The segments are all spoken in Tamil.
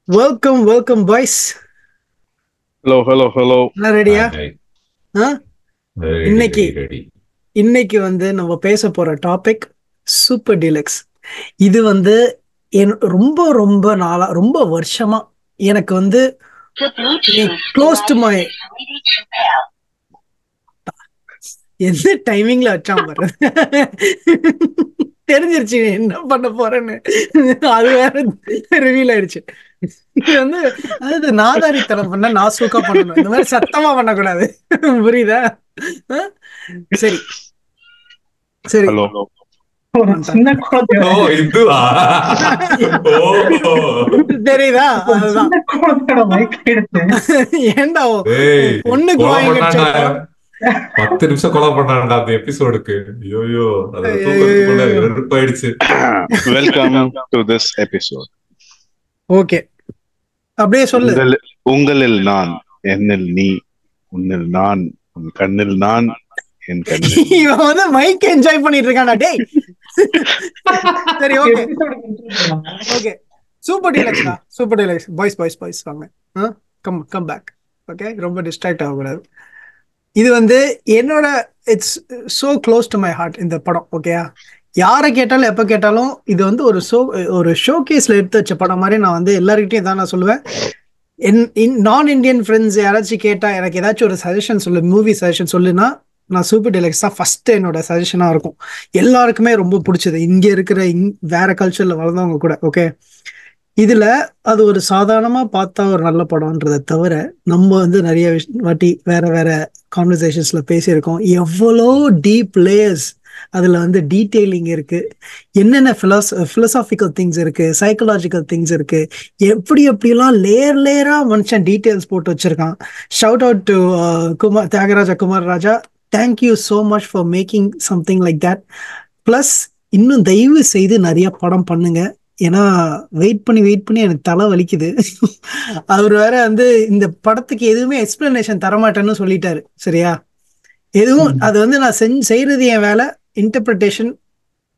Welcome boys. ஹலோ. எல்லாம் ரெடியா? Hi. Ready, இன்னைக்கு ready. இன்னைக்கு நம்ம பேச போற டாபிக் சூப்பர் டீலக்ஸ். இது ரொம்ப ரொம்ப நாளா, ரொம்ப வருஷமா எனக்கு க்ளோஸ் டு மை எந்த டைமிங்ல வச்சான் பாரு. தெரிஞ்சிருச்சு என்ன பண்ண போறேன்னு. அது வேற ரிவீல் ஆயிடுச்சு. இது அதாவது நாதாரித்தனம் பண்ண நாசூக்கா பண்ணணும், இந்த மாதிரி சத்தமா பண்ணக்கூடாது. புரியுதா? சரி சரி. ஹலோ. ஒரு சின்ன குழந்தை Oh, இதுவா? தெரியுதா? அதுதான் சின்ன குழந்தையோட மைக் எடுத்து ஏண்டா ஏய், பொண்ணுக்கு கொலை வாங்கி பண்ணான்டா. வச்சா 10 நிமிஷம் கொலை பண்ணான்டா அந்த எபிசோடுக்கு. ஐயோ, அது தூக்கத்துக்குள்ள வெறுப்பாயிடுச்சு. Welcome to this episode. Okay, அப்படியே சொல்லு. உங்களில் நான், என்னில் நீ, உன்னில் நான், உன் கண்ணில் நான், என் கண்ணில் இவன் மைக் என்ஜாய் பண்ணிட்டு இருக்கானா டேய். சரி, okay okay. Super deluxe boys வாங்க. Come back. ஓகே, ரொம்ப டிஸ்ட்ராக்ட் ஆகக்கூடாது. இது என்னோட it's so close to my heart இந்த படம். ஓகேயா? யாரை கேட்டாலும் எப்போ கேட்டாலும் இது ஒரு ஷோ கேஸ்ல எடுத்து வச்ச படம் மாதிரி நான் எல்லாருக்கிட்டையும் தான் நான் சொல்லுவேன். நான் இந்தியன் ஃப்ரெண்ட்ஸ் யாராச்சும் கேட்டா எனக்கு ஏதாச்சும் ஒரு சஜஷன் சொல்லு, மூவி சஜஷன் சொல்லுன்னா நான் சூப்பர் டீலக்ஸ் தான் ஃபர்ஸ்ட் என்னோட சஜஷனா இருக்கும். எல்லாருக்குமே ரொம்ப பிடிச்சது, இங்க இருக்கிற வேற கல்ச்சர்ல வளர்ந்தவங்க கூட. ஓகே, இதுல அது ஒரு சாதாரணமா பார்த்தா ஒரு நல்ல படம்ன்றதை தவிர நம்ம நிறைய வாட்டி வேற வேற கான்வர்சேஷன்ஸ்ல பேசியிருக்கோம். எவ்வளோ டீப் லேயர்ஸ் அதுல டீட்டெயிலிங் இருக்கு, என்னென்ன பிலோசாபிக்கல் திங்ஸ் இருக்கு, சைக்கலாஜிக்கல் திங்ஸ் இருக்கு, எப்படிலாம் லேயரா மனுஷன் டீட்டெயில்ஸ் போட்டு வச்சிருக்கான். Shout out to Thiagaraja Kumar Raja. Thank you so much for making something like that. Plus இன்னும் தயவு செய்து நிறைய படம் பண்ணுங்க. ஏன்னா வெயிட் பண்ணி எனக்கு தலை வலிக்குது. அவர் வேற இந்த படத்துக்கு எதுவுமே எக்ஸ்பிளனேஷன் தரமாட்டேன்னு சொல்லிட்டாரு. சரியா? எதுவும் அது நான் செய்யறது என் வேலை, இன்டர்பிரிட்டேஷன்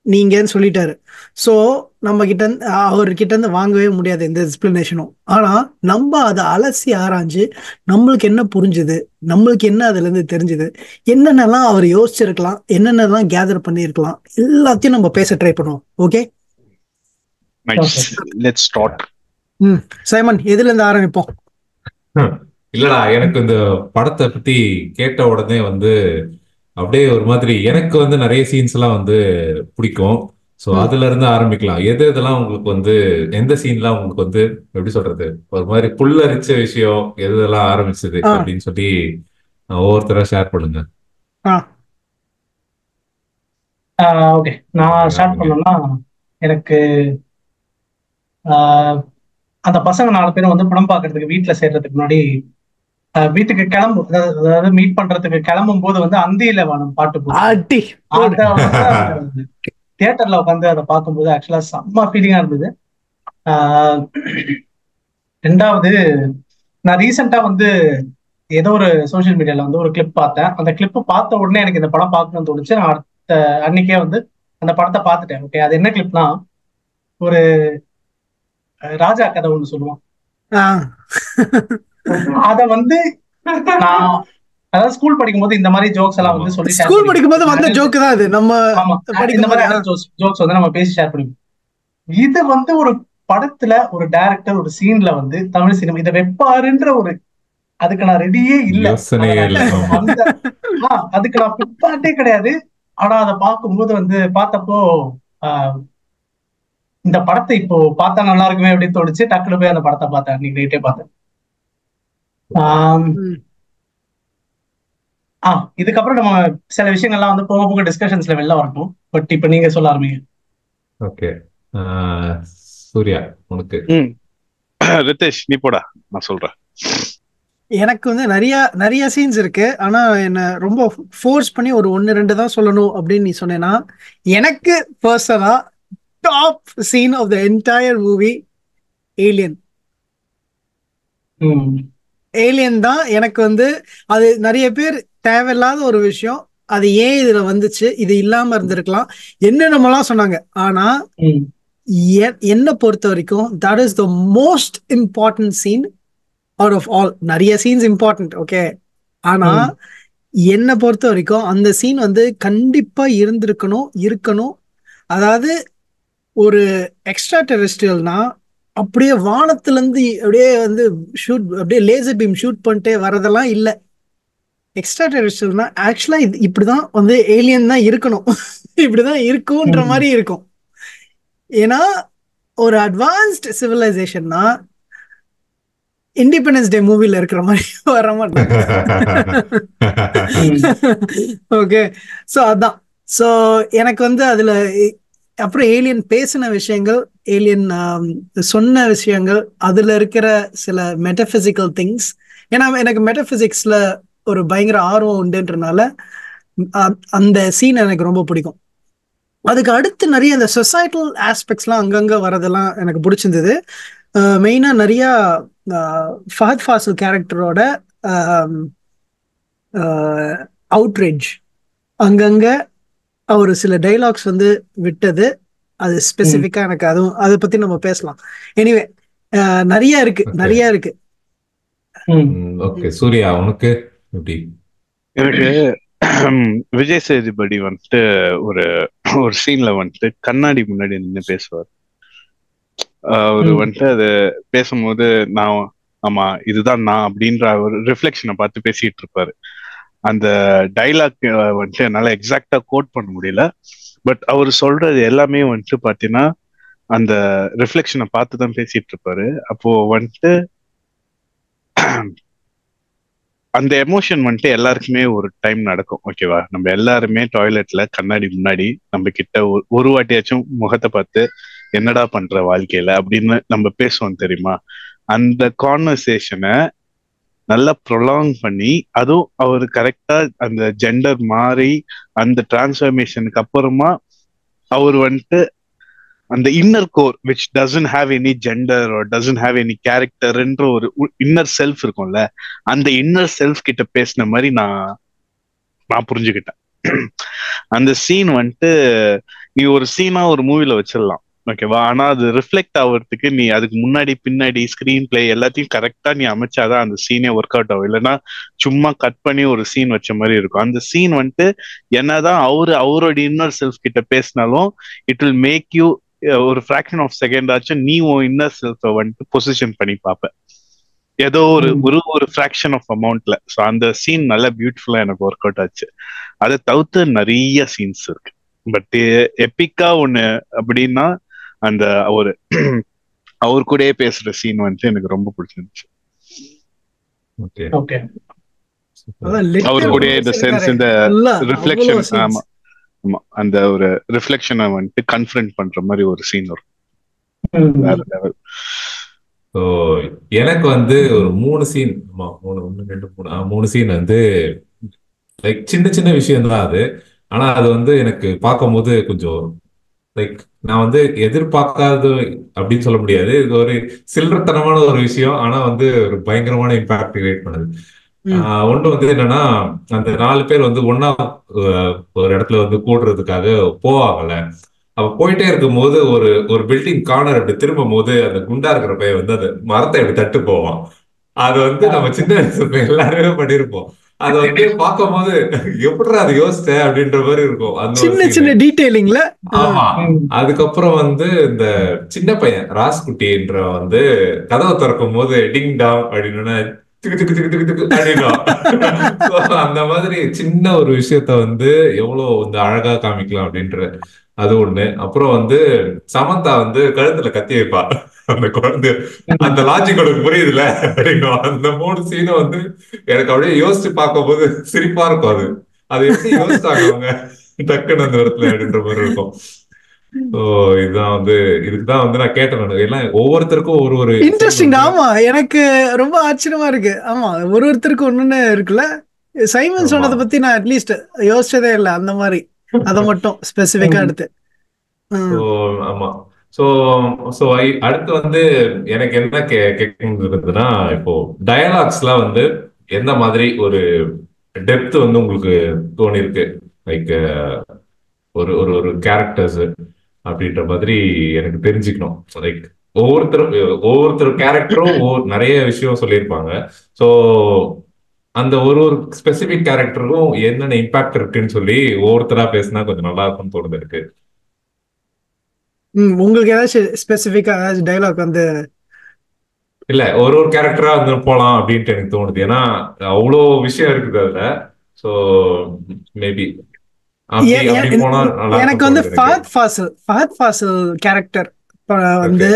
நீங்கன்னு சொல்லிட்டாரு. ஸோ நம்ம அவர்கிட்ட வாங்கவே முடியாது எந்த எக்ஸ்பிளனேஷனும். ஆனா நம்ம அதை அலசி ஆராய்ஞ்சு நம்மளுக்கு என்ன புரிஞ்சுது, நம்மளுக்கு என்ன அதுல இருந்து தெரிஞ்சுது, என்னென்னலாம் அவர் யோசிச்சிருக்கலாம், என்னென்னலாம் கேதர் பண்ணிருக்கலாம், எல்லாத்தையும் நம்ம பேச ட்ரை பண்ணுவோம். Okay, let's start. சைமன், எதுல இருந்து ஆரம்பிப்போம்? இல்லடா, எனக்கு இந்த படத்தை பத்தி கேட்ட உடனே அப்படியே ஒரு மாதிரி எனக்கு நிறைய சீன்ஸ் எல்லாம் பிடிக்கும். சோ அதுல இருந்து ஆரம்பிக்கலாம். எதெல்லாம் உங்களுக்கு எந்த சீன்லாம் உங்களுக்கு எப்படி சொல்றது, ஒரு மாதிரி புல்லரிச்ச விஷயம் எதெல்லாம் ஆரம்பிச்சது அப்படின்னு சொல்லி ஒவ்வொருத்தரா ஷேர் பண்ணுங்க. ஓகே, நான் ஸ்டார்ட் பண்ணேன்னா எனக்கு அந்த பசங்க 4 பேரும் படம் பார்க்கறதுக்கு வீட்டுல சேர்றதுக்கு முன்னாடி வீட்டுக்கு அதாவது மீட் பண்றதுக்கு கிளம்பும் போது அந்தியில வானம் பாட்டு போட்டு தியேட்டர்ல உட்காந்து அதை பார்க்கும்போது ஆக்சுவலா செம்ம ஃபீலிங்கா இருந்தது. ரெண்டாவது, நான் ரீசெண்டா ஏதோ ஒரு சோசியல் மீடியால ஒரு கிளிப் பார்த்தேன். அந்த கிளிப் பார்த்த உடனே எனக்கு இந்த படம் பார்க்கணும்னு தோணுச்சு. நான் அடுத்த அன்னைக்கே அந்த படத்தை பார்த்துட்டேன். ஓகே, அது என்ன கிளிப்னா, ஒரு ராஜா கதை ஒண்ணு சொல்லுவான். அத நான் அதாவது ஸ்கூல் படிக்கும் போது இந்த மாதிரி ஜோக்ஸ் எல்லாம் சொல்லி ஸ்கூல் படிக்கும் போது வந்த ஜோக் தான் அது. நம்ம இந்த மாதிரி ஜோக்ஸ் நம்ம பேசி ஷேர் பண்ணிப்போம். இது ஒரு படத்துல ஒரு டைரக்டர் ஒரு சீன்ல தமிழ் சினிமா இதை வைப்பாருன்ற அதுக்கு நான் ரெடியே இல்ல. அதுக்கு நான் பிற்பாட்டே கிடையாது. ஆனா அதை பார்க்கும்போது பார்த்தப்போ இந்த படத்தை இப்போ பார்த்தா நல்லா இருக்குமே அப்படின்னு தோணுச்சு. டக்குனு போய் அந்த படத்தை பார்த்தேன், அன்னைக்கு நைட்டே பார்த்தேன். இதுக்கப்புறம் நம்ம சில விஷயங்கள்லாம் போக போக டிஸ்கஷன்ஸ்ல வெளில வரட்டும். பட் இப்ப நீங்க சொல்ல ஆரம்பிங்க. ஓகே, சூர்யா உனக்கு. ரிதேஷ் நீ போடா, நான் சொல்றேன். எனக்கு நிறைய சீன்ஸ் இருக்கு. ஆனா என்ன ரொம்ப ஃபோர்ஸ் பண்ணி ஒரு 1-2 தான் சொல்லணும் அப்படின்னு நீ சொன்னேன்னா, எனக்கு பர்சனலா top scene of the entire movie alien தான். எனக்கு அது நிறைய பேர் தேவையில்லாத ஒரு விஷயம், அது ஏன் இதுல வந்துச்சு, இது இல்லாம இருந்திருக்கலாம், என்னென்னலாம் சொன்னாங்க. ஆனா என்ன பொறுத்த வரைக்கும் that is the most important scene out of all. நிறைய சீன்ஸ் இம்பார்ட்டன்ட், ஓகே. ஆனா என்னை பொறுத்த வரைக்கும் அந்த சீன் வந்து கண்டிப்பா இருக்கணும். அதாவது ஒரு எக்ஸ்ட்ரா டெரெஸ்ட்ரியல்னா அப்படியே வானத்துல இருந்து அப்படியே வந்து அப்படியே லேசர் பீம் ஷூட் பண்ணிட்டே வரதெல்லாம் இல்ல. எக்ஸ்ட்ரா டெரெஸ்ட்ரியல்னா ஆக்சுவலா இப்படிதான் வந்து ஏலியன் தான் இருக்கணும், இப்படிதான் இருக்கும்ன்ற மாதிரி இருக்கும். ஏன்னா ஒரு அட்வான்ஸ்ட் சிவிலைசேஷன்னா இண்டிபெண்டன்ஸ் டே மூவில இருக்கிற மாதிரி வர மாட்டாங்க. ஓகே, ஸோ அதான். ஸோ எனக்கு வந்து அதுல அப்புறம் ஏலியன் பேசின விஷயங்கள், ஏலியன் சொன்ன விஷயங்கள், அதுல இருக்கிற சில மெட்டபிசிக்கல் திங்ஸ். ஏன்னா எனக்கு மெட்டபிசிக்ஸ்ல ஒரு பயங்கர ஆர்வம் உண்டுன்றனால அந்த சீன் எனக்கு ரொம்ப பிடிக்கும். அதுக்கு அடுத்து நிறைய இந்த சொசைட்டல் ஆஸ்பெக்ட்ஸ்லாம் அங்கங்க வரதெல்லாம் எனக்கு பிடிச்சிருந்தது. மெயினா நிறைய ஃபஹத் ஃபாசில் கேரக்டரோட அவுட்ரேஜ், அங்கங்க ஒரு சில டைலாக்ஸ் வந்து விட்டது, அது ஸ்பெசிஃபிக்கா எனக்கு அதுவும் அதை பத்தி நம்ம பேசலாம். எனிவே நிறைய இருக்கு. ஓகே, சூர்யா உனக்கு எப்படி? எனக்கு விஜய் சேதுபதி வந்துட்டு ஒரு சீன்ல வந்துட்டு கண்ணாடி முன்னாடி நின்று பேசுவார். அவரு வந்துட்டு அது பேசும்போது நான் ஆமா இதுதான் நான் அப்படின்ற ஒரு ரிஃப்ளெக்ஷனை பார்த்து பேசிட்டு இருப்பாரு. அந்த டைலாக் வந்துட்டு என்னால எக்ஸாக்டா கோட் பண்ண முடியல, பட் அவர் சொல்றது எல்லாமே வந்துட்டு பாத்தீங்கன்னா அந்த ரிஃப்ளெக்ஷனை பார்த்து தான் பேசிட்டு இருப்பாரு. அப்போ வந்துட்டு அந்த எமோஷன் வந்துட்டு எல்லாருக்குமே ஒரு டைம் நடக்கும், ஓகேவா? நம்ம எல்லாருமே டாய்லெட்ல கண்ணாடி முன்னாடி நம்ம கிட்ட ஒரு வாட்டியாச்சும் முகத்தை பார்த்து என்னடா பண்ற வாழ்க்கையில அப்படின்னு நம்ம பேசுவோம், தெரியுமா? அந்த கான்வர்சேஷனை நல்லா ப்ரொலாங் பண்ணி, அதுவும் அவர் கரெக்டா அந்த ஜெண்டர் மாறி அந்த டிரான்ஸ்ஃபர்மேஷனுக்கு அப்புறமா அவர் வந்துட்டு அந்த inner core which doesn't have any gender or doesn't have any கேரக்டர்ன்ற ஒரு இன்னர் செல்ஃப் இருக்கும்ல, அந்த இன்னர் செல்ஃப் கிட்ட பேசின மாதிரி நான் புரிஞ்சுக்கிட்டேன். அந்த சீன் வந்துட்டு நீ ஒரு சீனா ஒரு மூவில வச்சிடலாம், ஓகேவா? ஆனா அது ரிஃப்ளெக்ட் ஆகிறதுக்கு நீ அதுக்கு முன்னாடி பின்னாடி ஸ்கிரீன் பிளே எல்லாத்தையும் கரெக்டா நீ அமைச்சாதான் அந்த சீனே ஒர்க் அவுட் ஆகும். இல்லைன்னா சும்மா கட் பண்ணி ஒரு சீன் வச்ச மாதிரி இருக்கும். அந்த சீன் வந்துட்டு என்னதான் அவரோட இன்னர் செல்ஃப் கிட்ட பேசினாலும் இட் வில் மேக் யூ ஒரு ஃபிராக்ஷன் ஆஃப் செகண்ட் ஆச்சும் நீ உன் இன்னர் செல்ஃபை வந்துட்டு பொசிஷன் பண்ணி பார்ப்ப, ஏதோ ஒரு ஃபிராக்ஷன் ஆஃப் அமௌண்ட்ல. ஸோ அந்த சீன் நல்லா பியூட்டிஃபுல்லா எனக்கு ஒர்க் அவுட் ஆச்சு. அதை தவிர்த்து நிறைய சீன்ஸ் இருக்கு, பட் எப்பிக்கா ஒண்ணு அப்படின்னா அந்த அவர் கூடயே பேசுற சீன் வந்துட்டு எனக்கு ரொம்ப பிடிச்சிருந்துச்சு. அவர் கூட இந்த சென்ஸ் இந்த ரிஃப்ளெக்ஷன், ஆமா ஆமா, அந்த ஒரு ரிஃப்ளெக்ஷனை வந்துட்டு கன்ஃபரண்ட் பண்ற மாதிரி ஒரு சீன் வரும், வேற லெவல். ஸோ எனக்கு வந்து ஒரு 3 சீன், 3 சீன் வந்து லைக் சின்ன சின்ன விஷயம் தான் அது. ஆனா அது வந்து எனக்கு பார்க்கும்போது கொஞ்சம் லைக் நான் வந்து எதிர்பார்க்காதது அப்படின்னு சொல்ல முடியாது, இது ஒரு சில்லறத்தனமான ஒரு விஷயம், ஆனா வந்து ஒரு பயங்கரமான இம்பாக்ட் கிரியேட் பண்ணுது. ஒண்ணு வந்து என்னன்னா, அந்த 4 பேர் வந்து ஒன்னா ஒரு இடத்துல வந்து கூடுறதுக்காக போவாங்கல்ல. அப்ப போயிட்டே இருக்கும் போது ஒரு பில்டிங் கார்னர் அப்படி திரும்பும் போது அந்த குண்டா இருக்கிற பையன் வந்து அந்த மரத்தை அப்படி தட்டு போவான். அது வந்து நம்ம சின்ன வயசுல எல்லாருமே பண்ணிருப்போம். அதை வந்து பார்க்கும் போது எப்படிடா அது யோசிச்ச அப்படின்ற மாதிரி இருக்கும். அந்த சின்ன சின்ன டீடைலிங்ல. ஆமா. அதுக்கப்புறம் வந்து இந்த சின்ன பையன் ராஸ்குட்டின்ற வந்து கதவை திறக்கும் போது டிங் டாங் அப்படின்னு அந்த மாதிரி சின்ன ஒரு விஷயத்த வந்து எவ்வளவு வந்து அழகா காமிக்கலாம் அப்படின்ற அது ஒண்ணு. அப்புறம் வந்து சமந்தா வந்து கழுத்துல கத்தி வைப்பா அந்த குழந்தை, அந்த லாஜிக் உனக்கு புரியுதுல அப்படின்னு. அந்த 3 சீனும் வந்து எனக்கு அப்படியே யோசிச்சு பார்க்கும் போது சிரிப்பா இருக்கும். அது எப்படி யோசிச்சாங்க அவங்க டக்குன்னு அந்த இடத்துல அப்படின்ற மாதிரி இருக்கும். இதுதான் வந்து இதுக்குதான் வந்து நான் கேட்டேன், எல்லாம் ஒவ்வொருத்தருக்கும் ஒரு இன்ட்ரெஸ்டிங். ஆமா, எனக்கு ரொம்ப ஆச்சரியமா இருக்கு. ஆமா, ஒருத்தருக்கு ஒண்ணுன்னு இருக்குல்ல. சைமன் சொன்னதை பத்தி நான் அட்லீஸ்ட் யோசிச்சதே இல்லை அந்த மாதிரி, அதை மட்டும் ஸ்பெசிபிக்கா எடுத்து. ஆமா. சோ அடுத்து வந்து எனக்கு என்ன கேட்குறதுன்னா, இப்போ டயலாக்ஸ்லாம் வந்து எந்த மாதிரி ஒரு டெப்த் வந்து உங்களுக்கு தோணி இருக்கு? லைக் ஒரு கேரக்டர்ஸ் அப்படின்ற மாதிரி எனக்கு தெரிஞ்சுக்கணும். லைக் ஒவ்வொருத்தர் கேரக்டரும் நிறைய விஷயம் சொல்லியிருப்பாங்க. ஸோ அந்த ஒரு ஸ்பெசிபிக் கேரக்டருக்கும் என்னென்ன இம்பாக்ட் இருக்குன்னு சொல்லி ஒவ்வொருத்தரா பேசினா கொஞ்சம் நல்லா இருக்கும்னு தோணுது இருக்கு. உங்களுக்கு ஏதாச்சும் ஸ்பெசிபிக்கா ஏதாச்சும் டைலாக் வந்து இல்ல ஒரு கேரக்டரா வந்து போலாம் அப்படின்ட்டு எனக்கு தோணுது. ஏன்னா அவ்வளோ விஷயம் இருக்குது அதுல. ஸோ மேபி அப்படி போனா நல்லா எனக்கு வந்து ஃபஹத் ஃபாசில் கேரக்டர் வந்து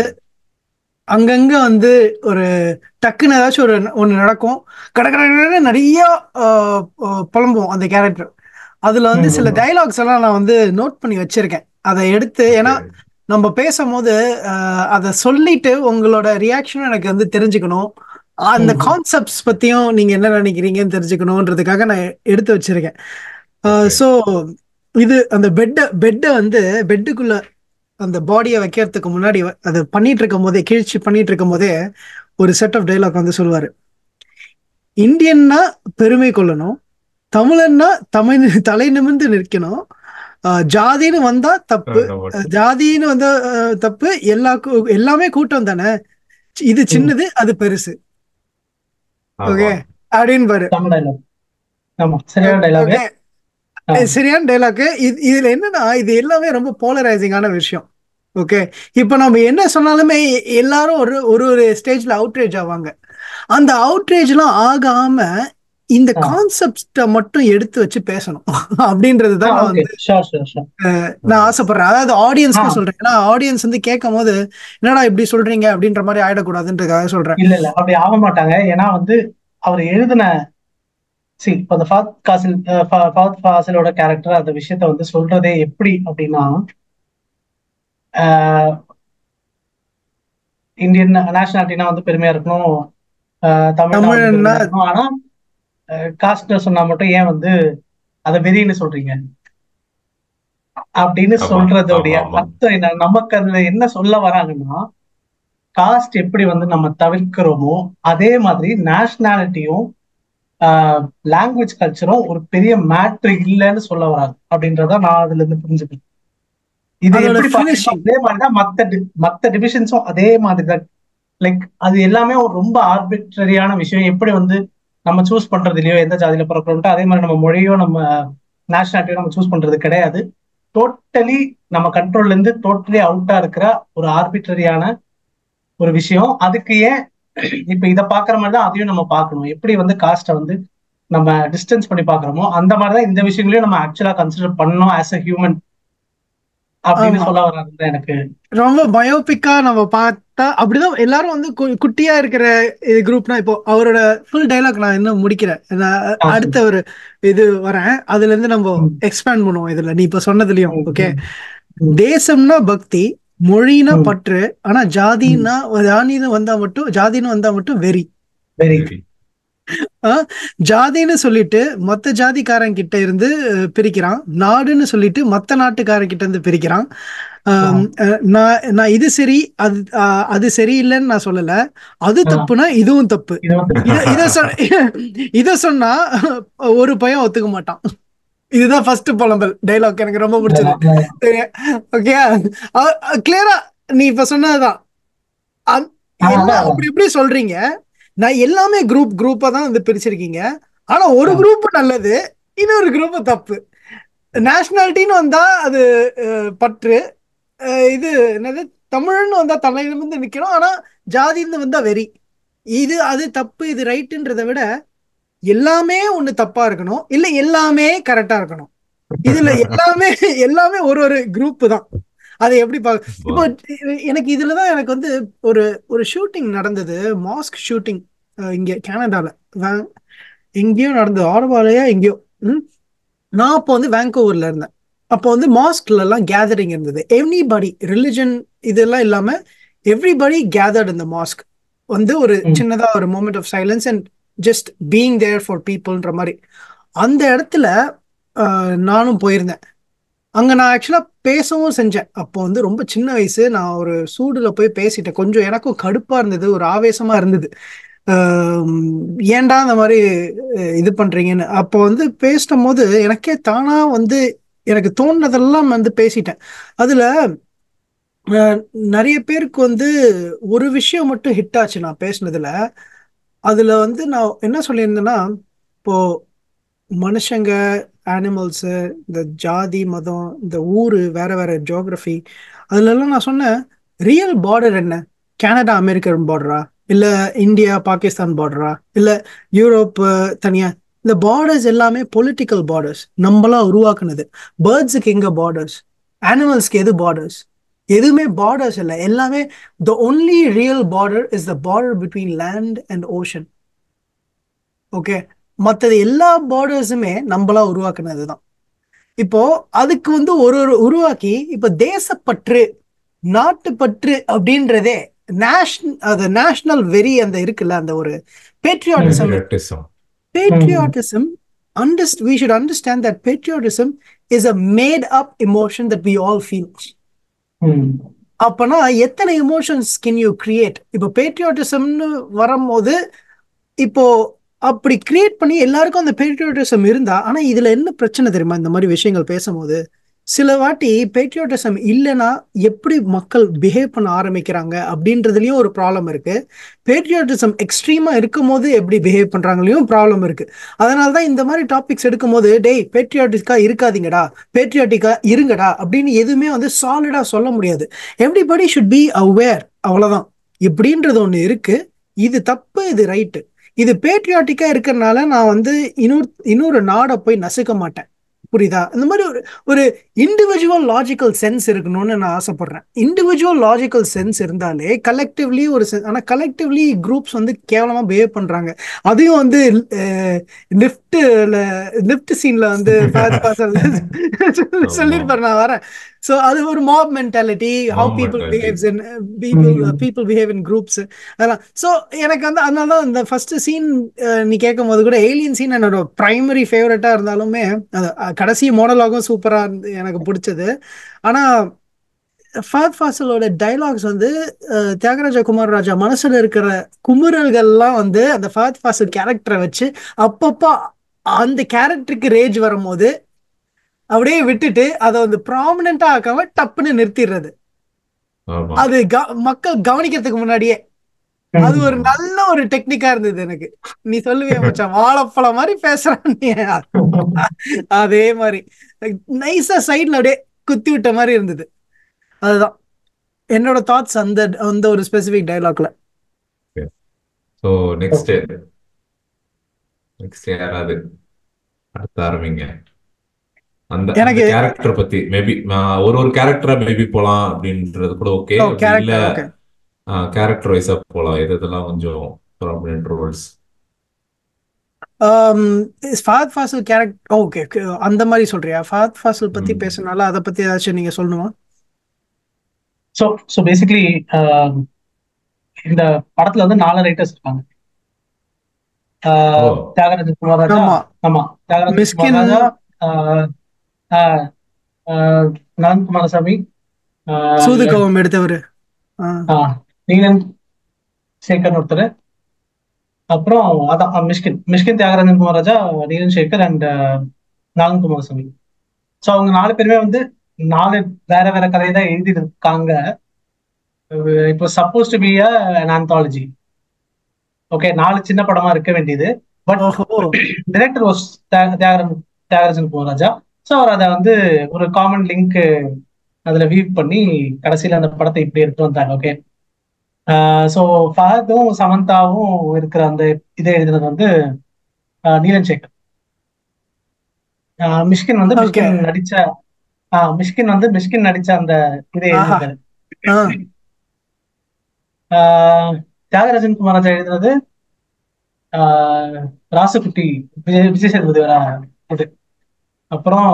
அங்கங்க வந்து ஒரு டக்குன்னு ஏதாச்சும் ஒண்ணு நடக்கும், கடற்கரை நிறைய புலம்பும் அந்த கேரக்டர். அதுல வந்து சில டைலாக்ஸ் எல்லாம் நான் வந்து நோட் பண்ணி வச்சிருக்கேன். அதை எடுத்து, ஏன்னா நம்ம பேசும்போது அதை சொல்லிட்டு உங்களோட ரியாக்ஷனும் எனக்கு வந்து தெரிஞ்சுக்கணும், அந்த கான்செப்ட்ஸ் பத்தியும் நீங்க என்ன நினைக்கிறீங்கன்னு தெரிஞ்சுக்கணும்ன்றதுக்காக நான் எடுத்து வச்சிருக்கேன். ஸோ இது அந்த பெட்டை வந்து பெட்டுக்குள்ள அந்த பாடியை வைக்கிறதுக்கு முன்னாடி அது பண்ணிட்டு இருக்கும் போதே, கீழ்ச்சி பண்ணிட்டு இருக்கும் போதே ஒரு செட் ஆஃப் டைலாக் வந்து சொல்லுவாரு. இந்தியன்னா பெருமை கொள்ளணும், தமிழன்னா தலை நிமிர்ந்து நிற்கணும், ஜாதின்னு வந்தா தப்பு, ஜாதின்னு வந்தா தப்பு, எல்லாமே கூட்டம் தானே, இது சின்னது அது பெருசு, ஓகே அப்படின்னு பாரு. சரியான டைலாக். இதுல என்னன்னா இது எல்லாமே ரொம்ப போலரைசிங்கான விஷயம். ஓகே, இப்ப நம்ம என்ன சொன்னாலுமே எல்லாரும் ஒரு ஸ்டேஜ்ல அவுட்ரேஜ் ஆவாங்க. அந்த அவுட்ரேஜ் எல்லாம் ஆகாம இந்த கான்செப்ட மட்டும் எடுத்து வச்சு பேசணும் அப்படின்றதுதான் நான் வந்து நான் ஆசைப்படுறேன். அதாவது ஆடியன்ஸ்க்கு சொல்றேன். ஏன்னா ஆடியன்ஸ் வந்து கேட்கும் போது என்னடா இப்படி சொல்றீங்க அப்படின்ற மாதிரி ஆயிடக்கூடாதுன்றதுக்காக சொல்றேன். இல்ல அப்படி ஆக மாட்டாங்க. ஏன்னா வந்து அவர் எழுதின இப்போ அந்த ஃபஹத் ஃபாசிலோட கேரக்டர் அந்த விஷயத்த வந்து சொல்றதே எப்படி அப்படின்னா, இந்தியன் நேஷனாலிட்டினா வந்து பெருமையா இருக்கணும், தமிழ்நாடு இருக்கணும், ஆனா காஸ்ட் சொன்னா மட்டும் ஏன் வந்து அதை வெறின்னு சொல்றீங்க அப்படின்னு சொல்றதோடைய அர்த்தம் என்ன? நமக்கு அதுல என்ன சொல்ல வராங்கன்னா, காஸ்ட் எப்படி வந்து நம்ம தவிர்க்கிறோமோ அதே மாதிரி நேஷனாலிட்டியும் லாங்குவேஜ் கல்ச்சரும் ஒரு பெரிய மேட்ரு இல்லைன்னு சொல்ல வராது அப்படின்றத நான் அதுல இருந்து புரிஞ்சுக்கிறேன். இது எப்படி அதே மாதிரிதான் மத்த டிவிஷன்ஸும் அதே மாதிரிதான். லைக் அது எல்லாமே ஒரு ரொம்ப ஆர்பிட்ரரியான விஷயம். எப்படி வந்து நம்ம சூஸ் பண்றது இல்லையோ எந்த ஜாதியில பிறக்கிறோம்ட்டு, அதே மாதிரி நம்ம மொழியோ நம்ம நேஷனாலிட்டியோ நம்ம சூஸ் பண்றது கிடையாது. டோட்டலி நம்ம கண்ட்ரோல்ல இருந்து டோட்டலி அவுட்டா இருக்கிற ஒரு ஆர்பிட்ரரியான ஒரு விஷயம். அதுக்கு ஏன் இப்ப இதை பாக்குற மாதிரிதான் அதையும் நம்ம பார்க்கணும். எப்படி வந்து காஸ்ட்டை வந்து நம்ம டிஸ்டன்ஸ் பண்ணி பாக்குறோமோ அந்த மாதிரிதான் இந்த விஷயங்களையும் நம்ம ஆக்சுவலா கன்சிடர் பண்ணணும் ஆஸ் அ ஹியூமன் அப்படின்னு சொல்ல வர்றது. எனக்கு ரொம்ப பயோபிக்கா நம்ம பார்த்தா அப்படிதான் எல்லாரும் வந்து குட்டியா இருக்கிற குரூப்னா, இப்போ அவரோட ஃபுல் டைலாக் நான் இன்னும் முடிக்கிறேன், அடுத்த ஒரு இது வரேன், அதுல இருந்து நம்ம எக்ஸ்பேண்ட் பண்ணுவோம் இதுல நீ இப்ப சொன்னதுலயும். ஓகே, தேசம்னா பக்தி, மொழினா பற்று, ஆனா ஜாதின்னு வந்தா மட்டும் வெறி. ஜாதின்னு சொல்லிட்டு மத்த ஜாதிக்காரன் கிட்ட இருந்து பிரிக்கிறான், நாடுன்னு சொல்லிட்டு மத்த நாட்டுக்காரன் கிட்ட இருந்து பிரிக்கிறான். நான் இது சரி அது சரியில்லைன்னு நான் சொல்லல, அது தப்புனா இதுவும் தப்பு. இத சொன்னா ஒரு பையன் ஒத்துக்க மாட்டான். இதுதான் ஃபர்ஸ்ட் புலம்பல் டைலாக். எனக்கு ரொம்ப பிடிச்சது. ஓகே, கிளியரா நீ இப்ப சொன்னதுதான். அப்படி எப்படி சொல்றீங்க? நான் எல்லாமே குரூப்பா தான் வந்து பிரிச்சிருக்கீங்க, ஆனா ஒரு குரூப் நல்லது, இன்னொரு குரூப் தப்பு. நேஷனாலிட்டின்னு வந்தா அது பற்று, இது என்னது தமிழ்னு வந்தா தலையில வந்து நிக்கணும், ஆனா ஜாதின்னு வந்தா வெறி. இது அது தப்பு இது ரைட்டுன்றதை விட எல்லாமே ஒண்ணு தப்பா இருக்கணும், இல்ல எல்லாமே கரெக்டா இருக்கணும். இதுல எல்லாமே ஒரு குரூப் தான். அதை எப்படி இப்போ எனக்கு இதுலதான் எனக்கு வந்து ஒரு ஷூட்டிங் நடந்தது, மாஸ்க் ஷூட்டிங் இங்க கனடால எங்கேயோ நடந்தது, ஆர்வாலையா எங்கேயோ. நான் அப்போ வந்து வேங்கோவர்ல இருந்தேன். அப்போ வந்து மாஸ்க்ல எல்லாம் கேதரிங் இருந்தது. எவ்ரிபடி ரிலிஜன் இதெல்லாம் இல்லாம எவ்ரிபடி கேதர்ட் இந்த மாஸ்க் வந்து ஒரு சின்னதா ஒரு moment of silence and just being there for பீப்புள்ன்ற மாதிரி. அந்த இடத்துல நானும் போயிருந்தேன். அங்க நான் ஆக்சுவலா பேசவும் செஞ்சேன். அப்போ வந்து ரொம்ப சின்ன வயசு, நான் ஒரு சூடுல போய் பேசிட்டேன். கொஞ்சம் எனக்கும் கடுப்பா இருந்தது, ஒரு ஆவேசமா இருந்தது, ஏன்டா அந்த மாதிரி இது பண்றீங்கன்னு. அப்போ வந்து பேசும் போது எனக்கே தானா வந்து எனக்கு தோணுனதெல்லாம் வந்து பேசிட்டேன். அதுல நிறைய பேருக்கு வந்து ஒரு விஷயம் மட்டும் ஹிட் ஆச்சு நான் பேசுனதுல. அதுல வந்து நான் என்ன சொல்லியிருந்தேன்னா, இப்போ மனுஷங்க, அனிமல்ஸ், இந்த ஜாதி, மதம், இந்த ஊரு, வேற வேற ஜியோகிரபி, அதுல எல்லாம் நான் சொன்னேன் ரியல் பார்டர் என்ன? கனடா அமெரிக்கன் பார்டரா, இல்ல இந்தியா பாகிஸ்தான் பார்டரா, இல்ல யூரோப் தனியா? இந்த பார்டர்ஸ் எல்லாமே பொலிட்டிக்கல் பார்டர்ஸ், நம்மளா உருவாக்குனது. பேர்ட்ஸுக்கு எங்க பார்டர்ஸ்? அனிமல்ஸ்க்கு எது பார்டர்ஸ்? எதுவுமே பார்டர்ஸ் இல்லை. எல்லாமே the only real border is the border between land and ocean. Okay, மற்றது எல்லா பார்டர்ஸுமே நம்மளா உருவாக்குனது தான். இப்போ அதுக்கு வந்து ஒரு ஒரு உருவாக்கி, இப்போ தேசப்பற்று, நாட்டுப்பற்று அப்படின்றதே நேஷனல் வெறி அந்த இருக்குல்ல, அந்த ஒரு patriotism. Patriotism, we should understand that patriotism is a made up emotion that we all feel. அப்பனா எத்தனை எமோஷன்ஸ் கேன் யூ கிரியேட்? இப்போ பேட்ரியாட்டிசம்னு வரும்போது, இப்போ அப்படி கிரியேட் பண்ணி எல்லாருக்கும் அந்த பேட்ரியாட்டிசம் இருந்தா, ஆனா இதுல என்ன பிரச்சனை தெரியுமா? இந்த மாதிரி விஷயங்கள் பேசும்போது சில வாட்டி பேட்ரியாட்டிசம் இல்லைன்னா எப்படி மக்கள் பிஹேவ் பண்ண ஆரம்பிக்கிறாங்க அப்படின்றதுலயும் ஒரு ப்ராப்ளம் இருக்கு. பேட்ரியாட்டிசம் எக்ஸ்ட்ரீமா இருக்கும் போது எப்படி பிஹேவ் பண்றாங்களையும் ப்ராப்ளம் இருக்கு. அதனாலதான் இந்த மாதிரி டாபிக்ஸ் எடுக்கும் போது, டேய் பேட்ரியாட்டிக்கா இருக்காதீங்கடா, பேட்ரியாட்டிக்கா இருங்கடா அப்படின்னு எதுவுமே வந்து சாலிடா சொல்ல முடியாது. எவ்ரிபடி ஷுட் பி அவேர், அவ்வளவுதான். இப்படின்றது ஒண்ணு இருக்கு. இது தப்பு, இது ரைட்டு. இது பேட்ரியாட்டிக்கா இருக்கிறதுனால நான் வந்து இன்னொரு நாடை போய் நசுக்க மாட்டேன். புரியுதா? இந்த மாதிரி ஒரு இண்டிவிஜுவல் லாஜிக்கல் சென்ஸ் இருக்கணும்னு நான் ஆசைப்படுறேன். இண்டிவிஜுவல் லாஜிக்கல் சென்ஸ் இருந்தாலே கலெக்டிவ்லி ஆனா கலெக்டிவ்லி குரூப்ஸ் வந்து கேவலமா பிஹேவ் பண்றாங்க. அதையும் வந்து லிஃப்ட் சீன்ல வந்து சொல்லிருப்பாரு, நான் வரேன். சோ அது ஒரு mob mentality, how people behave in groups, அதெல்லாம். சோ எனக்கு வந்து அதனாலதான் இந்த ஃபர்ஸ்ட் சீன் நீ கேட்கும் போது கூட ஏலியன் சீன் என்னோட பிரைமரி ஃபேவரட்டா இருந்தாலுமே, கடைசி மாடலாகவும் சூப்பரா எனக்கு பிடிச்சது. ஆனா ஃபஹத் ஃபாசிலோட டைலாக்ஸ் வந்து தியாகராஜ குமார் ராஜா மனசுல இருக்கிற குமுறல்கள்லாம் வந்து அந்த ஃபஹத் ஃபாசில் கேரக்டரை வச்சு அப்பப்போ அந்த கேரக்டருக்கு ரேஜ் வரும்போது அப்படியே விட்டுட்டு அதை வந்து ப்ராமினெண்டா ஆக்காம டப்புன்னு நிறுத்திடுறது. அது மக்கள் கவனிக்கிறதுக்கு முன்னாடியே அது ஒரு நல்ல ஒரு டெக்னிக்கா இருந்தது எனக்கு. நீ சொல்லுவிய மச்சான், வாழைப்பழம் மாதிரி பேசுறான் நீ, அதே மாதிரி நைஸா சைட்ல அப்படியே குத்தி விட்ட மாதிரி இருந்தது. அதுதான் என்னோட தாட்ஸ் அந்த ஒரு ஸ்பெசிபிக் டயலாக்ல. சோ நெக்ஸ்ட் யாராவது அடுத்து ஆரம்பிங்க. அந்த கேரக்டர் பத்தி மேபி ஒரு கேரக்டரா மேபி போலாம் அப்படின்றது கூட ஓகே. இல்ல கேரக்டர் வைஸா போலாம், இதெல்லாம் கொஞ்சம் prominent roles. Fahadh Faasil character okay, அந்த மாதிரி சொல்றியா? ஃபஹத் ஃபாசில் பத்தி பேசனால அதை பத்தி ஏதாச்சும் நீங்க சொல்லணுமா? சோ பேசிக்கலி இந்த படத்துல வந்து 4 ரைட்டர்ஸ் இருக்காங்க. தியாகராஜன் குமார் ராஜா, ஆமா தியாகராஜன் குமார் ராஜா, நலன் குமாரசாமி, சூதுகவம் எடுத்தவர் நீலன் சேகர் ஒருத்தர், அப்புறம் அதான் மிஷ்கின் தியாகராஜன் குமார் ராஜா, நீலன் சேகர் அண்ட் நலன் குமாரசாமி. ஸோ அவங்க 4 பேருமே வந்து 4 வேற வேற கதையை தான் எழுதியிருக்காங்க. இப்போ suppose to be an anthology. Okay, 4 சின்ன படமா இருக்க வேண்டியது. But director was Thiagarajan Kumar Raja. So அவர் அதை வந்து ஒரு காமன் லிங்க் அதுல வீவ் பண்ணி கடைசியில அந்த படத்தை இப்படி எடுத்து வந்தாங்க. ஓகே, ஸோ ஃபஹதும் சமந்தாவும் இருக்கிற அந்த இதை எழுதினது வந்து நீலன் சேகர். மிஷ்கின் வந்து மிஷ்கின் நடிச்ச அந்த இதை எழுதினாரு. தியாகராஜன் குமார் ராஜா எழுதுனது ராசுகுட்டி, விஜய் சேதுபதி இது. அப்புறம்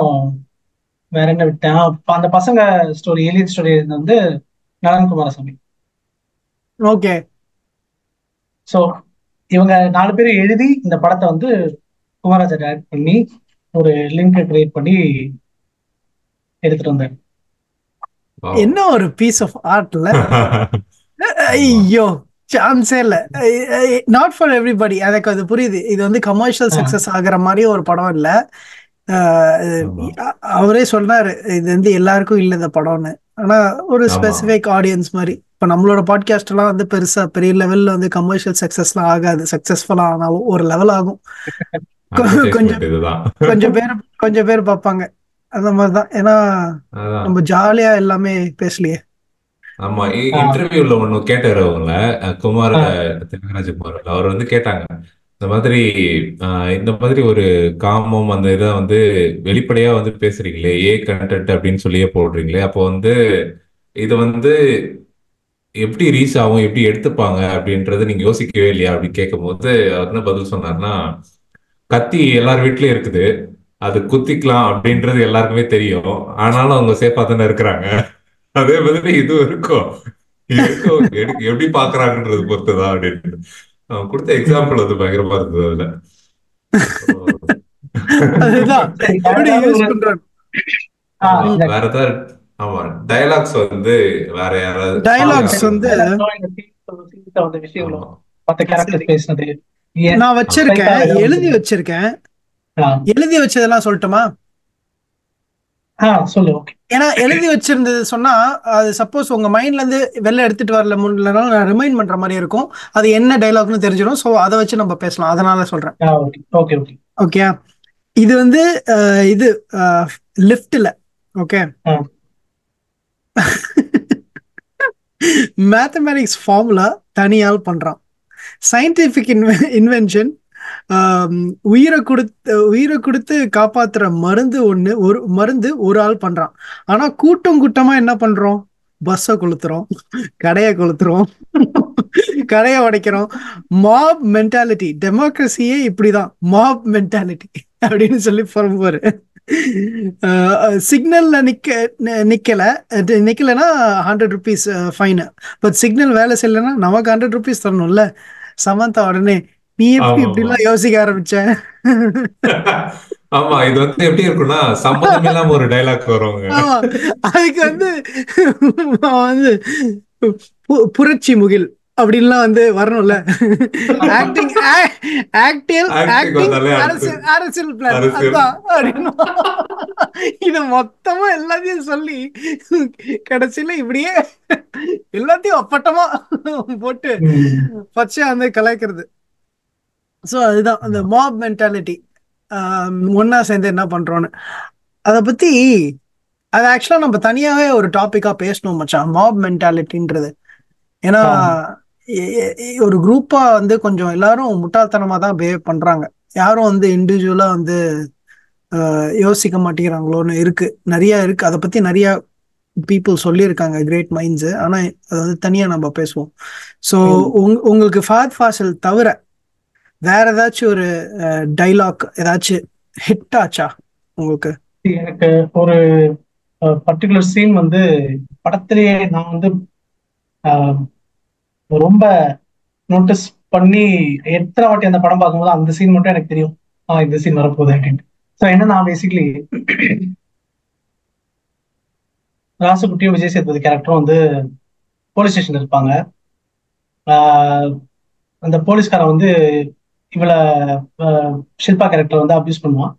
வேற என்ன விட்டேன், அந்த பசங்க ஸ்டோரி, ஏலியன் ஸ்டோரி எழுதுனது வந்து நலன் குமாரசாமி. ஓகே, ஸோ இவங்க 4 பேரும் எழுதி இந்த படத்தை வந்து குமாரராஜா டைரக்ட் பண்ணி ஒரு லிங்க் கிரியேட் பண்ணி எடுத்துட்டு வந்தார். என்ன ஒரு பீஸ் ஆஃப் ஆர்ட்ல. ஐயோ, சான்ஸே இல்ல. Not for everybody. எனக்கு அது புரியுது, இது வந்து கமர்ஷியல் சக்சஸ் ஆகிற மாதிரி ஒரு படம் இல்ல. ஆமா அவரே சொன்னாரு இது வந்து எல்லாருக்கும் இல்ல இந்த படம்னு. ஆனா ஒரு ஆமா ஸ்பெசிபிக் ஆடியன்ஸ் மாதிரி. இப்ப நம்மளோட பாட்காஸ்ட் எல்லாம் வந்து பெருசா பெரிய லெவல்ல வந்து கமர்ஷியல் சக்சஸ்லாம் ஆகாது. சக்சஸ்ஃபுல்லா ஆனாலும் ஒரு லெவல் ஆகும். கொஞ்சம் அட்வர்டைஸ்மெண்ட் இதுதான். கொஞ்சம் பேர் கொஞ்சம் பேர் பார்ப்பாங்க. அந்த மாதிரிதான். ஏன்னா அதான் நம்ம ஜாலியா எல்லாமே பேசலையே. ஆமா ஆஹ் இன்டர்வியூல ஒண்ணு கேட்டாரு அவங்கள குமார் ஆஹ் தியாகராஜ குமார் அவர் வந்து கேட்டாங்க இந்த மாதிரி இந்த மாதிரி ஒரு காமம் அந்த இதை வந்து வெளிப்படையா வந்து பேசுறீங்களே கண்டென்ட் அப்படின்னு சொல்லியே போடுறீங்களே அப்போ வந்து இது வந்து எப்படி ரீச் ஆகும் எப்படி எடுத்துப்பாங்க அப்படின்றத நீங்க யோசிக்கவே இல்லையா அப்படின்னு கேட்கும்போது அவர் என்ன பதில் சொன்னார்னா கத்தி எல்லார் வீட்லயும் இருக்குது அது குத்திக்கலாம் அப்படின்றது எல்லாருக்குமே தெரியும் ஆனாலும் அவங்க சேஃபா தானே இருக்கிறாங்க அதே மாதிரி இதுவும் இருக்கும் எப்படி பாக்குறாங்கன்றது பொறுத்துதான் அப்படின்னு அவன் கொடுத்த எக்ஸாம்பிள் வந்து பயங்கரமா இருந்தது அதுல அதுதான் சரி எப்படி வேற யூஸ் ஒரு பண்றாங்க. ஆமா இந்த வேற ஏதாவது ஆமா டயலாக்ஸ் வந்து வேற யாராவது டைலாக்ஸ் வந்து dialogue இந்த scenes வந்து விஷயங்களோ ஆமா மத்த சரி கேரக்டர்ஸ் பேசுனது ஏன் நான் வச்சிருக்கேன், லைட்டா ஏதாவது எழுதி வச்சிருக்கேன். ஆஹ் எழுதி வச்சதெல்லாம் சொல்லட்டுமா? சொல்லு ஓகே. ஏன்னா எழுதி வச்சிருந்தது சொன்னா அது சப்போஸ் உங்க மைண்ட்ல இருந்து வெளில எடுத்துட்டு வரல முடியலனாலும் நான் ரிமைண்ட் பண்ற மாதிரி இருக்கும். அது என்ன டைலாக்னு தெரிஞ்சிடும். ஸோ அதை வச்சு நம்ம பேசலாம். அதனால சொல்றேன். Okay okay okay. ஓகே, இது வந்து இது லிஃப்ட்ல. ஓகே, மேத்தமேட்டிக்ஸ் ஃபார்முலா தனியால் பண்றான். சயின்டிபிக் இன்வென்ஷன் உயிரை கொடுத்து காப்பாத்துற மருந்து ஒரு ஆள் பண்றான். ஆனா கூட்டம் கூட்டமா என்ன பண்றோம்? பஸ்ஸை கொளுத்துறோம், கடையை கொளுத்துறோம், கடையை உடைக்கிறோம். மாப் மென்டாலிட்டி, டெமோக்ரஸியே இப்படிதான். மாப் மென்டாலிட்டி அப்படின்னு சொல்லி போற சிக்னல்ல நிக்கலன்னா ₹100 ஃபைன். பட் சிக்னல் வேலை செய்யலன்னா நமக்கு ₹100 தரணும்ல. சமந்தா உடனே நீ எப்படி ஆமா இப்படி ஆமா எல்லாம் யோசிக்க ஆரம்பிச்ச? ஆமா இது வந்து எப்படி இருக்கும்னா சம்பந்தம் இல்லாம ஒரு டைலாக் வருவாங்க. ஆமா, அதுக்கு வந்து வந்து புரட்சி முகில் அப்படின்லாம் வந்து வரணும்ல. ஆக்டிங் ஆக்டிங் ஆக்டிங் வந்தாலே அடுத்து அரசியல் பிளான் அரசியல் அதான் அப்படின்னு இத மொத்தமா எல்லாத்தையும் சொல்லி கடைசியில இப்படியே எல்லாத்தையும் அப்பட்டமா போட்டு பச்சையா வந்து கலாய்க்கிறது. ஸோ அதுதான் அந்த மாப் மென்டாலிட்டி. ஒன்னா சேர்ந்து என்ன பண்றோன்னு அதை பத்தி அது ஆக்சுவலா நம்ம தனியாவே ஒரு டாபிக்கா பேசணும் மச்சான், மாப் மென்டாலிட்டின்றது. ஏன்னா ஒரு குரூப்பா வந்து கொஞ்சம் எல்லாரும் முட்டாள்தனமா தான் பிஹேவ் பண்றாங்க. யாரும் வந்து இண்டிவிஜுவலா வந்து யோசிக்க மாட்டேங்கிறாங்களோன்னு இருக்கு. நிறைய இருக்கு, அதை பத்தி நிறைய பீப்புள் சொல்லியிருக்காங்க, கிரேட் மைண்ட்ஸ். ஆனா அது வந்து தனியா நம்ம பேசுவோம். ஸோ உங்களுக்கு ஃபஹத் ஃபாசில் தவிர வேற ஏதாச்சும் ஒரு டைலாக் ஏதாச்சும் ஹிட் ஆச்சா உங்களுக்கு? எனக்கு ஒரு பர்டிகுலர் சீன் வந்து படத்திலேயே நான் வந்து ரொம்ப நோட்டீஸ் பண்ணி எத்தனை வாட்டி அந்த படம் பார்க்கும்போது அந்த சீன் மட்டும் எனக்கு தெரியும். இந்த சீன் வரப்போகுது அப்படின்ட்டு. ஸோ என்னன்னா பேசிக்கலி ராசுகுட்டியும் விஜய் சேதுபதி கேரக்டரும் வந்து போலீஸ் ஸ்டேஷன் இருப்பாங்க. அந்த போலீஸ்காரன் வந்து இவளை ஷில்பா கேரக்டர் வந்து அபியூஸ் பண்ணுவான்.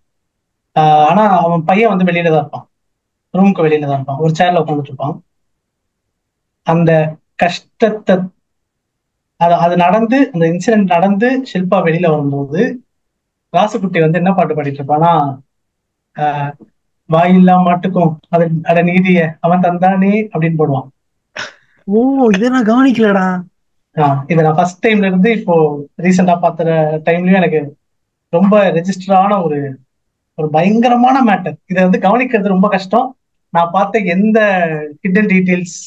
ஆனா அவன் பையன் வந்து வெளியில தான் இருப்பான், ரூமுக்கு வெளியில தான் இருப்பான், ஒரு சேர்ல உட்காந்துட்டு இருப்பான். அந்த கஷ்டத்தை அது நடந்து அந்த இன்சிடென்ட் நடந்து ஷில்பா வெளியில வரும்போது ராசுகுட்டி வந்து என்ன பாட்டு பாடிட்டு இருப்பான்னா வாயில்லா மாட்டுக்கும் அட நீதிய அவன் தந்தானே அப்படின்னு போடுவான். ஓ, இதை நான் கவனிக்கலடா. இதை நான் ஃபர்ஸ்ட் டைம்ல இருந்து இப்போ ரீசெண்டா பார்த்த டைம்லயும் எனக்கு ரொம்ப ரெஜிஸ்டரான ஒரு பயங்கரமான மேட்டர். இதை வந்து கவனிக்கிறது ரொம்ப கஷ்டம். நான் பார்த்த எந்த ஹிடன் டீடைல்ஸ்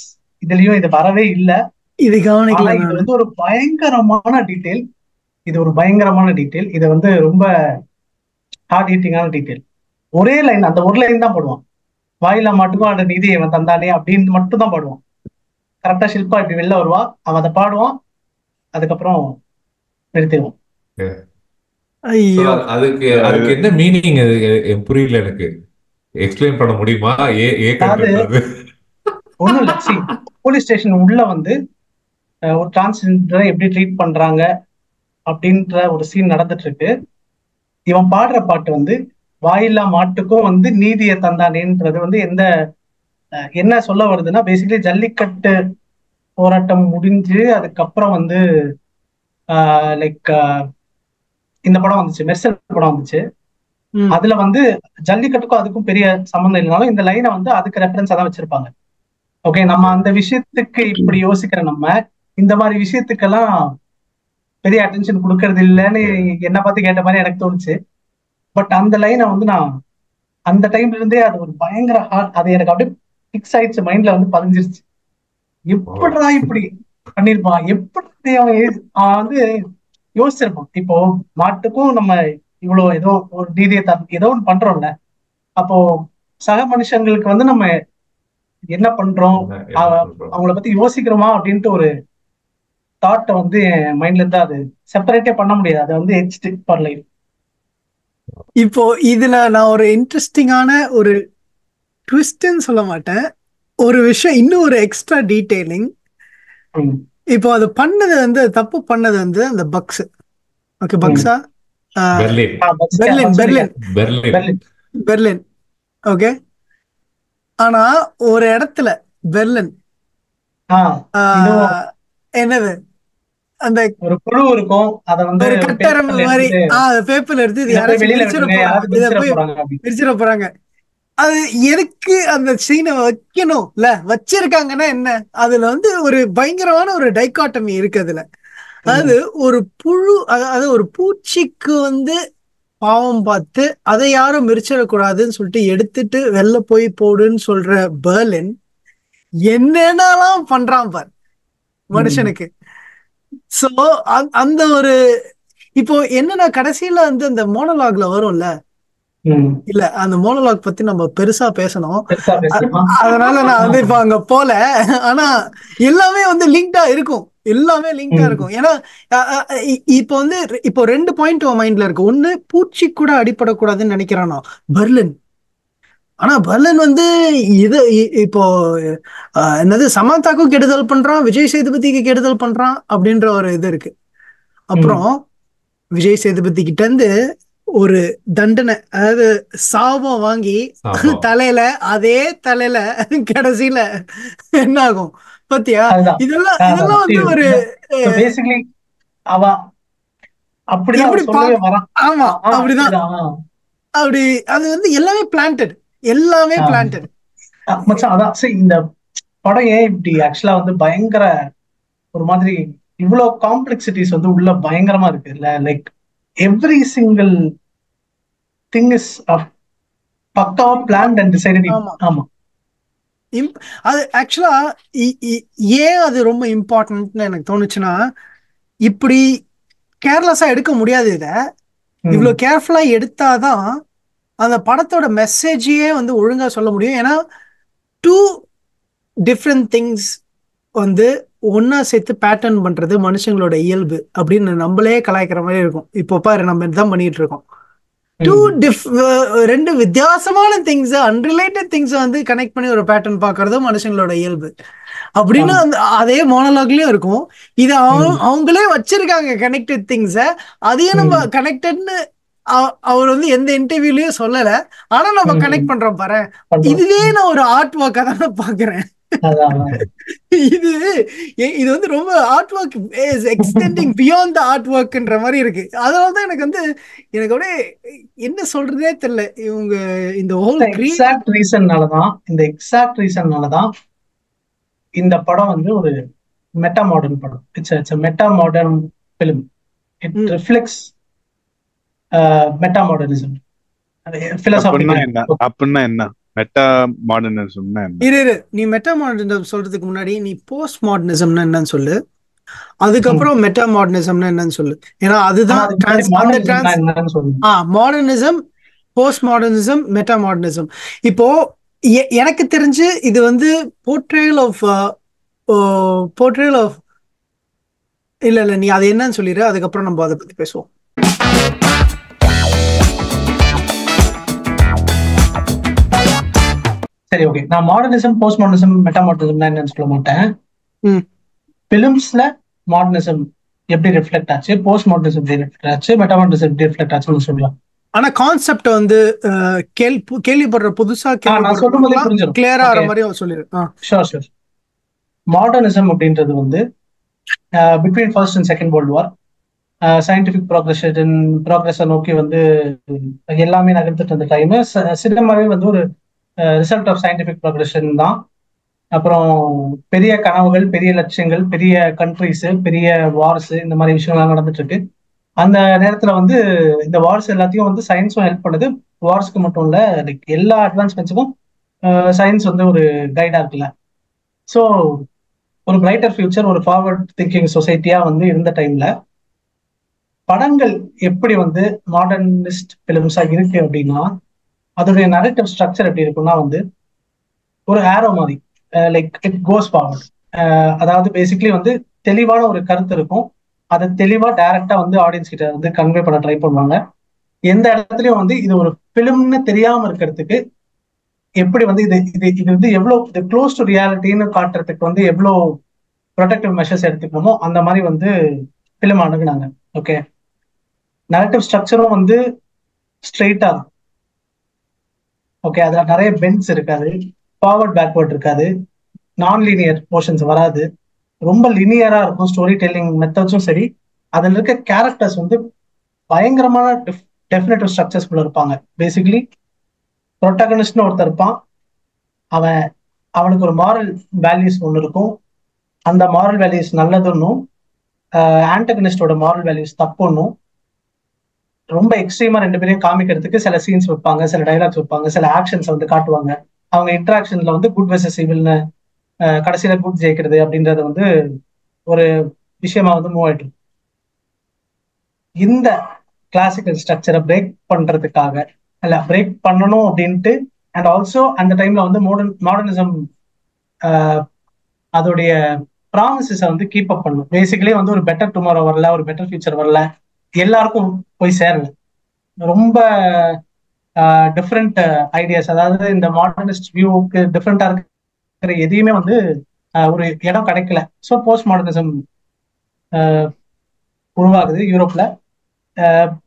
இதுலயும் இது வரவே இல்லை. இது கவனிக்கல. இது வந்து ஒரு பயங்கரமான டீடைல். இதை வந்து ரொம்ப ஹார்ட் ஹிட்டிங்கான டீடைல். ஒரே லைன், அந்த ஒரு லைன் தான் போடுவான். வாயிலா மாட்டுக்கும் அந்த நிதியை அவன் தந்தானே அப்படின்னு மட்டும் தான் பாடுவான். கரெக்டா ஷில்பா இப்படி வெளில வருவா, அவன் அதை பாடுவான், அதுக்கப்புறம் நிறுத்திடுவான். அதுக்கு என்ன மீனிங் புரியல எனக்கு. எக்ஸ்பிளைன் பண்ண முடியுமா? ஒண்ணும் இல்ல, சி போலீஸ் ஸ்டேஷன் உள்ள வந்து ஒரு டிரான்ஸ்ஜெண்டரை எப்படி ட்ரீட் பண்றாங்க அப்படின்ற ஒரு சீன் நடந்துட்டு இருக்கு. இவன் பாடுற பாட்டு வந்து வாயில்லா மாட்டுக்கும் வந்து நீதியை தந்தானேன்றது வந்து என்ன சொல்ல வருதுன்னா, பேசிக்கலி ஜல்லிக்கட்டு போராட்டம் முடிஞ்சு அதுக்கப்புறம் வந்து லைக் இந்த படம் வந்துச்சு, மெர்சல் படம் வந்துச்சு. அதுல வந்து ஜல்லிக்கட்டுக்கும் அதுக்கும் பெரிய சம்மந்தம் இல்லைனாலும் இந்த லைனை வந்து அதுக்கு ரெஃபரன்ஸா தான் வச்சிருப்பாங்க. ஓகே, நம்ம அந்த விஷயத்துக்கு இப்படி யோசிக்கிற நம்ம இந்த மாதிரி விஷயத்துக்கெல்லாம் பெரிய அட்டென்ஷன் கொடுக்கறது இல்லைன்னு என்ன பார்த்து கேட்ட மாதிரி எனக்கு தோணுச்சு. பட் அந்த லைனை வந்து நான் அந்த டைம்ல இருந்தே அது ஒரு பயங்கர ஹார்ட், அது எனக்கு அப்படியே பிக்ஸ் ஆயிடுச்சு, மைண்ட்ல வந்து பதிஞ்சிருச்சு. எப்படிடா இப்படி பண்ணிருப்பான், எப்படி அவன் வந்து யோசிச்சிருப்பான். இப்போ மாட்டுக்கும் நம்ம இவ்வளவு ஏதோ ஒரு நீதியை ஏதோ ஒன்று பண்றோம்ல, அப்போ சக மனுஷங்களுக்கு வந்து நம்ம என்ன பண்றோம், அவங்கள பத்தி யோசிக்கிறோமா அப்படின்ட்டு ஒரு தாட்டை வந்து என் மைண்ட்ல இருந்தா அது செப்பரேட்டே பண்ண முடியாது. அது வந்து எட்ஜ்ட் ஃபார் லைஃப். இப்போ இதுல நான் ஒரு இன்ட்ரெஸ்டிங்கான ஒரு ட்விஸ்ட்ன்னு சொல்ல மாட்டேன், ஒரு விஷயம், இன்னும் ஒரு எக்ஸ்ட்ரா டீடைலிங். இப்போ அது பண்ணது வந்து தப்பு பண்ணது வந்து அந்த பக்ஸ். ஓகே, பக்ஸா? பெர்லின். ஓகே, ஆனா ஒரு இடத்துல பெர்லின் என்னது அந்த ஒரு குழு இருக்கும், அத வந்து ஒரு கட்டரம் மாதிரி பேப்பர்ல எடுத்து இது பிரிச்சிட போறாங்க. அது எதுக்கு அந்த சீனை வைக்கணும் இல்ல, வச்சிருக்காங்கன்னா என்ன, அதுல வந்து ஒரு பயங்கரமான ஒரு டைகாட்டமி இருக்கு அதுல. அதாவது ஒரு புழு, அதாவது ஒரு பூச்சிக்கு வந்து பாவம் பார்த்து அதை யாரும் மிரிச்சிடக்கூடாதுன்னு சொல்லிட்டு எடுத்துட்டு வெளில போய் போடுன்னு சொல்ற பெர்லின் என்னென்னலாம் பண்றான் பார் மனுஷனுக்கு. சோ அந்த ஒரு இப்போ என்னன்னா கடைசியில வந்து அந்த மோனோலாக்ல வரும்ல, இல்ல அந்த மோனோலாக் பத்தி நம்ம பெருசா பேசணும், அதனால நான் வந்து இப்ப அங்க போல. ஆனா எல்லாமே வந்து லிங்க்டா இருக்கும், எல்லாமே லிங்க்டா இருக்கும். ஏன்னா இப்போ வந்து இப்போ 2 பாயிண்ட் மைண்ட்ல இருக்கு. ஒண்ணு, பூச்சி கூட அடிப்படக்கூடாதுன்னு நினைக்கிறானா பெர்லின். ஆனா பெர்லின் வந்து இது இப்போ என்னது சமந்தாக்கும் கெடுதல் பண்றான், விஜய் சேதுபதிக்கு கெடுதல் பண்றான் அப்படின்ற ஒரு இது இருக்கு. அப்புறம் விஜய் சேதுபதி கிட்ட இருந்து ஒரு தண்டனை, அதாவது சாபம் வாங்கி தலையில, அதே தலையில கடைசியில என்ன ஆகும் பாத்தியா? இதெல்லாம் வந்து ஒரு பேசிக்கலி அவ அப்படி ஆமா அப்படிதான். அப்படி அது வந்து எல்லாமே பிளான்டட், எல்லாமே பிளான்டட். அதான் இந்த படம் ஏன் இப்படி ஆக்சுவலா வந்து பயங்கர ஒரு மாதிரி இவ்வளவு காம்ப்ளெக்சிட்டிஸ் வந்து உள்ள பயங்கரமா இருக்கு இல்ல, like every single thing is பக்காவா பிளான்ட் அண்ட் டிசைடட். ஆமா, அது ஆக்சுவலா ஏன் அது ரொம்ப இம்பார்ட்டன்ட்னு எனக்கு தோணுச்சுன்னா, இப்படி கேர்லெஸ்ஸா எடுக்க முடியாது. இத இவ்வளவு கேர்ஃபுல்லா எடுத்தாதான் அந்த படத்தோட மெசேஜையே வந்து ஒழுங்கா சொல்ல முடியும். ஏன்னா 2 டிஃப்ரெண்ட் திங்ஸ் வந்து ஒன்னா சேர்த்து பேட்டர்ன் பண்றது மனுஷங்களோட இயல்பு அப்படின்னு நம்மளே கலாய்க்கிற மாதிரி இருக்கும். இப்போ பாரு, நம்ம இதுதான் பண்ணிட்டு இருக்கோம். 2 வித்தியாசமான திங்ஸ், அன்ரிலேட்டட் திங்ஸ் வந்து கனெக்ட் பண்ணி ஒரு பேட்டர்ன் பாக்குறதும் மனுஷங்களோட இயல்பு அப்படின்னு அதே மோனோலாக்லயும் இருக்கும். இது அவங்களே வச்சிருக்காங்க கனெக்டட் திங்ஸ, அதையும் நம்ம கனெக்டட்னு அவர் வந்து எந்த இன்டர்வியூலயும் சொல்லல. ஆனா நம்ம கனெக்ட் பண்றோம் பாரு. இதுவே நான் ஒரு ஆர்ட் ஒர்க்கா தான் பாக்குறேன். இது வந்து ரொம்ப art work extending beyond the art ஒர்க்ன்ற மாதிரி இருக்கு. அதனாலதான் எனக்கு வந்து எனக்கு அப்படியே என்ன சொல்றதே தெரியல. இவங்க இந்த ஹோல் எக்ஸாக்ட் ரீசன்னாலதான் இந்த படம் வந்து ஒரு மெட்டா மாடர்ன் படம். It's meta modern film. It reflects meta modernism. அப்படின்னா என்ன மெட்டா மாடர்னிசம்னா என்ன? இரு, நீ மெட்டா மாடர்னிசம் சொல்றதுக்கு முன்னாடி நீ போஸ்ட் மாடர்னிசம்னா என்னன்னு சொல்லு, அதுக்கப்புறம் மெட்டா மாடர்னிசம்னா என்னன்னு சொல்லு. ஏன்னா அதுதான் modernism, post modernism, meta modernism. இப்போ எனக்கு தெரிஞ்சு இது வந்து போர்ட்ரேயல் ஆஃப் இல்ல நீ அது என்னன்னு சொல்லிடு, அதுக்கப்புறம் நம்ம அதை பத்தி பேசுவோம். சரி, ஓகே. நான் modernism, post modernism, meta modernism என்னன்னு சொல்ல மாட்டேன். பிலிம்ஸ்ல மாடர்னிசம் எப்படி ரிஃப்ளெக்ட் ஆச்சு, போஸ்ட் மாடர்னிசம் எப்படி ரிஃப்ளெக்ட் ஆச்சு, மெட்டா மாடர்னிசம் எப்படி ரிஃப்ளெக்ட் ஆச்சுன்னு சொல்லலாம். ஆனா கான்செப்ட் வந்து கேள்விப்படுற புதுசா நான் சொல்லும் போதே புரிஞ்சிடும். கிளியரா ஆற மாதிரி அவர் சொல்லிரு. ஷோர். மாடர்னிசம் அப்படின்றது வந்து between first and second world war scientific ப்ராக்ரஸை நோக்கி வந்து எல்லாமே நகர்ந்துட்டு இருந்த டைம். சினிமாவே வந்து ஒரு ரிசல்ட் ஆஃப் சயின்டிபிக் ப்ராக்ரஷன் தான். அப்புறம் பெரிய கனவுகள், பெரிய லட்சியங்கள், பெரிய கண்ட்ரிஸ், பெரிய வார்ஸ், இந்த மாதிரி விஷயங்கள்லாம் நடந்துட்டு இருக்கு. அந்த நேரத்துல வந்து இந்த வார்ஸ் எல்லாத்தையும் வந்து சயின்ஸும் ஹெல்ப் பண்ணுது. வார்ஸ்க்கு மட்டும் இல்ல, லைக் எல்லா அட்வான்ஸ்மெண்ட்ஸுக்கும் சயின்ஸ் வந்து ஒரு கைடா இருக்குல்ல. ஸோ ஒரு பிரைட்டர் ஃபியூச்சர், ஒரு ஃபார்வர்ட் திங்கிங் சொசைட்டியா வந்து இருந்த டைம்ல படங்கள் எப்படி வந்து மாடர்னிஸ்ட் பிலிம்ஸா இருக்கு அப்படின்னா, அதோடைய நரேட்டிவ் ஸ்ட்ரக்சர் எப்படி இருக்குன்னா வந்து ஒரு ஆரோ மாதிரி, லைக் இட் கோஸ் ஃபார்வர்ட். அதாவது பேசிக்லி வந்து தெளிவான ஒரு கருத்து இருக்கும். அதை தெளிவா டைரக்டா வந்து ஆடியன்ஸ் கிட்ட வந்து கன்வே பண்ண ட்ரை பண்ணுவாங்க. எந்த இடத்துலயும் வந்து இது ஒரு பிலிம்னு தெரியாம இருக்கிறதுக்கு எப்படி வந்து இது வந்து எவ்வளவு க்ளோஸ் டு ரியாலிட்டின்னு காட்டுறதுக்கு வந்து எவ்வளவு ப்ரொடெக்டிவ் மெஷர்ஸ் எடுத்துக்கணுமோ அந்த மாதிரி வந்து பிலிம் அணுகுனாங்க. ஓகே, நரேட்டிவ் ஸ்ட்ரக்சரும் வந்து ஸ்ட்ரெயிட்டா இருக்கும். ஓகே, அதுல நிறைய பென்ஸ் இருக்காது, ஃபார்வர்ட் பேக்வர்ட் இருக்காது, நான் லீனியர் போர்ஷன்ஸ் வராது, ரொம்ப லினியரா இருக்கும். ஸ்டோரி டெல்லிங் மெத்தட்ஸும் சரி, அதுல இருக்க கேரக்டர்ஸ் வந்து பயங்கரமான டெஃபினட்டிவ் ஸ்ட்ரக்சர்ஸ்குள்ள இருப்பாங்க. பேசிக்கலி ப்ரொட்டகனிஸ்ட்னு ஒருத்தர் இருப்பான், அவனுக்கு ஒரு மாரல் வேல்யூஸ் ஒன்று இருக்கும். அந்த மாரல் வேல்யூஸ் நல்லதுன்னும் ஆன்டகனிஸ்டோட மாரல் வேல்யூஸ் தப்புன்னும் ரொம்ப எக்ஸ்ட்ரீமா ரெண்டு பேரையும் காமிக்கிறதுக்கு சில சீன்ஸ் வைப்பாங்க, சில டைலாக்ஸ் வைப்பாங்க, சில ஆக்ஷன்ஸ் வந்து காட்டுவாங்க. அவங்க இன்டராக்ஷன்ல வந்து குட் வெர்சஸ் ஈவில்னு கடைசியில குட் ஜெயிக்கிறது அப்படின்றது வந்து ஒரு விஷயமா வந்து மூவ் ஆயிட்டு. இந்த கிளாசிக்கல் ஸ்ட்ரக்சரை பிரேக் பண்றதுக்காக இல்ல பிரேக் பண்ணணும் அப்படின்ட்டு, அண்ட் ஆல்சோ அந்த டைம்ல வந்து மாடர்னிசம் அதோடைய ப்ராமிசஸை வந்து கீப் அப் பண்ணணும். பேசிக்கலி வந்து ஒரு பெட்டர் டுமாரோ வரல, ஒரு பெட்டர் ஃபியூச்சர் வரல, எல்லாருக்கும் போய் சேரல. ரொம்ப டிஃப்ரெண்ட் ஐடியாஸ், அதாவது இந்த மாடர்னிஸ்ட் வியூவுக்கு டிஃப்ரெண்டா இருக்கிற எதையுமே வந்து ஒரு இடம் கிடைக்கல. ஸோ போஸ்ட் மாடர்னிசம் உருவாகுது யூரோப்ல.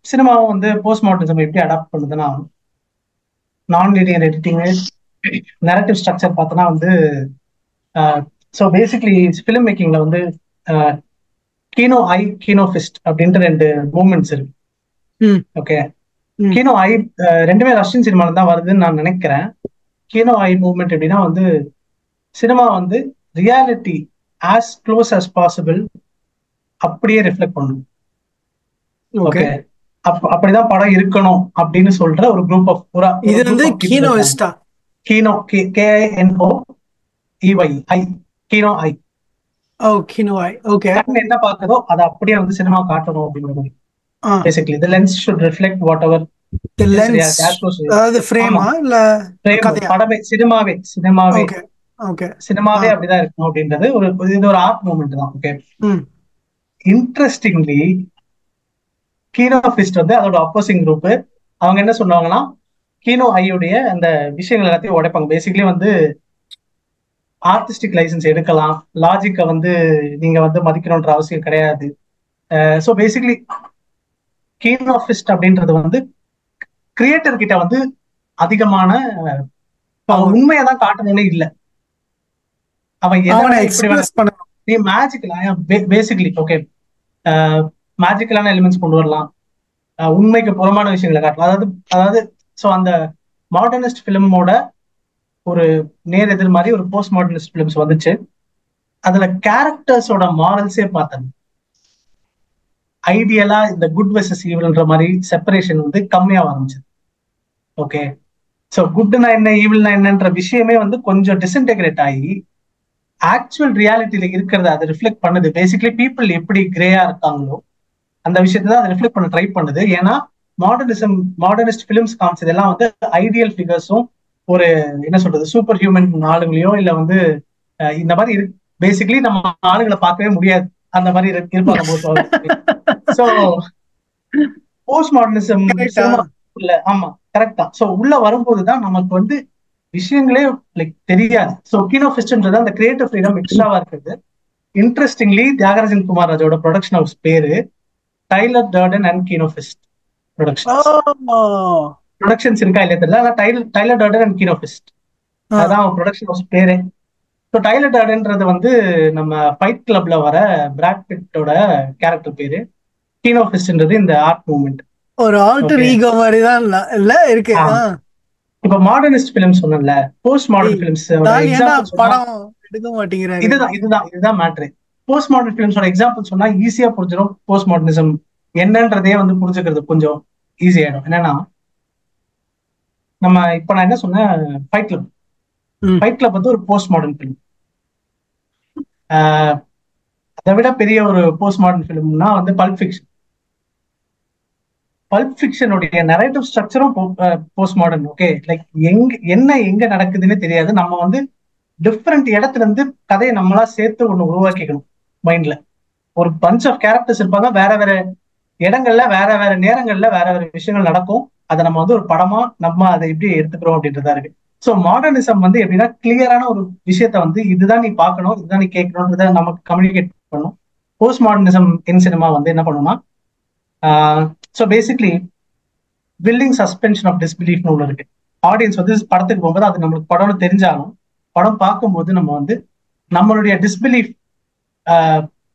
சினிமாவும் வந்து போஸ்ட் மாடர்னிசம் எப்படி அடாப்ட் பண்ணுதுன்னா, நான் லீனியர் எடிட்டிங், நரேட்டிவ் ஸ்ட்ரக்சர் பார்த்தோன்னா வந்து ஸோ பேசிக்லி ஃபிலிம் மேக்கிங்ல வந்து கீனோ ஃபிஸ்ட் அப்படின்ற ரெண்டு மூவ்மெண்ட்ஸ் இருக்கு. ஓகே, கீனோ ஐ ரெண்டுமே ரஷ்யன் சினிமால தான் வருதுன்னு நான் நினைக்கிறேன். கீனோ ஐ மூவ்மெண்ட் எப்படின்னா வந்து சினிமா வந்து reality as close as possible அப்படியே ரிஃப்ளெக்ட் பண்ணணும். ஓகே, அப்படிதான் படம் இருக்கணும் அப்படின்னு சொல்ற ஒரு குரூப் ஆஃப் இது வந்து கீனோயிஸ்டா, கீனோ KINOEY கீனோ ஐ. ஓ, கீனோ ஐ. ஓகே, என்ன பார்க்குதோ அதை அப்படியே வந்து சினிமா காட்டணும் அப்படிங்கிற மாதிரி. Basically the lens should reflect whatever the lens, அதாவது ஃப்ரேமா இல்ல படமே சினிமாவே ஓகே சினிமாவே அப்படிதான் இருக்கும் அப்படின்றது இது ஒரு ஆர்ட் மூவ்மெண்ட் தான். ஓகே, இன்ட்ரெஸ்டிங்லி கீனோ ஃபிஸ்ட் வந்து அதோட அப்போசிங் குரூப். அவங்க என்ன சொன்னாங்கன்னா, கீனோ ஐயுடைய அந்த விஷயங்கள் எல்லாத்தையும் உடைப்பாங்க. பேசிக்கலி வந்து ஆர்டிஸ்டிக் லைசன்ஸ் எடுக்கலாம், லாஜிக்கை வந்து நீங்க வந்து மதிக்கணும்ன்ற அவசியம் கிடையாது. ஸோ பேசிக்கலி கீனோ ஃபிஸ்ட் அப்படின்றது வந்து கிரியேட்டர் கிட்ட வந்து அதிகமான உண்மையை தான் காட்டணும்னு இல்லை. அவன் நீ மேஜிக்கல் பேசிக்கலி ஓகே மேஜிக்கலான எலிமெண்ட்ஸ் கொண்டு வரலாம், உண்மைக்கு புறமான விஷயங்களை காட்டலாம். அதாவது ஸோ அந்த மாடர்னிஸ்ட் பிலிமோட ஒரு நேர் எதிர் மாதிரி ஒரு போஸ்ட் மாடர்னிஸ்ட் பிலிம்ஸ் வந்துச்சு. அதுல கேரக்டர்ஸோட மாரல்ஸே பார்த்தேன். ஐடியலா இந்த குட் வெர்சஸ் ஈவில்ன்ற மாதிரி செப்பரேஷன் வந்து கம்மியாக ஆரம்பிச்சது. ஓகே, ஸோ குட்னா என்ன ஈவில்னா என்னன்ற விஷயமே வந்து கொஞ்சம் டிஸ்இன்டெகிரேட் ஆகி ஆக்சுவல் ரியாலிட்டியில இருக்கிறத அது ரிஃப்ளெக்ட் பண்ணுது. பேசிக்கலி பீப்புள் எப்படி கிரேயா இருக்காங்களோ அந்த விஷயத்தை தான் அது ரிஃப்ளெக்ட் பண்ண ட்ரை பண்ணுது. ஏன்னா மாடர்னிஸ்ட் பிலிம்ஸ் காமிச்சதெல்லாம் வந்து ஐடியல் ஃபிகர்ஸும் ஒரு என்ன சொல்றது சூப்பர் ஹியூமன் ஆளுங்களையோ இல்ல வந்து இந்த மாதிரி பேசிக்கலி நம்ம ஆளுங்களை பார்க்கவே முடியாது, அந்த மாதிரி இருப்பாங்க. சோ போஸ்ட் மாடர்னிசம் இல்ல, ஆமா கரெக்ட் தான். சோ உள்ள வரும்போதுதான் நமக்கு வந்து விஷயங்களே லைக் தெரியாது. சோ கீனோ ஃபிஸ்ட்ன்றது அந்த கிரியேட்டிவ் ஃப்ரீடம் எக்ஸ்ட்ராவா இருக்குது. இன்ட்ரெஸ்டிங்லி தியாகராஜன் குமார் ராஜோட ப்ரொடக்ஷன் ஹவுஸ் பேரு Tyler Durden and Kino Fist. Productions இருக்கா இல்லையா தெரியல. ஆனா Tyler Durden and Kino Fist அதான் ப்ரொடக்ஷன் ஹவுஸ் பேரே. ஸோ டைலர் டர்டன்ன்றது வந்து நம்ம ஃபைட் கிளப்ல வர பிராட் பிட்டோட கேரக்டர் பேரு. கீனோ ஃபிஸ்ட்ன்றது இந்த ஆர்ட் மூவ்மெண்ட். ஒரு ஆல்டர் ஈகோ மாதிரி தான் இல்ல இருக்கு. இப்ப மாடர்னிஸ்ட் பிலிம்ஸ் சொன்னல, போஸ்ட் மாடர்ன் பிலிம்ஸ் படம் எடுக்க மாட்டேங்கிறாங்க. இதுதான் மேட்ரு. போஸ்ட் மாடர்ன் பிலிம்ஸோட எக்ஸாம்பிள் சொன்னா ஈஸியா புரிஞ்சிடும். போஸ்ட் மாடர்னிசம் என்னன்றதே வந்து புரிஞ்சுக்கிறது கொஞ்சம் ஈஸி ஆயிடும். என்னன்னா நம்ம இப்ப நான் என்ன சொன்னேன், ஃபைட் கிளப் வந்து ஒரு போஸ்ட் மாடர்ன் பிலிம். அதை விட பெரிய ஒரு போஸ்ட் மாடர்ன் பிலிம்னா வந்து பல்ப் ஃபிக்ஷன். பல்ப் ஃபிக்ஷனுடைய நரேட்டிவ் ஸ்ட்ரக்சரும் போஸ்ட் மாடர்ன். ஓகே, லைக் எங்க நடக்குதுன்னு தெரியாது. நம்ம வந்து டிஃப்ரெண்ட் இடத்துல இருந்து கதையை நம்மளா சேர்த்து ஒண்ணு உருவாக்கிக்கணும் மைண்ட்ல. ஒரு பஞ்ச் ஆஃப் கேரக்டர்ஸ் இருப்பாங்க, வேற வேற இடங்கள்ல வேற வேற நேரங்கள்ல வேற வேற விஷயங்கள் நடக்கும். அதை நம்ம வந்து ஒரு படமா நம்ம அதை எப்படி எடுத்துக்கிறோம் அப்படின்றதா இருக்கு. ஸோ மாடர்னிசம் வந்து எப்படின்னா கிளியரான ஒரு விஷயத்த வந்து இதுதான் நீ பார்க்கணும், இதுதான் நீ கேட்கணும்ன்றத நமக்கு கம்யூனிகேட் பண்ணணும். போஸ்ட் மாடர்னிசம் இன் சினிமா வந்து என்ன பண்ணும்னா, so basically building suspension of டிஸ்பிலீஃப்னு ஒன்று இருக்கு. ஆடியன்ஸ் வந்து படத்துக்கு போகும்போது அது நம்மளுக்கு படம்னு தெரிஞ்சாலும் படம் பார்க்கும்போது நம்ம வந்து நம்மளுடைய டிஸ்பிலீஃப்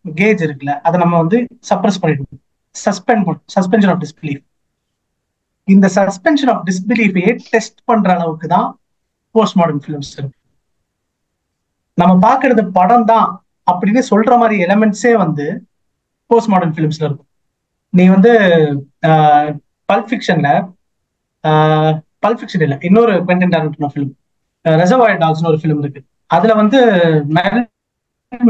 கேஜ் இருக்குல்ல, அதை நம்ம வந்து சப்ரஸ் பண்ணிடுவோம். Suspension of disbelief. இந்த சஸ்பென்ஷன் ஆஃப் டிஸ்பிலீஃபையே டெஸ்ட் பண்ற அளவுக்கு தான் போஸ்ட் மாடர்ன் ஃபிலிம்ஸ் இருக்கு. நம்ம பார்க்கறது படம் தான் அப்படின்னு சொல்ற மாதிரி எலிமெண்ட்ஸே வந்து போஸ்ட் மாடர்ன் ஃபிலிம்ஸ்ல இருக்கும். நீ வந்து பல்ப் ஃபிக்ஷன் இல்ல, இன்னொரு குவென்டின் டாரன்டினோ ஃபிலிம் ரெசர்வாயர் டாக்ஸ்னு ஒரு ஃபிலிம் இருக்கு. அதுல வந்து மில்லன்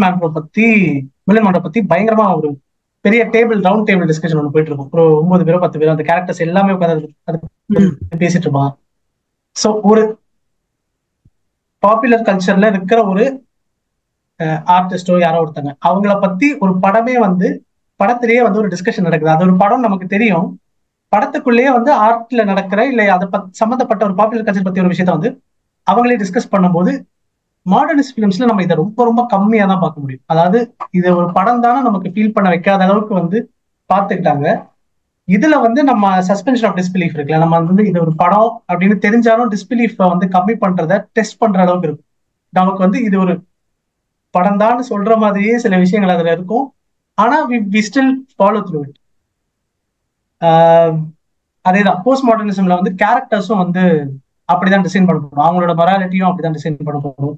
மான்ரோ பத்தி பயங்கரமா ஒரு பெரிய ரவுண்ட் டேபிள் டிஸ்கஷன் ஒன்று போயிட்டு இருக்கும். ஒரு 9 பேரோ 10 பேரோ அந்த கேரக்டர்ஸ் எல்லாமே உட்காந்து பேசிட்டு இருப்பான். ஸோ ஒரு பாப்புலர் கல்ச்சர்ல இருக்கிற ஒரு ஆர்டிஸ்டோ யாரோ ஒருத்தங்க அவங்கள பத்தி ஒரு படமே வந்து படத்திலேயே வந்து ஒரு டிஸ்கஷன் நடக்குது. அது ஒரு படம் நமக்கு தெரியும், படத்துக்குள்ளேயே வந்து ஆர்ட்ல நடக்கிற இல்லை அதை சம்மந்தப்பட்ட ஒரு பாப்புலர் கல்ச்சர் பத்தி ஒரு விஷயத்த வந்து அவங்களே டிஸ்கஸ் பண்ணும்போது மாடர்னிஸ்ட் ஃபிலிம்ஸ்ல நம்ம இதை ரொம்ப ரொம்ப கம்மியா தான் பார்க்க முடியும். அதாவது இது ஒரு படம் தானே நமக்கு ஃபீல் பண்ண வைக்காத அளவுக்கு வந்து பார்த்துக்கிட்டாங்க. இதுல வந்து நம்ம சஸ்பென்ஷன் ஆஃப் டிஸ்பிலீஃப் இருக்குல்ல, நம்ம வந்து இது ஒரு படம் அப்படின்னு தெரிஞ்சாலும் டிஸ்பிலீஃப் வந்து கம்மி பண்றத டெஸ்ட் பண்ற அளவுக்கு இருக்கும். நமக்கு வந்து இது ஒரு படம் தான் சொல்ற மாதிரியே சில விஷயங்கள் அதுல இருக்கும். ஆனா we still follow through it. அதேதான் போஸ்ட் மாடர்னிசம்ல வந்து கேரக்டர்ஸும் வந்து அப்படிதான் டிசைன் பண்ண போறோம், அவங்களோட மொராலிட்டியும் அப்படிதான் டிசைன் பண்ண போறோம்.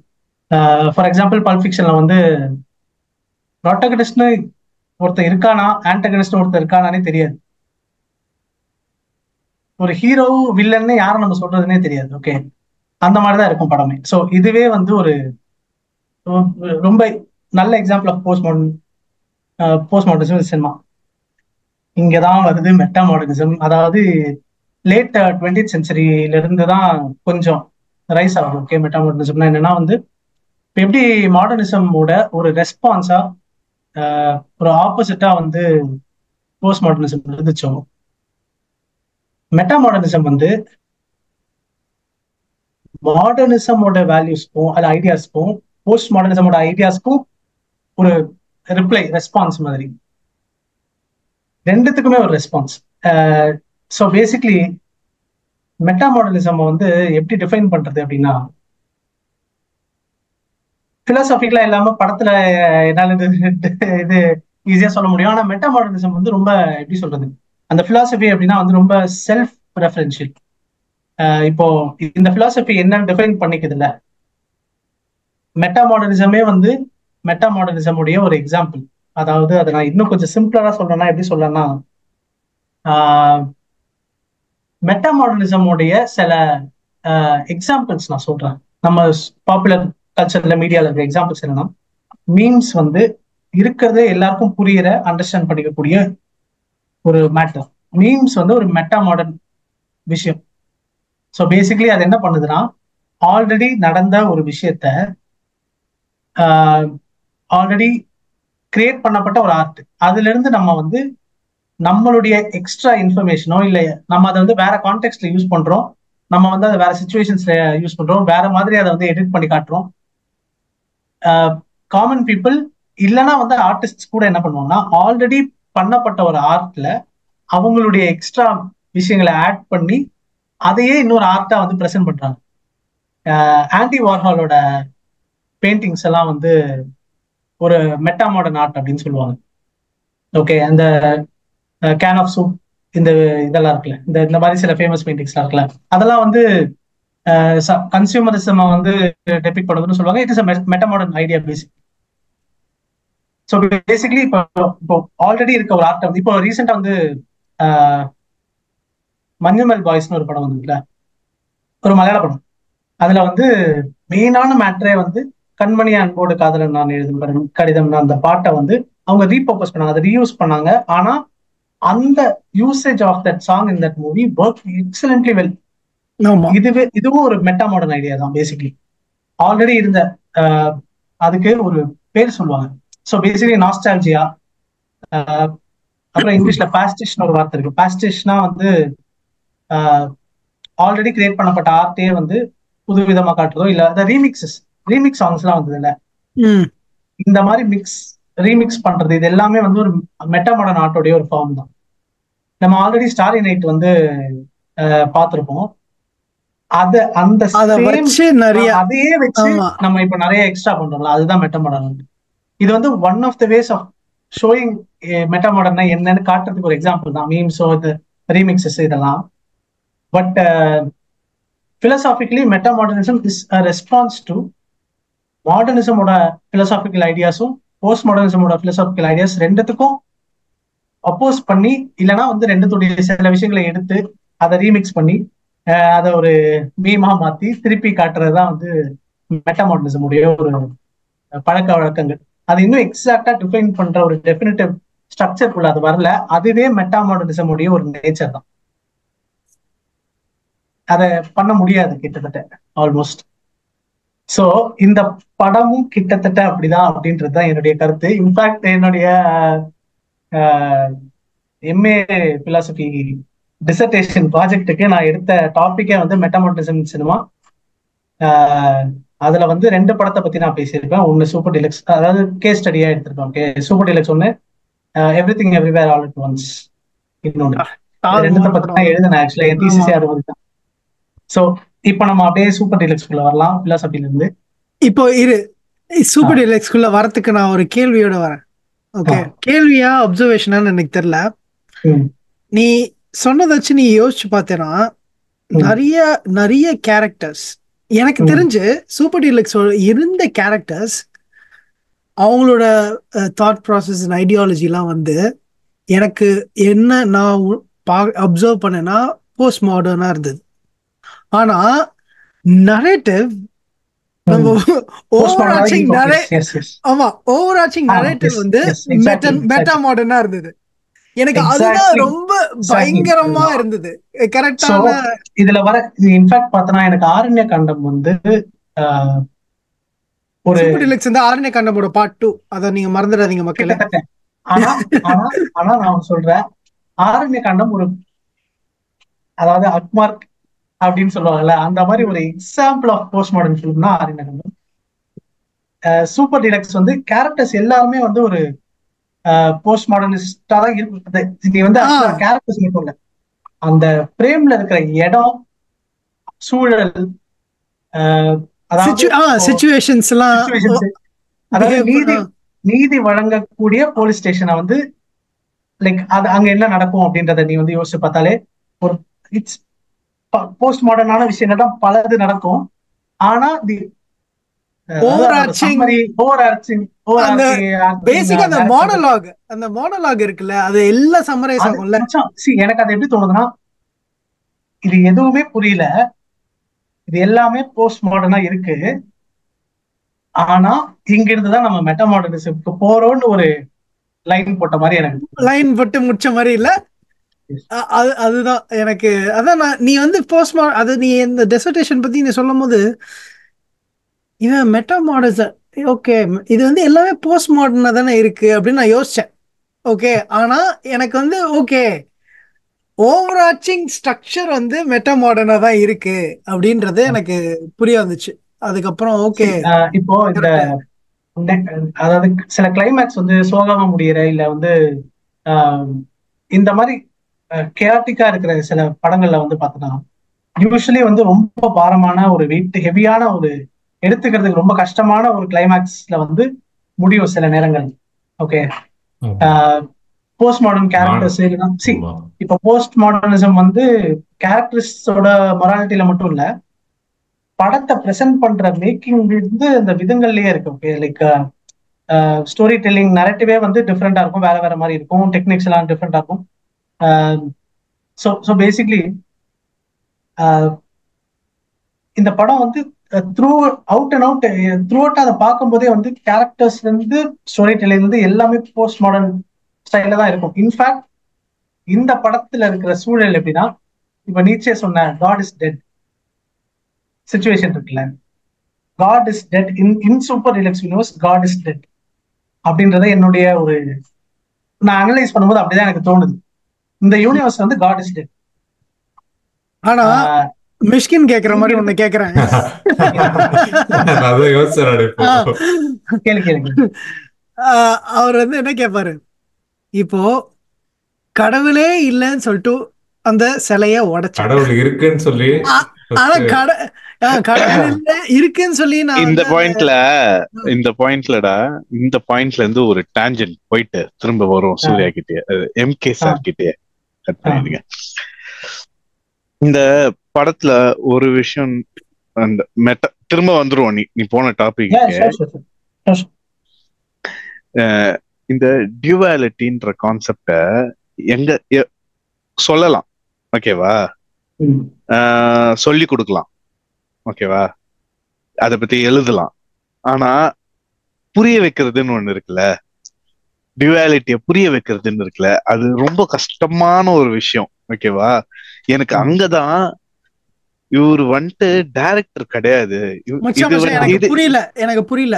ஃபார் எக்ஸாம்பிள் பல்ப் ஃபிக்ஷன்ல வந்து ப்ரோட்டகனிஸ்ட்னு ஒருத்தர் இருக்கானா, ஆன்டகனிஸ்ட் ஒருத்தர் இருக்கானே தெரியாது. ஒரு ஹீரோ வில்லன்னு யாரும் நம்ம சொல்றதுன்னே தெரியாது. ஓகே, அந்த மாதிரிதான் இருக்கும் படமே. ஸோ இதுவே வந்து ஒரு ரொம்ப நல்ல example of post modernism cinema. இங்கதான் வருது மெட்டா மாடர்னிசம். அதாவது லேட் 20th சென்ச்சுரியில இருந்து தான் கொஞ்சம் ரைஸ் ஆகும். ஓகே, மெட்டா மாடர்னிசம்னா என்னன்னா வந்து எப்படி மாடர்னிசமோட ஒரு ரெஸ்பான்ஸா ஒரு ஆப்போசிட்டா வந்து போஸ்ட் மாடர்னிசம் இருந்துச்சோ, மெட்டா மாடர்னிசம் வந்து மாடர்னிசமோட வேல்யூஸ்க்கும் அல்ல ஐடியாஸ்க்கும் போஸ்ட் மாடர்னிசமோட ஐடியாஸ்க்கும் ஒரு ரெஸ்பான்ஸ் மாதிரி, ரெண்டுத்துக்குமே ஒரு response. So basically meta modernism வந்து எப்படி டிஃபைன் பண்றது அப்படின்னா, பிலாசபிக்கலா இல்லாம படத்துல என்னால இது ஈஸியா சொல்ல முடியும். ஆனா மெட்டா மாடர்னிசம் வந்து ரொம்ப எப்படி சொல்றது, அந்த பிலாசபி அப்படின்னா வந்து ரொம்ப செல்ஃப் ரெஃபரன்ஷியல். இப்போ இந்த பிலாசபி என்னன்னு டிஃபைன் பண்ணிக்குது இல்ல, மெட்டா மாடர்னிசமே வந்து மெட்டா மாடர்னிசமுடைய ஒரு எக்ஸாம்பிள். அதாவது அதை நான் இன்னும் கொஞ்சம் சிம்பிளரா சொல்றேன்னா எப்படி சொல்லனா, மெட்டா மாடர்னிசமுடைய சில எக்ஸாம்பிள்ஸ் நான் சொல்றேன். நம்ம பாப்புலர் கல்ச்சர்ல மீடியால இருக்க எக்ஸாம்பிள்ஸ் என்னன்னா, மீம்ஸ் வந்து இருக்கிறதே எல்லாருக்கும் புரியுற அண்டர்ஸ்டாண்ட் பண்ணிக்கக்கூடிய ஒரு மேட்டர். மீம்ஸ் வந்து ஒரு மெட்டா மாடர்ன் விஷயம். ஸோ பேசிக்லி அது என்ன பண்ணுதுன்னா, ஆல்ரெடி நடந்த ஒரு விஷயத்த ஆல்ரெடி கிரியேட் பண்ணப்பட்ட ஒரு ஆர்ட், அதுல இருந்து நம்ம வந்து நம்மளுடைய எக்ஸ்ட்ரா இன்ஃபர்மேஷனோ இல்லை நம்ம அதை வந்து வேற கான்டெக்ட்ல யூஸ் பண்றோம், நம்ம வந்து அதை வேற சிச்சுவேஷன்ஸ்ல யூஸ் பண்றோம், வேற மாதிரி அதை வந்து எடிட் பண்ணி காட்டுறோம். காமன் பீப்புள் இல்லைன்னா வந்து ஆர்டிஸ்ட் கூட என்ன பண்ணுவாங்கன்னா, ஆல்ரெடி பண்ணப்பட்ட ஒரு ஆர்ட்ல அவங்களுடைய எக்ஸ்ட்ரா விஷயங்களை ஆட் பண்ணி அதையே இன்னொரு ஆர்ட்டா வந்து ப்ரெசென்ட் பண்றாங்க. ஆண்டி வார்ஹாலோட பெயிண்டிங்ஸ் எல்லாம் வந்து ஒரு மெட்டா மாடர்ன் ஆர்ட் அப்படின்னு சொல்லுவாங்க. ஓகே, அந்த கேன் ஆஃப் சூப், இந்த இதெல்லாம் இருக்குல்ல, இந்த மாதிரி சில ஃபேமஸ் பெயிண்டிங்ஸ்லாம் இருக்குல்ல, அதெல்லாம் வந்து கன்சியூமரிசம் வந்து டெபிக் பண்ணுறதுன்னு சொல்லுவாங்க. It is meta modern idea basic. So basically இப்போ ஆல்ரெடி இருக்க ஒரு ஆர்ட் வந்து இப்போ ரீசெண்டா வந்து மஞ்சுமல் பாய்ஸ்னு ஒரு படம் வந்ததுல, ஒரு மலையாள படம். அதுல வந்து மெயினான மேட்ரே வந்து கண்மணி அன்போடு காதலன் நான் எழுதும் கடிதம் அந்த பாட்டை வந்து அவங்க ரீபர்பஸ் பண்ணாங்க, அதை ரீயூஸ் பண்ணாங்க. ஆனா அந்த usage of that song in that movie work excellently well. இதுவும் ஒரு மெட்டா மாடர்ன் ஐடியா தான் பேசிக்கலி. ஆல்ரெடி இருந்த அதுக்கு ஒரு பேர் சொல்லுவாங்க. So basically nostalgia. அப்புறம் இங்கிலீஷ்ல பாஸ்டிஷ்னு ஒரு வார்த்தை இருக்கு. பாஸ்டிஷ்னா வந்து ஆல்ரெடி கிரியேட் பண்ணப்பட்ட ஆர்ட்டே வந்து புது விதமா காட்டுறதோ இல்ல அந்த ரீமிக்ஸ் சாங்ஸ் எல்லாம் வந்தது இல்ல, இந்த மாதிரி ரீமிக்ஸ் பண்றது, இது எல்லாமே வந்து ஒரு மெட்டா மாடர்ன் ஆர்ட்டோடைய ஒரு ஃபார்ம் தான். நம்ம ஆல்ரெடி ஸ்டாரி நைட் வந்து பார்த்திருப்போம். அதையே வச்சு நம்ம இப்ப நிறைய எக்ஸ்ட்ரா பண்றோம்ல, அதுதான் மெட்டா மாடர்ன். இது வந்து one of the ways of showing meta மாடர்னா என்னன்னு காட்டுறதுக்கு ஒரு எக்ஸாம்பிள் தான் மீம்ஸோ ரீமிக்ஸஸ் இதெல்லாம். But philosophically meta modernism is a response to மாடர்னிசமோட பிலோசாபிக்கல் ஐடியாஸும் போஸ்ட் மாடர்னிசமோட பிலோசாபிக்கல் ஐடியாஸ் ரெண்டுத்துக்கும் அப்போஸ் பண்ணி, இல்லைன்னா வந்து ரெண்டுத்துடைய சில விஷயங்களை எடுத்து அதை ரீமிக்ஸ் பண்ணி அதை ஒரு மீமா மாத்தி திருப்பி காட்டுறது தான் வந்து மெட்டா மாடர்னிசமுடைய ஒரு பழக்க வழக்கங்கள். அது இன்னும் எக்ஸாக்டா டிஃபைன் பண்ற ஒரு டெஃபினிட்டிவ் ஸ்ட்ரக்சருக்குள்ள அது வரல. அதுவே மெட்டா மாடர்னிசமுடைய ஒரு நேச்சர் தான். அதை பண்ண முடியாது கிட்டத்தட்ட ஆல்மோஸ்ட். ஸோ இந்த படமும் கிட்டத்தட்ட அப்படிதான் அப்படின்றது தான் என்னுடைய கருத்து. இன்ஃபேக்ட் என்னுடைய எம்ஏ பிலாசபி டிசர்டேஷன் ப்ராஜெக்டுக்கு நான் எடுத்த டாபிக்கே வந்து மெட்டா மாடர்னிசம் சினிமா. அதுல வந்து 2 படத்தை பத்தி நான் பேசியிருப்பேன். ஒன்னு சூப்பர் டிலக்ஸ், அதாவது கேஸ் ஸ்டடியா எடுத்திருப்பேன். ஓகே, சூப்பர் டிலக்ஸ் ஒன்னு, everything everywhere all at once இன்னொன்னு. 2 பத்தி தான் எழுதினேன் ஆக்சுவலா, என் தீசிஸே அது வந்து தான். சோ இப்போ நம்ம அப்படியே சூப்பர் டிலக்ஸ்குள்ள வரலாம். பிலாசபில இருந்து இப்போ சூப்பர் டிலக்ஸ்குள்ள வரதுக்கு நான் ஒரு கேள்வியோட வரேன். ஓகே, கேள்வியா அப்சர்வேஷனான்னு எனக்கு தெரியல. நீ சொன்னதை வச்சு நீ யோசிச்சு பார்த்தேன்னா நிறைய கேரக்டர்ஸ் எனக்கு தெரிஞ்சு சூப்பர் டிலக்ஸ் இருந்த கேரக்டர்ஸ் அவங்களோட தாட் ப்ராசஸ் ஐடியாலஜி எல்லாம் வந்து எனக்கு என்ன நான் அப்சர்வ் பண்ணேன்னா போஸ்ட் மாடர்னா இருந்தது. ஆனா நரேட்டிவ் ஓவராச்சிங் நரேட்டிவ் வந்து மெட்டா மாடர்னா இருந்தது. எனக்கு அதுதான் ரொம்ப பயங்கரமா இருந்தது. கரெக்டான இதுல வர இன்ஃபேக்ட் பார்த்தனா எனக்கு ஆரண்ய காண்டம் வந்து ஒரு சூப்பர் டிலக்ஸ் வந்து ஆரண்ய காண்டமோட பார்ட் 2, அத நீங்க மறந்துடாதீங்க மக்களே. ஆனா நான் சொல்றேன், ஆரண்ய காண்டம் ஒரு, அதாவது அக்மார்க் அப்படின்னு சொல்லுவாங்கல்ல, அந்த மாதிரி ஒரு எக்ஸாம்பிள் ஆஃப் போஸ்ட் மாடர்ன் ஃபிலிம்னா ஆரண்ய காண்டம். சூப்பர் டிலக்ஸ் வந்து கேரக்டர்ஸ் எல்லாருமே வந்து ஒரு போஸ்ட் மாடர்னிஸ்டா தான் இருக்கு. நீ வந்து கேரக்டர்ஸ் மட்டும் இல்ல, அந்த பிரேம்ல இருக்கிற இடம், சூழல், சிச்சுவேஷன்ஸ் எல்லாம், அதாவது நீதி வழங்கக்கூடிய போலீஸ் ஸ்டேஷனை வந்து லைக் அது அங்க என்ன நடக்கும் அப்படின்றத நீ வந்து யோசிச்சு பார்த்தாலே ஒரு இட்ஸ் போஸ்ட் மாடர்னான விஷயங்கள் தான் பலது நடக்கும். ஆனா அந்த மோனோலாக் இருக்குல்ல, அது எல்லாம் சம்மரைஸ் ஆகும்ல. எனக்கு அது எப்படி தோணுதுன்னா, இது எதுவுமே புரியல, இது எல்லாமே போஸ்ட் மாடர்னா இருக்கு, ஆனா இங்க இருந்துதான் நம்ம மெட்டா மாடர்னிசம்க்கு போறோம்னு ஒரு லைன் போட்ட மாதிரி, எனக்கு லைன் போட்டு முடிச்ச மாதிரி இல்ல. அதுதான் எனக்கு அதான் நீ வந்து போஸ்ட் அது நீ இந்த டெசர்டேஷன் பத்தி நீ சொல்லும் போது இவன் மெட்டா மாடர்னிசம் ஓகே இது வந்து எல்லாமே போஸ்ட் மாடர்னா தானே இருக்கு அப்படின்னு நான் யோசிச்சேன். ஓகே, ஆனா எனக்கு வந்து ஓகே ஓவராச்சிங் ஸ்ட்ரக்சர் வந்து மெட்டா மாடர்னா தான் இருக்கு அப்படின்றது எனக்கு புரிய வந்துச்சு. அதுக்கப்புறம் ஓகே, இப்போ இந்த அதாவது சில கிளைமேக்ஸ் வந்து சோகமா முடியற இல்ல வந்து இந்த மாதிரி கேட்டிக்கா இருக்கிற சில படங்கள்ல வந்து பார்த்தோன்னா யூஸ்வலி வந்து ரொம்ப பாரமான ஒரு வெயிட் ஹெவியான ஒரு எடுத்துக்கிறதுக்கு ரொம்ப கஷ்டமான ஒரு கிளைமேக்ஸ்ல வந்து முடியும் சில நேரங்கள். ஓகே, போஸ்ட் மாடர்ன் கேரக்டர்ஸ் இப்ப போஸ்ட் மாடர்னிசம் வந்து கேரக்டர்ஸோட மொராலிட்டியில மட்டும் இல்ல, படத்தை பிரசன்ட் பண்ற மேக்கிங் வந்து அந்த விதங்கள்லயே இருக்கு. ஓகே, லைக் ஸ்டோரி டெல்லிங் நரேட்டிவே வந்து டிஃப்ரெண்டா இருக்கும், வேற வேற மாதிரி இருக்கும், டெக்னிக்ஸ் எல்லாம் டிஃப்ரெண்டா இருக்கும். ஸோ பேசிக்லி இந்த படம் வந்து through out and out through out அதை பார்க்கும்போதே வந்து கேரக்டர்ஸ்ல இருந்து ஸ்டோரி டெல்லிங் இருந்து எல்லாமே போஸ்ட் மாடர்ன் ஸ்டைல தான் இருக்கும். இன்ஃபேக்ட் இந்த படத்துல இருக்கிற சூழல் எப்படின்னா, இப்ப நீச்சே சொன்ன காட் இஸ் டெட் சிச்சுவேஷன் இருக்குல்ல, God is dead in Super Deluxe universe, God is dead அப்படின்றத என்னுடைய ஒரு நான் அனலைஸ் பண்ணும்போது அப்படிதான் எனக்கு தோணுது. இந்த யூனிவர்ஸ் வந்து காட் இஸ் டெட். ஆனா மிஷ்கின் கேக்குற மாதிரி ஒண்ணு கேக்குறேன். அவர் வந்து என்ன கேட்பாரு, இப்போ கடவுளே இல்லைன்னு சொல்லிட்டு அந்த சிலைய உடைச்சு, கடவுள் இருக்குன்னு சொல்லி, ஆனா கடவுள் இல்ல இருக்குன்னு சொல்லி நான் இந்த பாயிண்ட்ல இருந்து ஒரு டான்ஜென்ட் போயிட்டு திரும்ப வரும் சூர்யா கிட்டே, எம்கே சார் கிட்டே கட் பண்ணிடுங்க. இந்த படத்துல ஒரு விஷயம் அந்த திரும்ப வந்துருவோம் நீ போன டாபிக். இந்த டியூவாலிட்டின்ற கான்செப்ட எங்க சொல்லலாம், ஓகேவா, சொல்லி கொடுக்கலாம், ஓகேவா, அத பத்தி எழுதலாம். ஆனா புரிய வைக்கிறதுன்னு ஒண்ணு இருக்குல்ல, டியூவாலிட்டிய புரிய வைக்கிறதுன்னு இருக்குல்ல, அது ரொம்ப கஷ்டமான ஒரு விஷயம், ஓகேவா. எனக்கு அங்கதான் இவரு வந்துட்டு டைரக்டர் கிடையாது. எனக்கு புரியல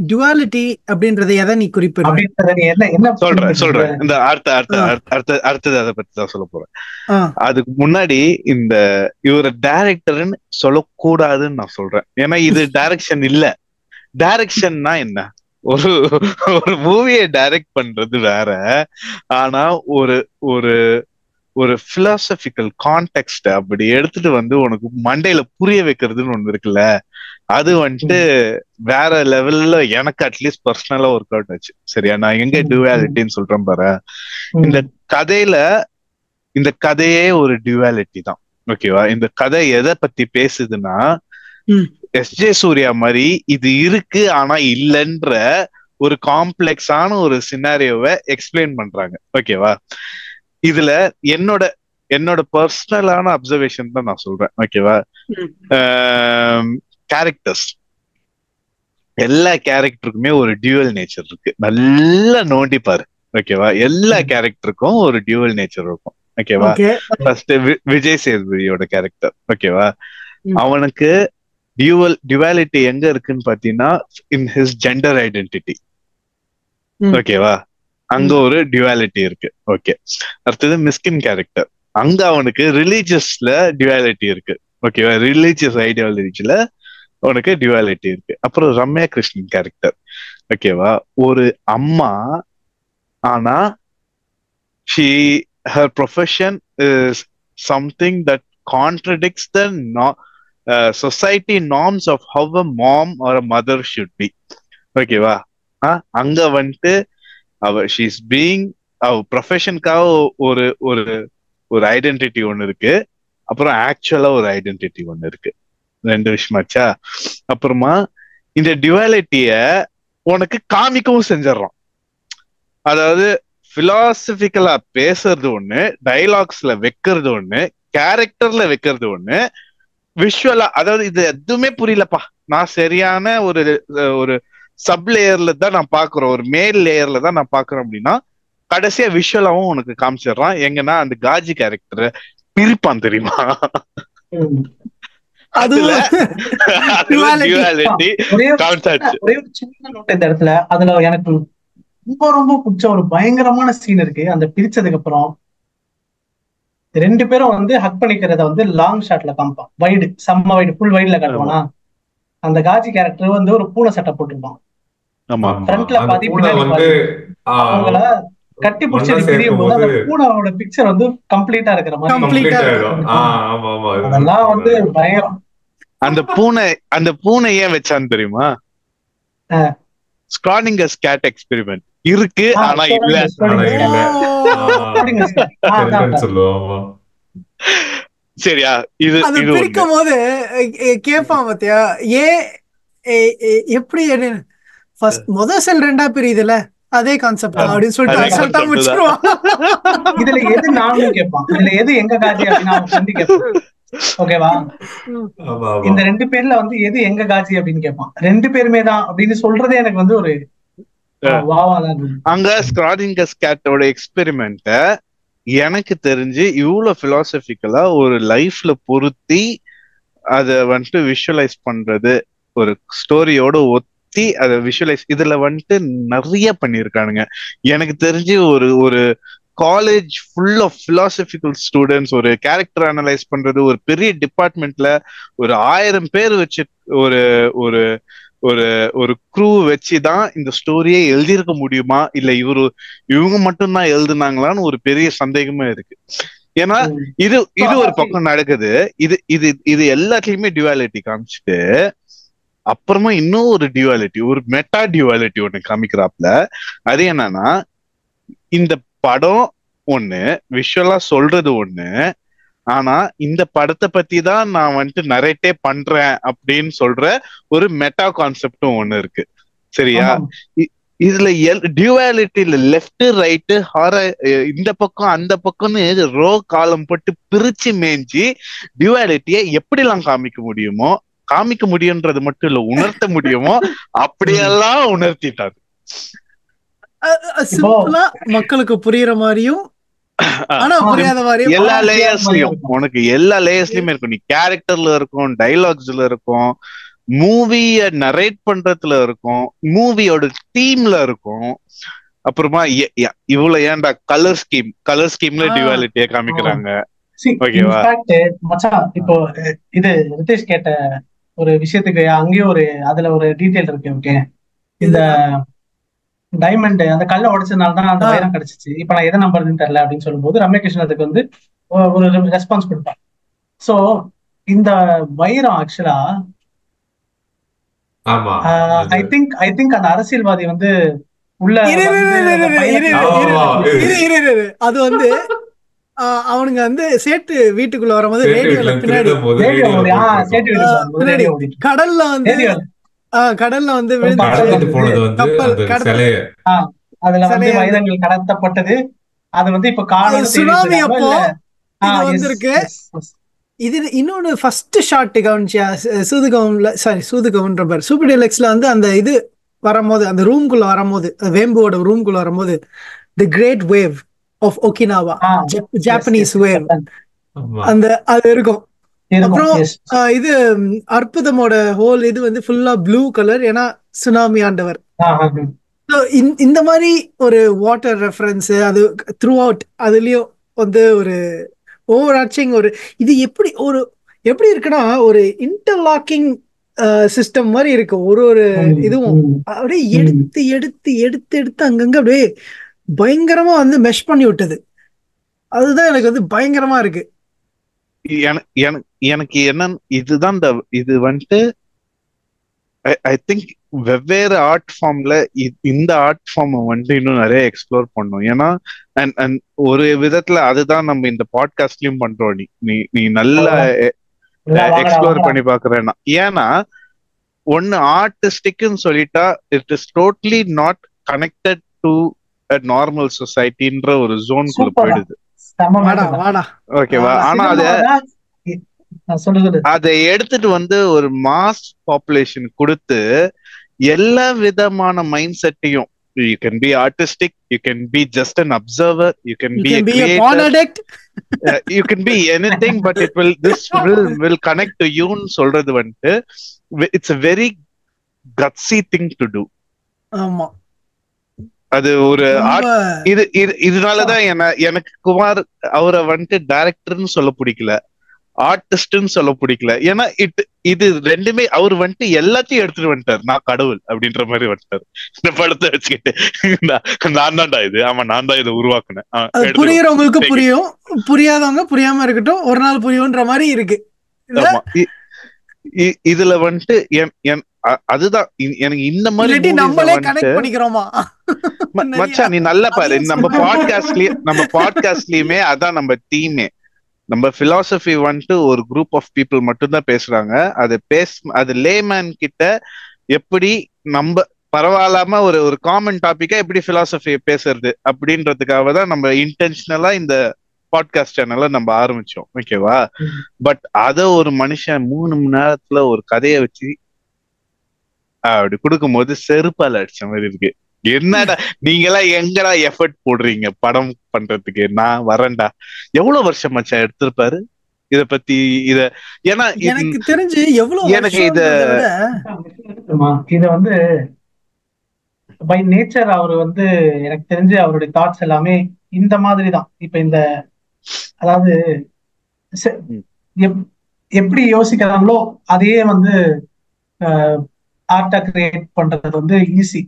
டுவாலிட்டி அப்படின்றது எதை நீ குறிப்பிடுற? சொல்றேன் இந்த அடுத்தது அதை பத்தி தான் சொல்ல போறேன். அதுக்கு முன்னாடி இந்த இவர டைரக்டர்ன்னு சொல்லக்கூடாதுன்னு நான் சொல்றேன். ஏன்னா இது டைரக்ஷன் இல்ல. டைரக்ஷன்னா என்ன, ஒரு மூவியை டைரக்ட் பண்றது வேற. ஆனா ஒரு ஒரு ஒரு பிலாசபிக்கல் கான்டெக்ட் அப்படி எடுத்துட்டு வந்து உனக்கு மண்டையில புரிய வைக்கிறதுன்னு ஒண்ணு இருக்குல்ல, அது வந்துட்டு வேற லெவல்ல எனக்கு அட்லீஸ்ட் பர்சனலா ஒர்க் அவுட் ஆச்சு. சரியா, நான் எங்க டியூவாலிட்டின்னு சொல்றேன் பாரு. இந்த கதையே ஒரு டியூவாலிட்டி தான், ஓகேவா. இந்த கதை எதை பத்தி பேசுதுன்னா, எஸ்ஜே சூர்யா மாதிரி இது இருக்கு ஆனா இல்லைன்ற ஒரு காம்ப்ளெக்ஸான ஒரு சினாரியோவை எக்ஸ்பிளைன் பண்றாங்க, ஓகேவா. இதுல என்னோட பர்சனலான அப்சர்வேஷன் தான் நான் சொல்றேன், ஓகேவா. கேரக்டர்ஸ், எல்லா கேரக்டருக்குமே ஒரு டியூவல் நேச்சர் இருக்கு. நல்லா நோண்டி பாரு, ஓகேவா. எல்லா கேரக்டருக்கும் ஒரு டியூவல் நேச்சர் இருக்கும், ஓகேவா. ஃபர்ஸ்ட் விஜய் சேதுபதியோட கேரக்டர், ஓகேவா, அவனுக்கு டியூவாலிட்டி எங்க இருக்குன்னு பாத்தீங்கன்னா இன் ஹிஸ் ஜெண்டர் ஐடென்டிட்டி, ஓகேவா. அங்க ஒரு டியூவாலிட்டி இருக்கு, ஓகே. அடுத்தது மிஸ்கின் கேரக்டர், அங்க அவனுக்கு ரிலீஜியஸ்ல டியூவாலிட்டி இருக்கு, ஓகேவா. ரிலீஜியஸ் ஐடியாலஜில அவனுக்கு டியூவாலிட்டி இருக்கு. அப்புறம் ரம்யா கிருஷ்ணன் கேரக்டர், ஓகேவா, ஒரு அம்மா, ஆனா her profession is something that contradicts the society norms of how a mom or a mother should be, ஓகேவா. அங்க வந்துட்டு ஷீஸ் பீயிங் ப்ரொஃபஷனுக்காக ஒரு ஒரு ஒரு ஐடென்டிட்டி ஒண்ணு இருக்கு, அப்புறம் ஆக்சுவலா ஒரு ஐடென்டிட்டி ஒண்ணு இருக்கு, ரெண்டு விஷயமாச்சா. அப்புறமா இந்த டியூவாலிட்டிய உனக்கு காமிக்கவும் செஞ்சிடறோம். அதாவது பிலாசபிக்கலா பேசுறது ஒண்ணு, டைலாக்ஸ்ல வைக்கிறது ஒண்ணு, கேரக்டர்ல வைக்கிறது ஒண்ணு, விஷுவலா, அதாவது இது எதுவுமே புரியலப்பா, நான் சரியான ஒரு ஒரு சப் லேயர்ல தான் நான் பாக்குறேன், ஒரு மேல் லேயர்ல தான் நான் பாக்குறேன் அப்படின்னா கடைசியா விஷுவலாவும் உனக்கு காமிச்சிடுறான். எங்கன்னா அந்த காஜி கேரக்டர் பிரிப்பான் தெரியுமா, அதுல அதுல எனக்கு ரொம்ப ரொம்ப பிடிச்ச ஒரு பயங்கரமான சீன் இருக்கு. அந்த பிரிச்சதுக்கு அப்புறம் ரெண்டு பேரும் வந்து ஹக் பண்ணிக்கிறத வந்து லாங் ஷாட்ல காமிப்பான், வைடு, செம்ம வைடு, ஃபுல் வைடுல காட்டுவானா. அந்த காஜி கேரக்டர் வந்து ஒரு பூனை சட்டை போட்டிருப்பான், ஃப்ரண்ட்ல பாதி, பின்னாடி அவங்கள கட்டி பிடிச்சி பிரியும் போது அந்த பூனாவோட பிக்சர் வந்து கம்ப்ளீட்டா இருக்கிற மாதிரி அதெல்லாம் வந்து பயங்கரம். அந்த பூனை ஏன் வச்சான்னு தெரியுமா? ஸ்க்ராடிங்கர்ஸ் கேட் எக்ஸ்பெரிமெண்ட் இருக்கு, ஆனா இல்ல. சரியா? இது பிரிக்கும் போது கேப்பான் பாத்தியா, எப்படி முதல் செல் ரெண்டா பிரியுதுல, அதே கான்செப்ட் அப்படின்னு சொல்லிட்டு முடிச்சிருவான். இதுல எது நானும் கேட்பான், இதுல எது எங்க காட்சி அப்படின்னு அவன் ஃப்ரெண்டு கேட்பான். ஓகேவா, இந்த 2 பேர்ல வந்து எது எங்க காட்சி அப்படின்னு கேட்பான். 2 பேருமே தான் அப்படின்னு சொல்றதே எனக்கு வந்து ஒரு அங்க ஸ்க்ராடிங்கர்ஸ் கேட்டோட எக்ஸ்பெரிமெண்ட்ட எனக்கு தெரிஞ்சு இவ்வளவு பிலாசபிக்கலா ஒரு லைஃப்ல பொருத்தி அத வந்துட்டு விஷுவலைஸ் பண்றது, ஒரு ஸ்டோரியோட ஒத்தி அதை விஷுவலைஸ், இதுல வந்துட்டு நிறைய பண்ணிருக்கானுங்க. எனக்கு தெரிஞ்சு ஒரு college full of philosophical students ஒரு கேரக்டர் அனலைஸ் பண்றது, ஒரு பெரிய டிபார்ட்மெண்ட்ல ஒரு 1000 பேர் வச்சு ஒரு ஒரு ஒரு ஒரு க்ரூ வச்சுதான் இந்த ஸ்டோரியே எழுதியிருக்க முடியுமா, இல்ல இவங்க மட்டும்தான் எழுதுனாங்களான்னு ஒரு பெரிய சந்தேகமே இருக்கு. ஏன்னா இது ஒரு பக்கம் நடக்குது, இது எல்லாத்துலயுமே டியூவாலிட்டி காமிச்சிட்டு அப்புறமா இன்னும் ஒரு டியூவாலிட்டி, ஒரு மெட்டா டியூவாலிட்டி ஒண்ணு காமிக்கிறாப்ல. அது என்னன்னா, இந்த படம் ஒண்ணு, விஷுவலா சொல்றது ஒண்ணு, ஆனா இந்த படத்தை பத்தி தான் நான் வந்துட்டு நரேட்டே பண்றேன் அப்படின்னு சொல்ற ஒரு மெட்டா கான்செப்டும் ஒண்ணு இருக்கு. சரியா? இதுல டியூவாலிட்டியில லெஃப்ட் ரைட்டு இந்த பக்கம் அந்த பக்கம்னு ரோ காலம் போட்டு பிரிச்சு மேய்ஞ்சி டியூவாலிட்டியை எப்படிலாம் காமிக்க முடியும்ன்றது மட்டும் இல்ல, உணர்த்த முடியுமோ அப்படியெல்லாம் உணர்த்திட்டாரு. மக்களுக்கு புரியுற மாதிரியும் எல்லா லேயர்ஸ்லயும், உனக்கு எல்லா லேயர்ஸ்லயுமே இருக்கும். நீ கேரக்டர்ல இருக்கும், டைலாக்ஸ்ல இருக்கும், மூவிய நரேட் பண்றதுல இருக்கும், மூவியோட தீம்ல இருக்கும். அப்புறமா இவ்வளவு ஏன்டா கலர் ஸ்கீம்ல டியூவாலிட்டிய காமிக்கிறாங்க. ஓகேவா மச்சான்? இப்போ இது ரிதேஷ் கேட்ட ஒரு விஷயத்துக்கு அங்கேயும் அதுல ஒரு டீடைல் இருக்கு. ஓகே, இந்த டைமண்ட் அந்த கல்லை உடைச்சதுனாலதான் அந்த வைரம் கிடைச்சிச்சு, இப்ப நான் எதை நம்புறதுன்னு தெரியல அப்படின்னு சொல்லும்போது ரம்யகிருஷ்ணன் அதுக்கு வந்து ஒரு ரெஸ்பான்ஸ் கொடுப்பான். சோ இந்த வைரம் ஆக்சுவலா ஐ திங்க் அந்த அரசியல்வாதி வந்து உள்ள அது வந்து அவனுங்க வந்து சேட்டு வீட்டுக்குள்ள வரும்போது ரேடியோல பின்னாடி கடல்ல வந்து அதுல வந்து வைரங்கள் கடத்தப்பட்டது. அது வந்து இப்ப சுனாமி அப்போ இது வந்திருக்கு. இது இன்னொன்னு ஃபர்ஸ்ட் ஷாட் கவனிச்சியா? சூதுகவுன்ற பேர் சூப்பர் டீலக்ஸ்ல வந்து அந்த இது வரும்போது, அந்த ரூம்குள்ள வரும்போது, வேம்போட ரூம்குள்ள வரும்போது, the great wave of Okinawa, Japanese wave, அந்த அது இருக்கும். அப்புறம் இது அற்புதமோட ஹோல் இது வந்து ஃபுல்லா ப்ளூ கலர், ஏன்னா சுனாமி ஆண்டவர். இந்த மாதிரி ஒரு வாட்டர் ரெஃபரன்ஸ் அது த்ரூ அவுட், அதுலயும் வந்து ஒரு ஓவர் ஆர்ச்சிங் ஒரு இது எப்படி இருக்குன்னா ஒரு இன்டர்லாக்கிங் சிஸ்டம் மாதிரி இருக்கு. ஒரு இதுவும் அப்படியே எடுத்து எடுத்து எடுத்து எடுத்து அங்கங்க அப்படியே பயங்கரமா வந்து மெஷ் பண்ணி விட்டது. அதுதான் எனக்கு வந்து பயங்கரமா இருக்கு. எனக்கு என்ன இதுதான் இது வந்துட்டு ஐ திங்க் வெவ்வேறு ஆர்ட் ஃபார்ம்ல இந்த ஆர்ட் ஃபார்ம் வந்துட்டு இன்னும் நிறைய எக்ஸ்ப்ளோர் பண்ணும். ஏன்னா ஒரு விதத்துல அதுதான் நம்ம இந்த பாட்காஸ்ட்லயும் பண்றோம். நீ நல்லா எக்ஸ்ப்ளோர் பண்ணி பாக்குறேன்னா, ஏன்னா ஒன்னு ஆர்டிஸ்டிக்னு சொல்லிட்டா it is totally not connected to normal சொசைட்டின்ற ஒரு ஜோனுக்குள்ள போயிடுது. ஓகேவா? ஆனா அதை எடுத்துட்டு வந்து ஒரு மாஸ் பாப்புலேஷன் கொடுத்து எல்லா விதமான mind செட்டையும், you can be artistic, you can be just an observer, you can be a creator, you can be anything, but this will connect to you ன்னு சொல்றது வந்துட்டு it's a very gutsy thing to do. ஆமா, அது ஒரு இதனாலதான் எனக்கு குமார் அவரை வந்துட்டு டைரக்டர்னு சொல்ல பிடிக்கல, ஆர்டிஸ்ட்னு சொல்ல பிடிக்கல. ஏன்னா இது ரெண்டுமே அவர் வந்துட்டு எல்லாத்தையும் எடுத்துட்டு வந்துட்டார். நான் கடவுள் அப்படின்ற மாதிரி வந்துட்டார் இந்த படத்தை வச்சுக்கிட்டு. நான் தான்டா இது, ஆமா நான் தான் இதை உருவாக்குனேன். புரியுறவங்களுக்கு புரியும், புரியாதவங்க புரியாம இருக்கட்டும், ஒரு நாள் புரியும்ன்ற மாதிரி இருக்கு. இதுல வந்துட்டு அதுதான் எனக்கு இந்த மாதிரி நம்மளே கனெக்ட் பண்ணிக்கிறோமா மச்சான். நீ நல்லா பாரு, நம்ம பாட்காஸ்ட்லயுமே அதான் நம்ம தீமே. நம்ம பிலாசபி வந்துட்டு ஒரு குரூப் ஆஃப் பீப்புள் மட்டும் தான் பேசுறாங்க. அது லேமேன் கிட்ட எப்படி நம்ம பரவாயில்லாம ஒரு காமன் டாபிக்கா எப்படி பிலாசபி பேசுறது அப்படின்றதுக்காக தான் நம்ம இன்டென்ஷனலா இந்த பாட்காஸ்ட் சேனல்ல நம்ம ஆரம்பிச்சோம், ஓகேவா? பட் அத ஒரு மனுஷன் 3 மணி நேரத்துல ஒரு கதையை வச்சு அப்படி கொடுக்கும் போது செருப்பால அடிச்ச மாதிரி இருக்கு. என்னடா நீங்களா எங்கடா எஃபர்ட் போடுறீங்க படம் பண்றதுக்கு? நான் வரேன்டா. எவ்வளவு வருஷம் மச்சான் எடுத்திருப்பாரு இத பத்தி? ஏன்னா எனக்கு தெரிஞ்சு எவ்வளவு எனக்கு இத வந்து பை நேச்சர் அவரு வந்து எனக்கு தெரிஞ்சு அவருடைய தாட்ஸ் எல்லாமே இந்த மாதிரி தான். இப்ப இந்த அதாவது எப்படி யோசிக்கிறாங்களோ அதையே வந்து ஆர்ட்டா கிரியேட் பண்றது வந்து ஈஸி.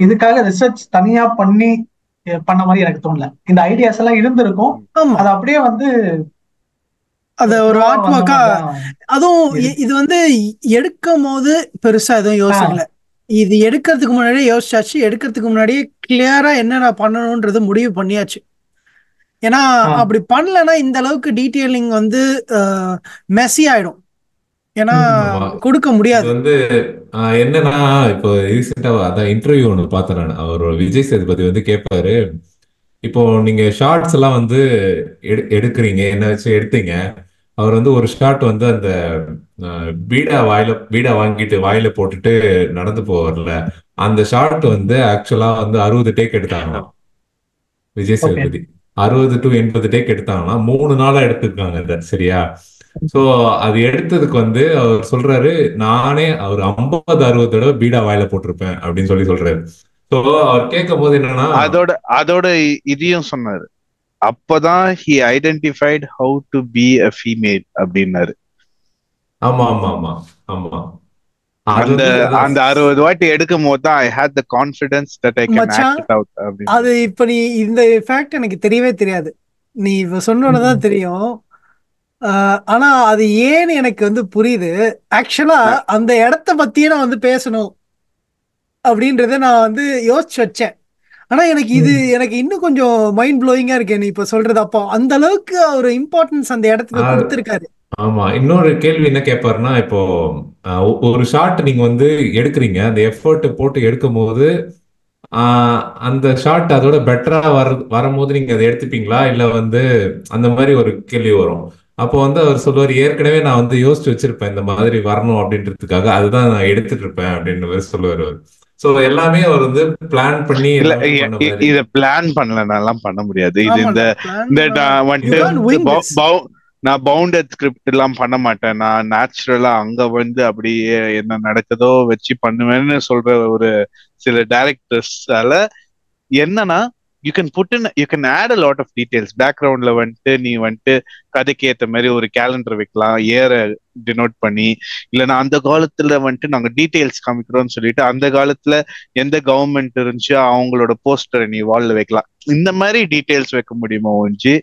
இதுக்காக ரிசர்ச் தனியா பண்ண மாதிரி எனக்கு தோணல. இந்த ஐடியாஸ் எல்லாம் இருந்திருக்கும், அது அப்படியே வந்து அத ஒரு ஆர்ட் ஒர்க்கா. அதுவும் இது வந்து எடுக்கும் போது பெருசா எதுவும் யோசிக்கல. இது எடுக்கிறதுக்கு முன்னாடியே யோசிச்சாச்சு. எடுக்கிறதுக்கு முன்னாடியே கிளியரா என்னென்ன பண்ணணும்ன்றது முடிவு பண்ணியாச்சு. ஏன்னா அப்படி பண்ணலன்னா இந்த அளவுக்கு டீட்டெயிலிங் வந்து மெஸ்ஸி ஆயிடும். ஏன்னா கொடுக்க முடியாது. வந்து என்னன்னா இப்போ ரீசெண்டா அதான் இன்டர்வியூ ஒன்று பார்த்தேன் நான். அவர் விஜய் சேதுபதி வந்து கேட்பாரு, இப்போ நீங்க ஷார்ட்ஸ் எல்லாம் வந்து எடுக்கிறீங்க, என்ன வச்சு எடுத்தீங்க? அவர் வந்து ஒரு ஷார்ட் வந்து அந்த பீடா வாங்கிட்டு வாயில போட்டுட்டு நடந்து போவார்ல, அந்த ஷார்ட் வந்து ஆக்சுவலா வந்து 60 டேக் எடுத்தாங்க விஜய் சேதுபதி. 60 to 80 டேக் எடுத்தாங்கன்னா 3 நாளா எடுத்துருக்காங்க. சரியா? சோ அது எடுத்ததுக்கு வந்து அவர் சொல்றாரு, நானே அவர் 50-60 தடவை பீடா வாயில போட்டிருப்பேன் அப்படின்னு சொல்றாரு. சோ அவர் கேட்கும் போது என்னன்னா அதோட இதையும் சொன்னாரு. அப்பதான் he identified how to be a female அப்படின்னாரு. ஆமா ஆமா ஆமா ஆமா. அந்த 60 வாட்டி எடுக்கும் போது தான் I had the confidence that I can act it out. அது இப்ப நீ இந்த ஃபேக்ட் எனக்கு தெரியவே தெரியாது. நீ இப்ப சொன்னதான் தெரியும். ஆனா அது ஏன்னு எனக்கு வந்து புரியுது. ஆக்சுவலா அந்த இடத்த பத்தியே நான் வந்து பேசணும் அப்படின்றத நான் வந்து யோசிச்சு வச்சேன். ஆனா எனக்கு இன்னும் கொஞ்சம் மைண்ட் ப்ளோயிங்கா இருக்கு நீ இப்ப சொல்றது. அப்போ அந்த அளவுக்கு ஒரு இம்பார்ட்டன்ஸ் அந்த இடத்துக்கு கொடுத்திருக்காரு. ஆமா. இன்னொரு கேள்வி என்ன கேட்பாருன்னா, இப்போ ஒரு ஷாட் நீங்க வந்து எடுக்கிறீங்க, அந்த எஃபர்ட் போட்டு எடுக்கும் போது அந்த ஷாட் அதோட பெட்டரா வரும்போது நீங்க அதை எடுத்துப்பீங்களா, இல்ல வந்து அந்த மாதிரி ஒரு கேள்வி வரும். அப்போ வந்து அவர் சொல்லுவார், ஏற்கனவே நான் வந்து யோசிச்சு வச்சிருப்பேன் இந்த மாதிரி வரணும் அப்படின்றதுக்காக, அதுதான் நான் எடுத்துட்டு இருப்பேன் அப்படின்னு மாதிரி சொல்லுவார் அவர். சோ எல்லாமே அவர் வந்து பிளான் பண்ணி இத பிளான் பண்ணலனாலாம் பண்ண முடியாது. இது நான் பவுண்டட் ஸ்கிரிப்ட் எல்லாம் பண்ண மாட்டேன், நான் நேச்சுரலா அங்க வந்து அப்படியே என்ன நடக்குதோ வச்சு பண்ணுவேன்னு சொல்ற ஒரு சில டைரக்டர்ஸால என்னன்னா you can add a lot of details. பேக்ரவுண்ட்ல வந்துட்டு நீ வந்துட்டு கதைக்கு ஏத்த மாதிரி ஒரு கேலண்டர் வைக்கலாம், டினோட் பண்ணி. இல்லைன்னா அந்த காலத்துல வந்துட்டு நாங்க டீடைல்ஸ் காமிக்கிறோம்னு சொல்லிட்டு அந்த காலத்துல எந்த கவர்மெண்ட் இருந்துச்சு அவங்களோட போஸ்டரை நீ வால்ல வைக்கலாம். இந்த மாதிரி டீடைல்ஸ் வைக்க முடியுமா ஒழிஞ்சு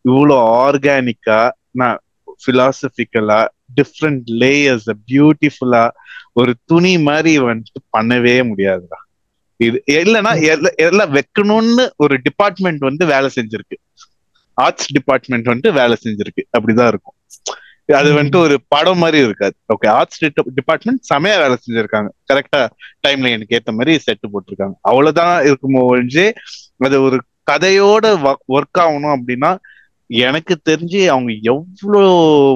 இவ்வளோ ஆர்கானிக்கா நான் பிலாசபிக்கலா டிஃப்ரெண்ட் லேயர்ஸ் பியூட்டிஃபுல்லா ஒரு துணி மாதிரி வந்துட்டு பண்ணவே முடியாதுடா. இது இல்லைன்னா எல்லாம் வைக்கணும்னு ஒரு டிபார்ட்மெண்ட் வந்து வேலை செஞ்சிருக்கு, ஆர்ட்ஸ் டிபார்ட்மெண்ட் வந்துட்டு வேலை செஞ்சிருக்கு, அப்படிதான் இருக்கும். அது வந்துட்டு ஒரு படம் மாதிரி இருக்காது. ஓகே, ஆர்ட்ஸ் டிபார்ட்மெண்ட் செமையா வேலை செஞ்சிருக்காங்க, கரெக்டா டைம்ல எனக்கு ஏத்த மாதிரி செட்டு போட்டிருக்காங்க, அவ்வளவுதான் இருக்குமோ ஒழிஞ்சு அது ஒரு கதையோட ஒர்க் ஆகணும் அப்படின்னா எனக்கு தெரிஞ்சு அவங்க எவ்வளோ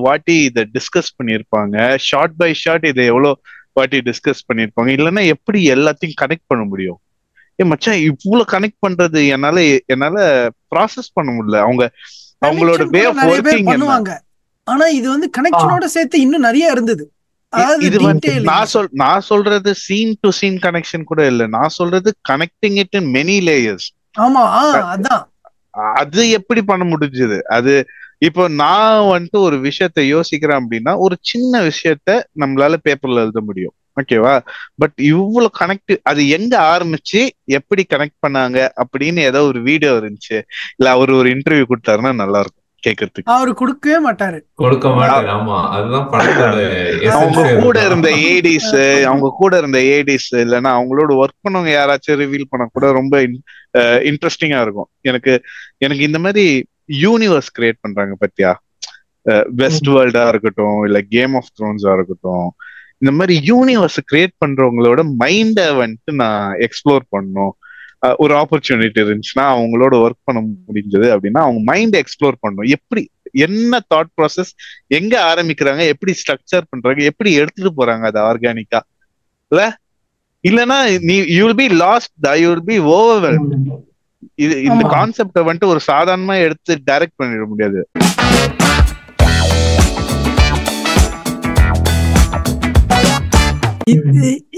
வாட்டி இதை டிஸ்கஸ் பண்ணியிருப்பாங்க, ஷார்ட் பை ஷார்ட் இதை எவ்வளோ வாட்டி டிஸ்கஸ் பண்ணிருப்பாங்க. இல்லைன்னா எப்படி எல்லாத்தையும் கனெக்ட் பண்ண முடியும்? மச்சான் இவ்வளவு கனெக்ட் பண்றது என்னால ப்ராசஸ் பண்ண முடியல. அவங்களோட வே ஆஃப் வொர்க்கிங் பண்ணுவாங்க. ஆனா இது வந்து கனெக்ஷனோட சேர்த்து இன்னும் நிறைய இருந்தது. இது வந்து நான் சொல்றது சீன் டு சீன் கனெக்ஷன் கூட இல்ல, நான் சொல்றது connecting it in many layers. ஆமா, அதான் அது எப்படி பண்ண முடிஞ்சது? இப்போ நான் வந்துட்டு ஒரு விஷயத்த யோசிக்கிறேன் அப்படின்னா ஒரு சின்ன விஷயத்த நம்மளால பேப்பர்ல எழுத முடியும், ஓகேவா? பட் இவ்வளவு கனெக்ட், அது எங்க ஆரம்பிச்சு எப்படி கனெக்ட் பண்ணாங்க அப்படின்னு ஏதோ ஒரு வீடியோ இருந்துச்சு, இல்ல அவர் ஒரு இன்டர்வியூ கொடுத்தாருன்னா நல்லா இருக்கும் கேட்கறதுக்கு. அவரு கொடுக்கவே மாட்டாரு. கொடுக்க மாட்டாரு. ஆமா, அதுதான் படத்தோட அவங்க எசன்ஸே கூட அதுதான். இருந்த ஏடிஸ் இல்லைன்னா அவங்களோட ஒர்க் பண்ணவங்க யாராச்சும் ரிவீல் பண்ண கூட ரொம்ப இன்ட்ரெஸ்டிங்கா இருக்கும். எனக்கு இந்த மாதிரி யூனிவர்ஸ் கிரியேட் பண்றாங்க பத்தியா, வெஸ்ட் வேர்ல்டா இருக்கட்டும் இல்ல கேம் ஆஃப் த்ரோன்ஸா இருக்கட்டும், இந்த மாதிரி யூனிவர்ஸ் கிரியேட் பண்றவங்களோட மைண்ட வந்துட்டு நான் எக்ஸ்ப்ளோர் பண்ணணும். ஒரு ஆப்பர்ச்சுனிட்டி இருந்துச்சுன்னா அவங்களோட ஒர்க் பண்ண முடிஞ்சது அப்படின்னா அவங்க மைண்ட் எக்ஸ்ப்ளோர் பண்ணணும். எப்படி, என்ன தாட் ப்ராசஸ், எங்க ஆரம்பிக்கிறாங்க, எப்படி ஸ்ட்ரக்சர் பண்றாங்க, எப்படி எடுத்துட்டு போறாங்க அது ஆர்கானிக்கா, இல்ல இல்லனா நீ you will be last, you will be overwhelmed. இந்த கான்செப்ட வந்துட்டு ஒரு சாதாரணமா எடுத்து டைரக்ட் பண்ணிட முடியாது.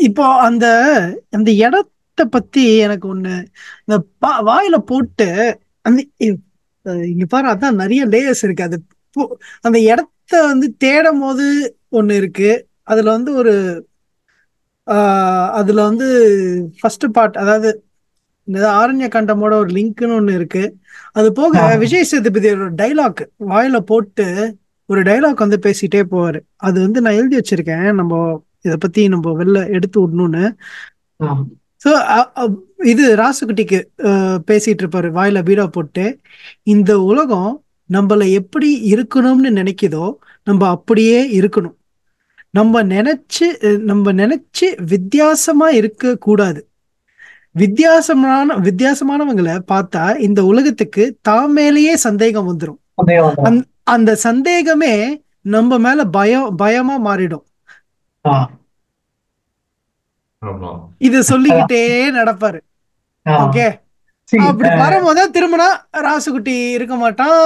இப்போ அந்த அந்த இடத்த பத்தி எனக்கு ஒண்ணு, இந்த வாயில போட்டு அந்த இங்க பாரு, அதான் நிறைய லேயர்ஸ் இருக்கு. அது அந்த இடத்த வந்து தேடும் போது ஒண்ணு இருக்கு. அதுல வந்து ஒரு அதுல வந்து ஃபர்ஸ்ட் பார்ட், அதாவது ஆரண்ய கண்டமோட ஒரு லிங்க்னு ஒண்ணு இருக்கு. அது போக விஜய் சேதுபதி ஒரு டைலாக் வாயில போட்டு ஒரு டைலாக் வந்து பேசிட்டே போவாரு. அது வந்து நான் எழுதி வச்சிருக்கேன், நம்ம இத பத்தி நம்ம வெளில எடுத்து விடணும்னு. ஸோ இது ராசுகுட்டிக்கு பேசிட்டு இருப்பாரு வாயில பீடா போட்டு, இந்த உலகம் நம்மள எப்படி இருக்கணும்னு நினைக்குதோ நம்ம அப்படியே இருக்கணும். நம்ம நினைச்சு வித்தியாசமா இருக்க கூடாது. வித்தியாசமானவங்களை பார்த்தா இந்த உலகத்துக்கு தான் மேலேயே சந்தேகம் வந்துடும். அந்த சந்தேகமே நம்ம மேல பயமா மாறிடும். இத சொல்லிக்கிட்டே நடப்பாரு. ஓகே, அப்படி வரும்போது திரும்பினா ராசுகுட்டி இருக்க மாட்டான்.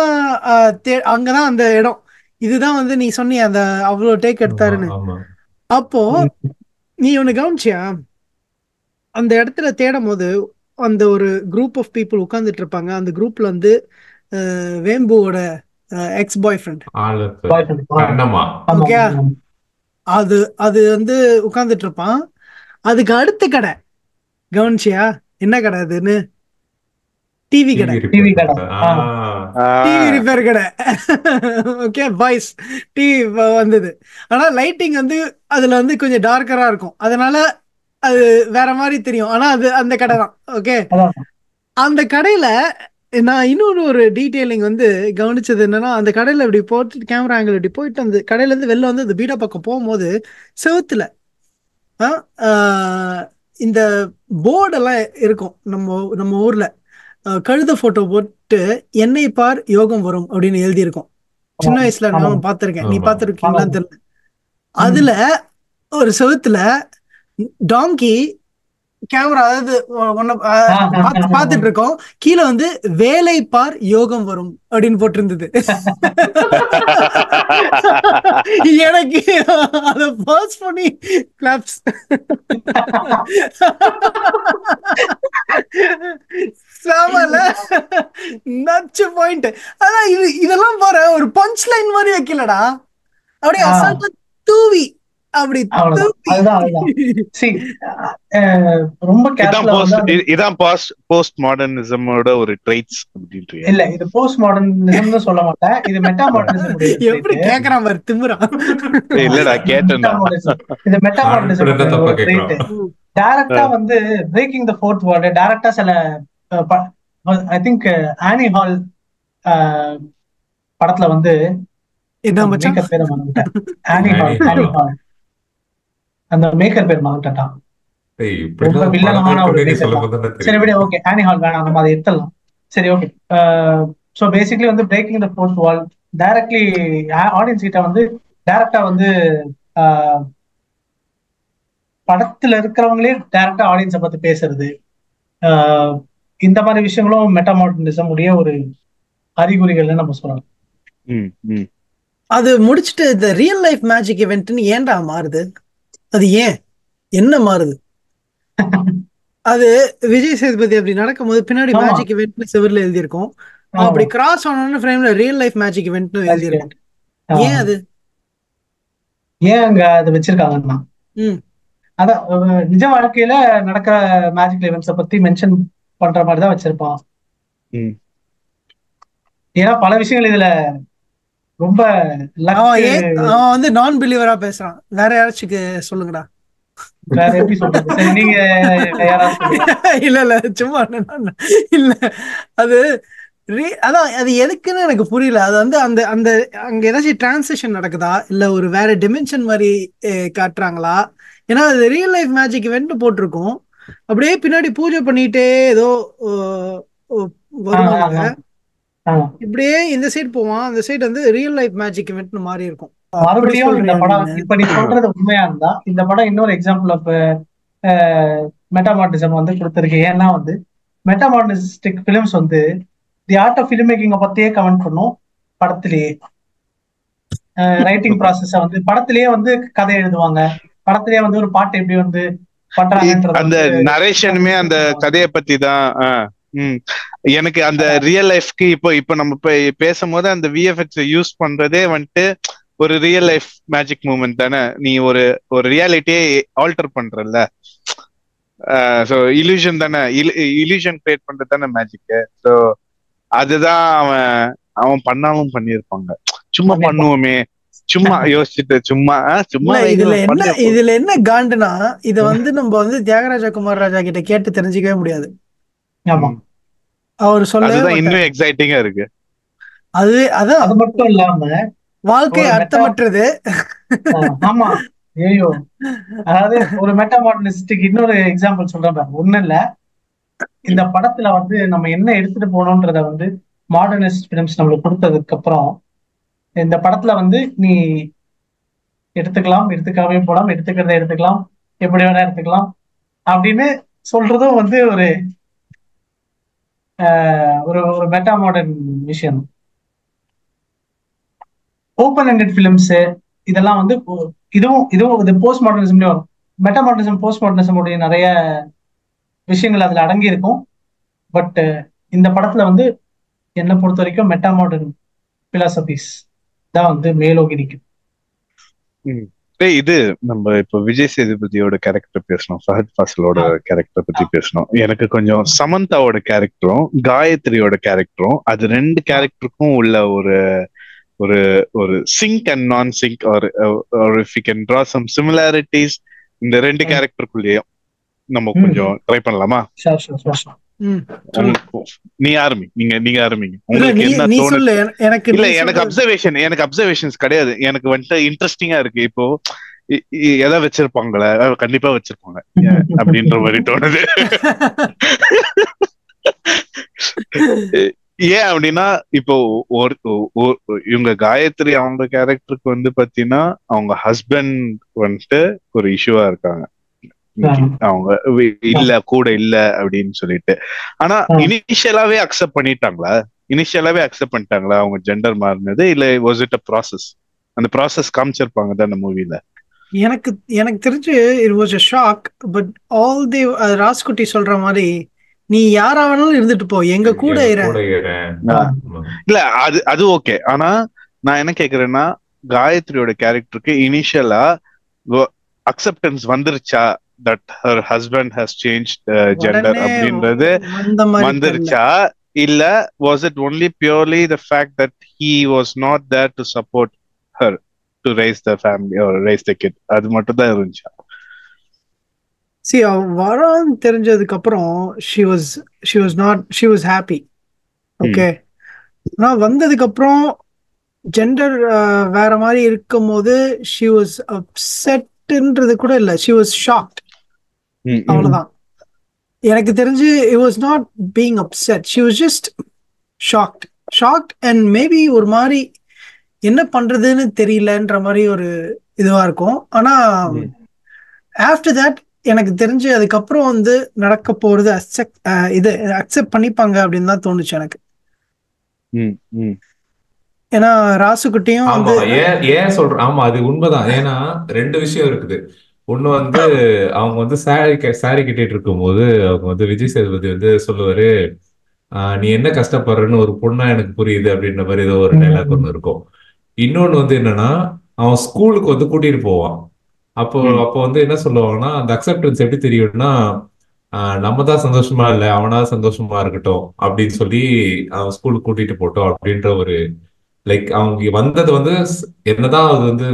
அங்கதான் அந்த இடம். இதுதான் வந்து நீ சொன்னிய அந்த அவ்வளவு டேக் எடுத்தாருன்னு. அப்போ நீ ஒண்ணு கவனிச்சியா, அந்த இடத்துல தேடும் போது அந்த ஒரு குரூப் ஆஃப் பீப்புள் உட்கார்ந்துட்டு இருப்பாங்க. அந்த குரூப்ல வந்து வேம்புவோட எக்ஸ் பாய் ஃப்ரெண்ட், ஓகே, அது வந்து உட்கார்ந்துட்டு இருப்பான். அதுக்கு அடுத்த கடை கவனிச்சியா, என்ன கடை அதுன்னு? டிவி கடை, டிவி ரிப்பேர் கடை. ஓகே பாய்ஸ், டிவி வந்தது. ஆனா லைட்டிங் வந்து அதுல வந்து கொஞ்சம் டார்க்கரா இருக்கும், அதனால அது வேற மாதிரி தெரியும். ஆனா அது அந்த கடை தான். ஓகே, அந்த கடையில நான் இன்னொரு ஒரு டீட்டெயிலிங் வந்து கவனிச்சது என்னன்னா, அந்த கடையில இப்படி போட்டு கேமரா ஆங்கிள் இப்படி போயிட்டு அந்த கடையில இருந்து வெளில வந்து அந்த பீடா பக்கம் போகும்போது செவுத்துல இந்த போர்டெல்லாம் இருக்கும். நம்ம ஊர்ல கழுத போட்டோ போட்டு என்னை பார் யோகம் வரும் அப்படின்னு எழுதி இருக்கும். சின்ன வயசுல நானும் பார்த்திருக்கேன், நீ பார்த்திருக்கீங்களான்னு தெரியல. அதுல ஒரு செவுத்துல டாங்கி கேமரா, அதாவது பார்த்துட்டு இருக்கோம், கீழே வந்து வேலை பார் யோகம் வரும் அப்படின்னு போட்டிருந்தது. எனக்கு அத பாஸ் பண்ணி கிளாப்ஸ். நச்சு பாயிண்ட். அதான் இதெல்லாம் பாரு, ஒரு பஞ்ச் லைன் மாதிரி வைக்கலடா, அப்படியே அசால்ட்டா தூவி அப்படி ரொம்ப இதான் போஸ்ட் மாடர்னிசமோட ஒரு ட்ரைட்ஸ் அப்படின்றது. இல்ல, இது போஸ்ட் மாடர்னிசம்னு சொல்ல மாட்டேன், இது மெட்டா மாடர்னிசம். எப்படி கேக்குறான் பாரு திமிரான். இல்லடா கேட்டேன்டா, இது மெட்டா மாடர்னிசம். டைரக்டா வந்து பிரேக்கிங் தி ஃபோர்த் வால், டைரக்டா சில ஐ திங்க் ஆனி ஹால் படத்துல வந்து என்ன மச்சான் பேர் மறந்துட்டேன். ஆனி ஹால் அந்த மேக்கர் பேர் மறந்துட்டான். ரொம்ப வில்லனமான ஒரு மேக்கர். சரி விட, ஓகே, ஆனி ஹால் வேணாம், நம்ம அதை எடுத்துடலாம். சரி, ஓகே. சோ பேசிக்கலி வந்து braking the fourth wall directly audience கிட்ட வந்து டைரக்டா வந்து படத்துல இருக்கிறவங்களே டைரக்டா ஆடியன்ஸை பத்தி பேசுறது, இந்த மாதிரி விஷயங்களும் மெட்டாமாடர்னிசம் உடைய ஒரு அறிகுறிகள்னு நம்ம சொல்லலாம். அது முடிச்சுட்டு இந்த ரியல் லைஃப் மேஜிக் இவெண்ட்னு ஏன்டா மாறுது? அது ஏன், என்ன மாறுது? அது விஜய் சேதுபதி அப்படி நடக்கும்போது பின்னாடி மேஜிக் இவெண்ட் செவர்ல எழுதியிருக்கோம். அப்படி கிராஸ் ஆனோன்னு ஃப்ரேம்ல ரியல் லைஃப் மேஜிக் இவெண்ட்னு எழுதியிருக்கும். ஏன் அது ஏன் அங்க அதை வச்சிருக்காங்கன்னா அதான் நிஜ வாழ்க்கையில நடக்கிற மேஜிக் ஈவெண்ட்ஸை பத்தி மென்ஷன் பண்ற மாதிரி தான் வச்சிருப்பான். ஏன்னா பல விஷயங்கள் இதுல ரொம்ப அவன் வந்து நான் பிலீவரா பேசுறான். வேற யாராச்சுக்கு சொல்லுங்கடா. வேற எப்படி சொல்றது? சரி நீங்க யாராவது இல்ல சும்மா இல்ல அது அதான் அது எதுக்குன்னு எனக்கு புரியல. அது வந்து அந்த அந்த அங்க ஏதாச்சும் டிரான்சிஷன் நடக்குதா இல்ல ஒரு வேற டிமென்ஷன் மாதிரி காட்டுறாங்களா? ஏன்னா அது ரியல் லைஃப் மேஜிக் இவெண்ட் போட்டிருக்கோம். அப்படியே பின்னாடி பூஜை பண்ணிட்டே ஏதோ வருவாங்க. இப்படியே இந்த சைடு போவான், அந்த சைடு வந்து ரியல் லைஃப் மேஜிக் இவெண்ட்னு மாறி இருக்கும். மறுபடியும் இந்த படம் இப்ப நீ சொல்றது உண்மையா இருந்தா இந்த படம் இன்னொரு எக்ஸாம்பிள் ஆஃப் மெட்டாமார்டிசம் வந்து கொடுத்திருக்கு. ஏன்னா வந்து மெட்டாமார்டிஸ்டிக் பிலிம்ஸ் வந்து தி ஆர்ட் ஆஃப் ஃபிலிம் மேக்கிங்க பத்தியே கமெண்ட் பண்ணும். படத்திலேயே ரைட்டிங் ப்ராசஸ வந்து படத்திலேயே வந்து கதை எழுதுவாங்க. படத்திலேயே வந்து ஒரு பாட்டு எப்படி வந்து பண்றாங்க, அந்த நரேஷனுமே அந்த கதையை பத்தி தான். எனக்கு அந்த ரியல் லைஃப்க்கு இப்போ நம்ம பேசும்போது அந்த விஎஃப்எக்ஸ் யூஸ் பண்றதே வந்துட்டு ஒரு ரியல் லைஃப் மேஜிக் மூமெண்ட் தானே. நீ ஒரு ரியாலிட்டியே ஆல்டர் பண்றல. ஸோ இல்யூஷன் தானே, இல்யூஷன் கிரியேட் பண்றது தானே மேஜிக். ஸோ அதுதான் அவன் பண்ணாலும் பண்ணியிருப்பாங்க. சும்மா பண்ணுவோமே, சும்மா யோசிச்சுட்டு சும்மா இதுல என்ன காண்டுனா இத வந்து நம்ம வந்து தியாகராஜ குமார் ராஜா கிட்ட கேட்டு தெரிஞ்சுக்கவே முடியாது. அவர் சொல்ல இன்னும் எக்ஸைட்டிங்கா இருக்கு. அதான் அது மட்டும் இல்லாம வாழ்க்கை அர்த்தமற்றது. ஆமா ஐயோ, அதாவது ஒரு மெட்டாமார்டிஸ்டிக் இன்னொரு எக்ஸாம்பிள் சொல்றேன். ஒண்ணு இல்ல, இந்த படத்துல வந்து நம்ம என்ன எடுத்துட்டு போனோம்ன்றத வந்து மாடர்னிஸ்ட் பிலிம்ஸ் நம்மளுக்கு கொடுத்ததுக்கு அப்புறம் இந்த படத்துல வந்து நீ எடுத்துக்கலாம், எடுத்துக்காமே போலாம், எடுத்துக்கிறத எடுத்துக்கலாம், எப்படி வேணா எடுத்துக்கலாம் அப்படின்னு சொல்றதும் வந்து ஒரு ஒரு மெட்டா மாடர்ன் விஷயம். ஓப்பன் ஹேண்டட் பிலிம்ஸ் இதெல்லாம் வந்து இதுவும் இது போஸ்ட் மாடர்னிசம்லயே வரும். மெட்டா மாடர்னிசம் போஸ்ட் மாடர்னிசம் உடைய நிறைய விஷயங்கள் அதுல அடங்கி இருக்கும். பட் இந்த படத்துல வந்து என்னை பொறுத்த வரைக்கும் மெட்டா மாடர்ன் பிலாசபிஸ் தான் வந்து மேலோகி நிற்கும். இது நம்ம இப்ப விஜய் சேதுபதியோட கேரக்டர் பேசணும், ஃபஹத் ஃபாசிலோட கேரக்டர் பத்தி பேசணும். எனக்கு கொஞ்சம் சமந்தாவோட கேரக்டரும் காயத்ரியோட கேரக்டரும் அது ரெண்டு கேரக்டருக்கும் உள்ள ஒரு ஒரு ஒரு சிங்க் அண்ட் நான் sink or if you can draw some similarities இந்த ரெண்டு கேரக்டருக்குள்ளேயும் நம்ம கொஞ்சம் ட்ரை பண்ணலாமா? நீ ஆரம்பிங்க. உங்களுக்கு என்ன தோணுது? இல்ல, எனக்கு அப்சர்வேஷன்ஸ் கிடையாது. எனக்கு வந்துட்டு இன்ட்ரெஸ்டிங்கா இருக்கு. இப்போ எதை வச்சிருப்பாங்களே, கண்டிப்பா வச்சிருப்பாங்க அப்படின்ற மாதிரி தோணுது. ஏன் அப்படின்னா இப்போ இவங்க காயத்ரி அவங்க கேரக்டருக்கு வந்து பாத்தீங்கன்னா அவங்க ஹஸ்பண்ட் வந்துட்டு ஒரு இஷ்யூவா இருக்காங்க. அவங்க இல்ல கூட இல்ல அப்படின்னு சொல்லிட்டு. ஆனா இனிஷியலாவே அக்செப்ட் பண்ணிட்டாங்களா அவங்க ஜெண்டர் மாறினது? இல்ல வாஸ் இட் அ ப்ராசஸ்? அந்த ப்ராசஸ் காமிச்சிருப்பாங்க தான் அந்த மூவில. எனக்கு தெரிஞ்சு it was a shock, but all the Raskutti சொல்ற மாதிரி நீ யாரா வேணாலும் இருந்துட்டு போ, எங்க கூட இல்ல அது ஓகே. ஆனா நான் என்ன கேக்குறேன்னா, காயத்ரியோட கேரக்டருக்கு இனிஷியலா அக்செப்டன்ஸ் வந்துருச்சா that her husband has changed gender அப்படின்றது வந்துருச்சா? இல்ல was it only purely the fact that he was not there to support her to raise the family or raise the kid? அது மட்டும் தான் இருந்துச்சா? see வரான்னு தெரிஞ்சதுக்கு அப்புறம் she was happy. ஓகே, ஆனா வந்ததுக்கு அப்புறம் ஜெண்டர் வேற மாதிரி இருக்கும் போது she was upsetன்றது கூட இல்ல, she was shocked. அவ்வளவுதான். எனக்கு தெரிஞ்சு it was not being upset, she was just shocked and maybe ஒரு மாதிரி என்ன பண்றதுன்னு தெரியலன்ற மாதிரி ஒரு இதுவா இருக்கும். ஆனா ஆஃப்டர் தட் எனக்கு தெரிஞ்சு அதுக்கப்புறம் வந்து நடக்க போறது இது அக்செப்ட் பண்ணிப்பாங்க அப்படின்னு தான் தோணுச்சு எனக்கு. ஏன்னா ராசுகுட்டியும் வந்து ஏன் சொல்றேன், ஆமா அது உண்மைதான். ஏன்னா ரெண்டு விஷயம் இருக்குது. ஒண்ணு வந்து அவங்க வந்து சாரி கட்டிட்டு இருக்கும் போது அவங்க வந்து விஜய் சேதுபதி வந்து சொல்லுவாரு, நீ என்ன கஷ்டப்படுறன்னு ஒரு பொண்ணா எனக்கு புரியுது அப்படின்ற மாதிரி ஏதோ ஒரு டைலாக் ஒன்று இருக்கும். இன்னொன்னு வந்து என்னன்னா, அவன் ஸ்கூலுக்கு வந்து கூட்டிட்டு போவான். அப்போ அப்போ வந்து என்ன சொல்லுவாங்கன்னா, அந்த அக்செப்டன்ஸ் எப்படி தெரியும்னா, நம்ம தான் சந்தோஷமா இல்லை, அவனா சந்தோஷமா இருக்கட்டும் அப்படின்னு சொல்லி அவன் ஸ்கூலுக்கு கூட்டிட்டு போட்டோம் அப்படின்ற ஒரு லைக் அவங்க வந்தது வந்து என்னதான் அது வந்து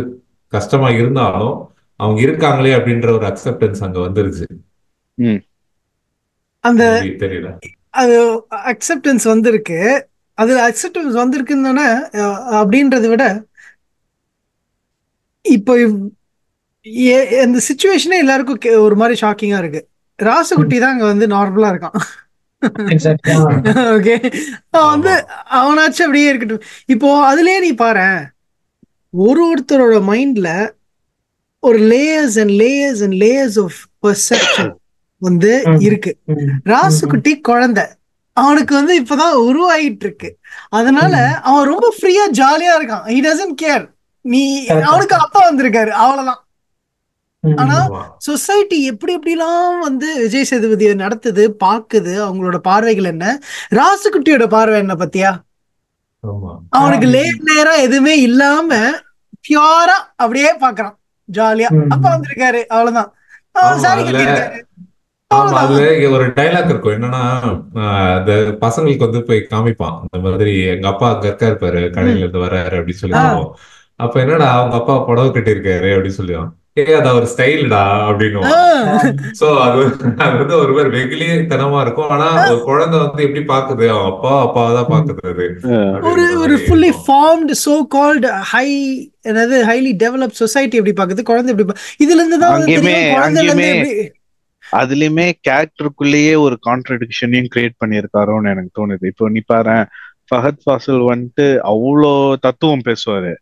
கஷ்டமா இருந்தாலும் அவங்க இருக்காங்களே அப்படின்ற ஒரு அக்செப்டன்ஸ் அங்க வந்துருச்சு. அந்த தெரியல, அது அக்செப்டன்ஸ் வந்திருக்கு. அது அக்செப்டன்ஸ் வந்திருக்குன்னு தானே அப்படின்றத விட இப்போ இந்த சுச்சுவேஷனே எல்லாருக்கும் ஒரு மாதிரி ஷாக்கிங்கா இருக்கு. ராசுகுட்டி தான் அங்க வந்து நார்மலா இருக்கான். ஓகே, வந்து அவனாச்சும் அப்படியே இருக்கட்டும். இப்போ அதுலயே நீ பாரு, ஒருத்தரோட மைண்ட்ல ஒரு layers and layers and layers of perception வந்து இருக்கு. ராசுகுட்டி குழந்தை, அவனுக்கு வந்து இப்பதான் உருவாகிட்டு இருக்கு. அதனால அவன் ரொம்ப ஃப்ரீயா ஜாலியா இருக்கான். He doesn't care. நீ அவனுக்கு அப்பா வந்திருக்காரு, அவ்வளவுதான். ஆனா சொசைட்டி எப்படி எப்படிலாம் வந்து விஜய் சேதுபதியை நடத்துது, பாக்குது, அவங்களோட பார்வைகள் என்ன, ராசுகுட்டியோட பார்வை என்ன பத்தியா? அவனுக்கு லேயரா எதுவுமே இல்லாம பியூரா அப்படியே பாக்குறான், ஜாலியா. அப்பா வந்திருக்காரு, அவ்வளவுதான். சாரி கட்டியிருக்காரு. அதுல ஒரு டைலாக் இருக்கும் என்னன்னா, அந்த பசங்களுக்கு வந்து போய் காமிப்பான் இந்த மாதிரி, எங்க அப்பா அங்க இருக்காரு பாரு, கடையில இருந்து வர்றாரு அப்படின்னு சொல்லி சொல்லுவோம். அப்ப என்னடா அவங்க அப்பா புடவை கட்டியிருக்காரு அப்படின்னு சொல்லுவான். அது ஒரு ஸ்டைல்டா அப்படின்னு. சோ அது வந்து ஒரு மாதிரி வெகுளித்தனமா இருக்கும். ஆனா ஒரு குழந்தை வந்து எப்படி பாக்குது, அவன் அப்பாதான் பாக்குது. ஒரு fully formed so called highly developed society எப்படி பாக்குது, குழந்தை எப்படி இதுல இருந்து தான் தெரியும் குழந்தைல இருந்து எப்படி. அதுலயுமே கேரக்டருக்குள்ளேயே ஒரு கான்ட்ரடிக்ஷனையும் கிரியேட் பண்ணியிருக்காரோன்னு எனக்கு தோணுது. இப்போ நீ பாரு, ஃபஹத் ஃபாசில் வந்துட்டு அவ்வளோ தத்துவம் பேசுவாரு,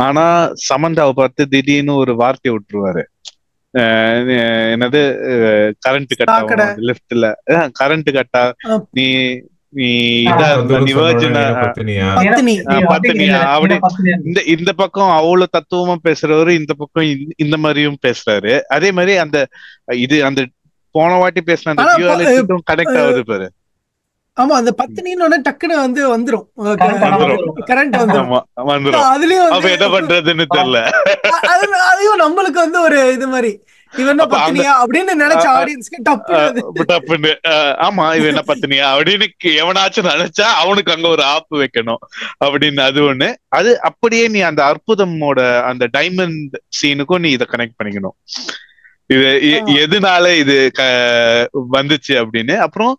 ஆனா சமந்தாவை பார்த்து திடீர்னு ஒரு வார்த்தையை விட்டுருவாரு. என்னது, கரண்ட் கட்டா லிஃப்ட்ல கரண்ட் கட்டா, நீ இதா பத்தினியா அப்படி. இந்த பக்கம் அவ்வளவு தத்துவமா பேசுறவரு, இந்த பக்கம் இந்த மாதிரியும் பேசுறாரு. அதே மாதிரி அந்த போன வாட்டி பேசின அந்த டியூவாலிட்டிக்கும் கனெக்ட் ஆகுது பாரு. ஆமா, அந்த பத்தினின்னு டக்குன்னு வந்து வந்துரும் கரண்ட் வந்துரும். அதுலயும் என்ன பண்றதுன்னு தெரியல. அதையும் நம்மளுக்கு வந்து ஒரு இது மாதிரி, இவன் என்ன பத்தினியா அப்படின்னு நினைச்ச ஆடியன்ஸ்க்கு டப்புன்னு. ஆமா, இவன் என்ன பத்தினியா அப்படின்னு எவனாச்சும் நினைச்சா அவனுக்கு அங்க ஒரு ஆப்பு வைக்கணும் அப்படின்னு. அது ஒண்ணு. அது அப்படியே நீ அந்த அற்புதமோட அந்த டைமண்ட் சீனுக்கும் நீ இதை கனெக்ட் பண்ணிக்கணும். இது எதனால இது வந்துச்சு அப்படின்னு. அப்புறம்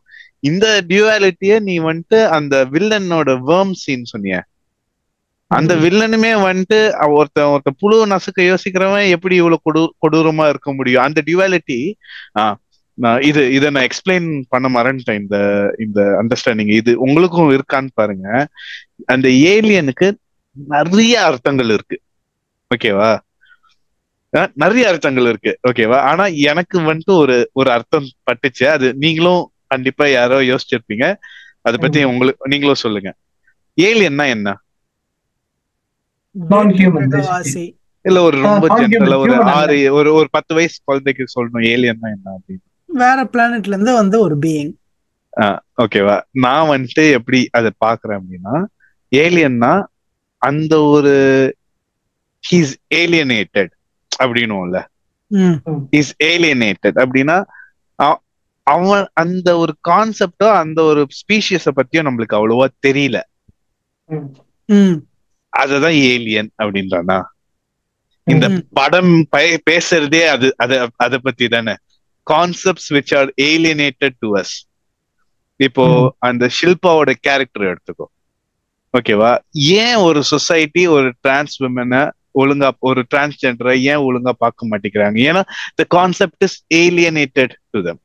இந்த டியூவாலிட்டிய நீ வந்துட்டு அந்த வில்லனோட வேர்ம் சீன் சொன்னிய, அந்த வில்லனுமே வந்துட்டு ஒருத்த புழு நசுக்க யோசிக்கிறவன் எப்படி இவ்வளவு கொடூரமா இருக்க முடியும். அந்த டியூவாலிட்டி இதை நான் எக்ஸ்பிளைன் பண்ண மறந்துட்டேன். இந்த அண்டர்ஸ்டாண்டிங் இது உங்களுக்கும் இருக்கான்னு பாருங்க. அந்த ஏலியனுக்கு நிறைய அர்த்தங்கள் இருக்கு, ஓகேவா? நிறைய அர்த்தங்கள் இருக்கு, ஓகேவா? ஆனா எனக்கு வந்துட்டு ஒரு அர்த்தம் பட்டுச்சு. அது நீங்களும் கண்டிப்பா யாரோ யோசிச்சிருப்பீங்க. அதை பத்தி நீங்களும் சொல்லுங்க. ஏலியன்னா என்ன? இல்ல ஒரு ரொம்ப ஜென்ரலா ஒரு 10 வயசு குழந்தைக்கு சொல்லணும் ஏலியன்னா என்ன அப்படின்னு. வேற பிளானட்ல இருந்து வந்து ஒரு பீயிங். ஓகேவா? நான் வந்துட்டு எப்படி அதை பாக்குறேன் அப்படின்னா, ஏலியன்னா அந்த ஒரு ஹீஸ் ஏலியனேட்டட் அப்படின்னும்ல. இஸ் ஏலியனேட்டட் அப்படின்னா அவன் அந்த ஒரு கான்செப்டோ அந்த ஒரு ஸ்பீஷியஸ பத்தியும் நம்மளுக்கு அவ்வளவா தெரியல. அததான் ஏலியன் அப்படின்றானா? இந்த படம் பேசுறதே அத பத்தி தானே. Concepts which are alienated to us. இப்போ அந்த ஷில்பாவோட கேரக்டர் எடுத்துக்கோ, ஓகேவா? ஏன் ஒரு சொசைட்டி ஒரு டிரான்ஸ் விமனை ஒழுங்கா, ஒரு டிரான்ஸ்ஜெண்டரை ஏன் ஒழுங்கா பார்க்க மாட்டேங்கிறாங்க? ஏன்னா the concept is alienated to them.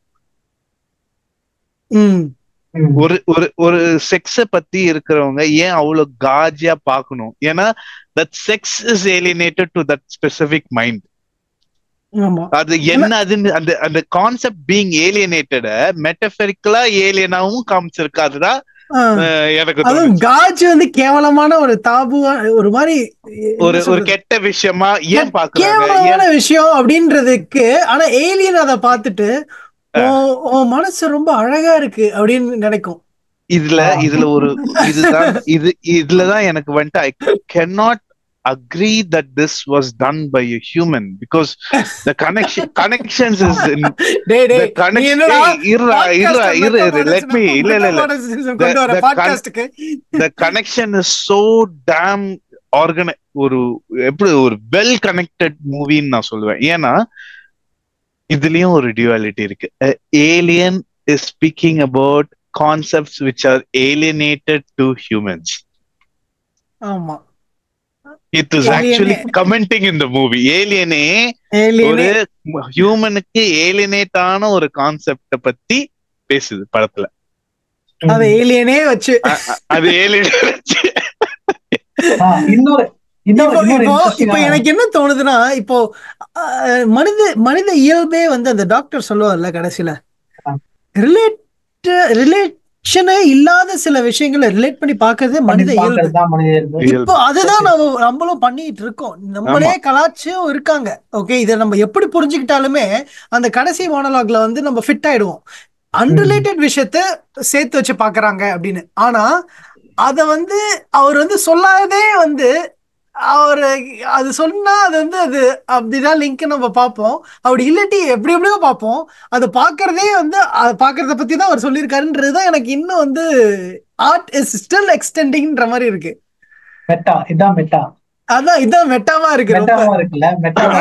ஒரு செக்ஸ பத்தி இருக்கிறவங்க ஏன் அவ்வளவு காஜியா பார்க்கணும்? ஏன்னா that sex is alienated to that specific mind. அது என்ன, அது அந்த கான்செப்ட் பீயிங் ஏலியனேட்டட மெட்டபரிக்கலா ஏலியனாவும் காமிச்சிருக்காதுதான் எனக்கு. அதுவும் காஜ் வந்து கேவலமான ஒரு தாபுவா, ஒரு மாதிரி ஒரு கெட்ட விஷயமா ஏன் பாக்குறாங்க, கேவலமான விஷயம் அப்படின்றதுக்கு. ஆனா ஏலியன் அதை பார்த்துட்டு உன் மனசு ரொம்ப அழகா இருக்கு அப்படின்னு நினைக்கும். இதுல ஒரு இதுலதான் எனக்கு வந்துட்டு ஐ cannot agree that this was done by a human because the connections is in டேய் the டேய் நீ connection. என்னடா let me கொண்டு வர பாட்காஸ்டுக்கு the connection is so damn ஒரு எப்படி ஒரு வெல் கனெக்டட் மூவின்னு நான் சொல்லுவேன். ஏன்னா இதுலயும் ஒரு டியூவாலிட்டி இருக்கு. Alien is speaking about concepts which are alienated to humans. ஆமா, it is actually commenting in the movie. ஏலியனே ஒரு ஹியூமனுக்கு ஏலியனேட் ஆன ஒரு கான்செப்ட பத்தி பேசுது படத்துல. அது ஏலியனே வச்சு இப்போ எனக்கு என்ன தோணுதுன்னா, இப்போ மனித இயல்பே வந்து அந்த டாக்டர் சொல்லுவார்ல கடைசியில ரிலேஷனே இல்லாத சில விஷயங்களை ரிலேட் பண்ணி பாக்குறது மனித இயல்பு. இப்போ அதுதான் நம்மளும் பண்ணிட்டு இருக்கோம். நம்மளே கலாச்சும் இருக்காங்க. ஓகே, இதை நம்ம எப்படி புரிஞ்சுக்கிட்டாலுமே அந்த கடைசி மோனோலாக்ல வந்து நம்ம ஃபிட் ஆயிடுவோம். அன்ரிலேட்டட் விஷயத்த சேர்த்து வச்சு பாக்குறாங்க அப்படின்னு. ஆனா அத வந்து அவர் வந்து சொல்லாதே வந்து அவரு அது சொன்னா அது வந்து அது அப்படிதான் லிங்க் நம்ம பார்ப்போம். அப்படி இல்லாட்டி எப்படி எப்படியோ பார்ப்போம். அதை பாக்குறதே வந்து அதை பாக்குறத பத்தி தான் அவர் சொல்லியிருக்காருன்றதுதான் எனக்கு இன்னும் வந்து ஆர்ட் இஸ் ஸ்டில் எக்ஸ்டெண்டிங்ன்ற மாதிரி இருக்கு. அதான் இதான் மெட்டாவா இருக்கு.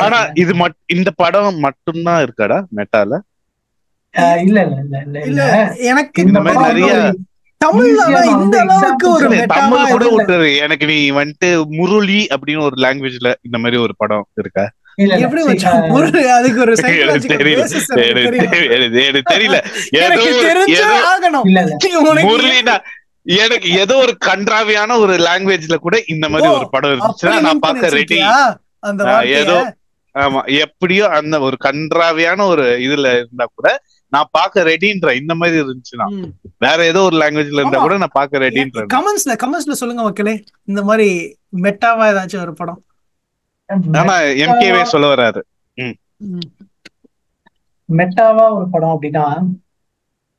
ஆனா இது இந்த படம் மட்டும்தான் இருக்காடா மெட்டால? இல்ல எனக்கு இந்த மாதிரி நிறைய தமிழ்ல இந்த அளவுக்கு ஒரு தமிழ் கூட விட்டுரு. எனக்கு நீ வந்துட்டு முரளி அப்படின்னு ஒரு லாங்குவேஜ்ல இந்த மாதிரி ஒரு படம் இருக்கா? அதுக்கு ஒரு தெரியல. முரளினா எனக்கு ஏதோ ஒரு கன்றாவியான ஒரு லாங்குவேஜ்ல கூட இந்த மாதிரி ஒரு படம் இருந்துச்சுன்னா நான் பார்க்க ரெடி. ஏதோ ஆமா, எப்படியோ அந்த ஒரு கன்றாவியான ஒரு இதுல இருந்தா கூட நான் பார்க்க ரெடின்ற. இந்த மாதிரி இருந்துச்சுன்னா வேற ஏதோ ஒரு லாங்குவேஜ்ல இருந்தா கூட நான் பார்க்க ரெடின்ற. கமெண்ட்ஸ்ல சொல்லுங்க மக்களே, இந்த மாதிரி மெட்டாவா ஏதாச்சும் ஒரு படம். ஆனா எம்கேவே சொல்ல வராரு. மெட்டாவா ஒரு படம் அப்படின்னா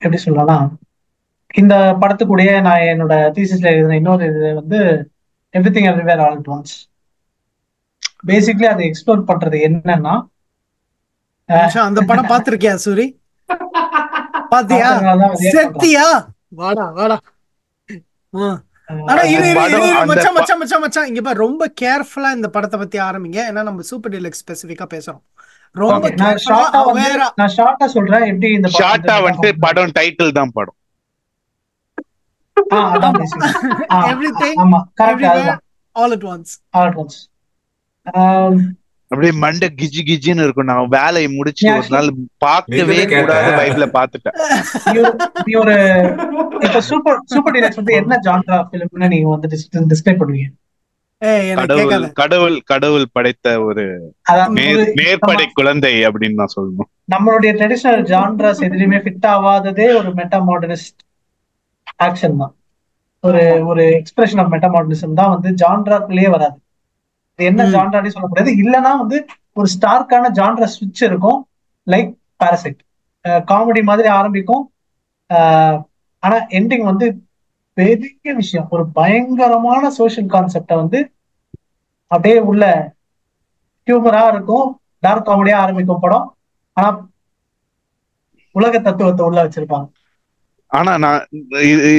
எப்படி சொல்லலாம், இந்த படத்துக்குடைய நான் என்னோட தீசிஸ்ல எழுதின இன்னொரு இது வந்து everything everywhere all at once. Basically அதை எக்ஸ்ப்ளோர் பண்றது என்னன்னா, அந்த படம் பாத்திருக்கியா சூரி? பாத்தியா? செத்தியா? வாடா வாடா. ஆனா மச்சான் இங்க பாரு, ரொம்ப கேர்ஃபுல்லா இந்த படத்தை பத்தி ஆரம்பிங்க. ஏன்னா நம்ம சூப்பர் டீலக்ஸ் ஸ்பெசிஃபிக்கா பேசுறோம். ரொம்ப நான் ஷார்ட்டா சொல்றேன். எப்படி இந்த ஷார்ட்டா வந்து படம் டைட்டில் தான் படம். Everything everywhere all at once. அப்படியே மண்டை கிஜி கிஜின்னு இருக்கும். நான் வேலையை முடிச்சு ஒரு நாள் பார்க்கவே கூடாது பைப்ல பாத்துட்டேன். ஒரு இப்ப சூப்பர் டீலக்ஸ் வந்து என்ன ஜான்ரா ஃபிலிம்னு நீங்க வந்து டிஸ்கிரைப் பண்ணுவீங்க? கடவுள் படைத்த ஒரு மேற்படை குழந்தை அப்படின்னு நான் சொல்லணும். நம்மளுடைய ட்ரெடிஷனல் ஜான்ராஸ் எதுலயுமே ஃபிட் ஆகாததே ஒரு மெட்டா மாடர்னிஸ்ட் ஆக்ஷன் தான். ஒரு எக்ஸ்பிரஷன் ஆஃப் மெட்டா மாடர்னிசம் தான் வந்து ஜான்ராக்குள்ளேயே வராது. என்ன ஜான்ரானே சொல்ல முடியாது. இல்லைன்னா வந்து ஒரு ஸ்டார்க்கான ஜான்ரா ஸ்விட்ச் இருக்கும். லைக் பாரசைட் காமெடி மாதிரி ஆரம்பிக்கும். ஆனா எண்டிங் வந்து பெரிய விஷயம், ஒரு பயங்கரமான சோஷியல் கான்செப்டை வந்து அப்படியே உள்ள ஹியூமரா இருக்கும். டார்க் காமெடியா ஆரம்பிக்கும் படம். ஆனா உலக தத்துவத்தை உள்ள வச்சிருப்பாங்க. ஆனா நான்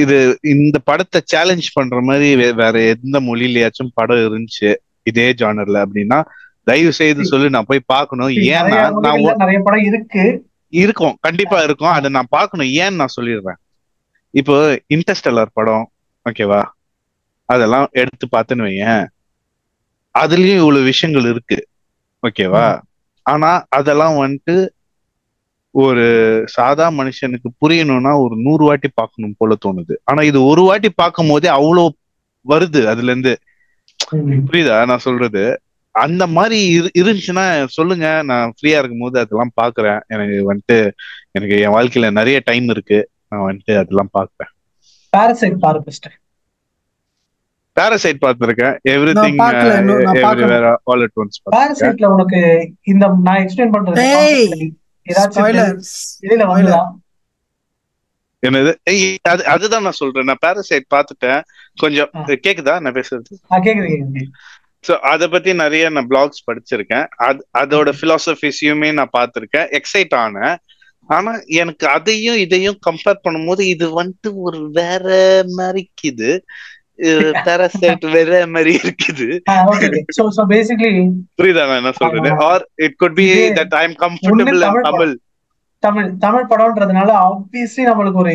இது இந்த படத்தை சேலஞ்ச் பண்ற மாதிரி வேற எந்த மொழியிலயாச்சும் படம் இருந்துச்சு இதே ஜானர்ல அப்படின்னா தயவு செய்து சொல்லி நான் போய் பார்க்கணும். ஏன்னா நிறைய படம் இருக்கும், கண்டிப்பா இருக்கும். அதை நான் பார்க்கணும். ஏன்னு நான் சொல்லிடுறேன். இப்போ இன்டர்ஸ்டெல்லர் படம் ஓகேவா, அதெல்லாம் எடுத்து பார்த்துன்னு வையேன், அதுலயும் இவ்வளவு விஷயங்கள் இருக்கு ஓகேவா. ஆனா அதெல்லாம் வந்துட்டு ஒரு சாதா மனுஷனுக்கு புரியணும்னா ஒரு 100 வாட்டி பார்க்கணும் போல தோணுது. ஆனா இது ஒரு வாட்டி பார்க்கும் போதே அவ்வளோ வருது அதுல இருந்து. புரியுதா நான் சொல்றது? அந்த மாதிரி இருந்துச்சுன்னா சொல்லுங்க, நான் ஃப்ரீயா இருக்கும் போது அதெல்லாம் பாக்குறேன். எனக்கு என் வாழ்க்கையில நிறைய டைம் இருக்கு, நான் வந்துட்டு அதெல்லாம் பாக்குறேன். பாரசைட் பார்த்திருக்கேன். Everything everywhere all at once. பாரசைட்ல உனக்கு இந்த நான் எக்ஸ்பிளைன் பண்றது இதுல வந்து என்னது அதுதான் நான் சொல்றேன். நான் பாராசைட் பார்த்துட்டேன். கொஞ்சம் கேக்குதா நான் பேசுறது? கேக்குது. ஸோ அதை பத்தி நிறைய நான் பிளாக்ஸ் படிச்சிருக்கேன். அதோட பிலாசபிஸையுமே நான் பார்த்திருக்கேன், எக்ஸைட் ஆனேன். ஆனா எனக்கு அதையும் இதையும் கம்பேர் பண்ணும்போது இது வந்துட்டு ஒரு வேற மாதிரி இருக்குது, பாராசைட் வேற மாதிரி இருக்குது. புரியுதா நான் என்ன சொல்றேன்? Or it could be that I am comfortable in Tamil படம்ன்றதுனால ஆப்வியஸ்லி நம்மளுக்கு ஒரு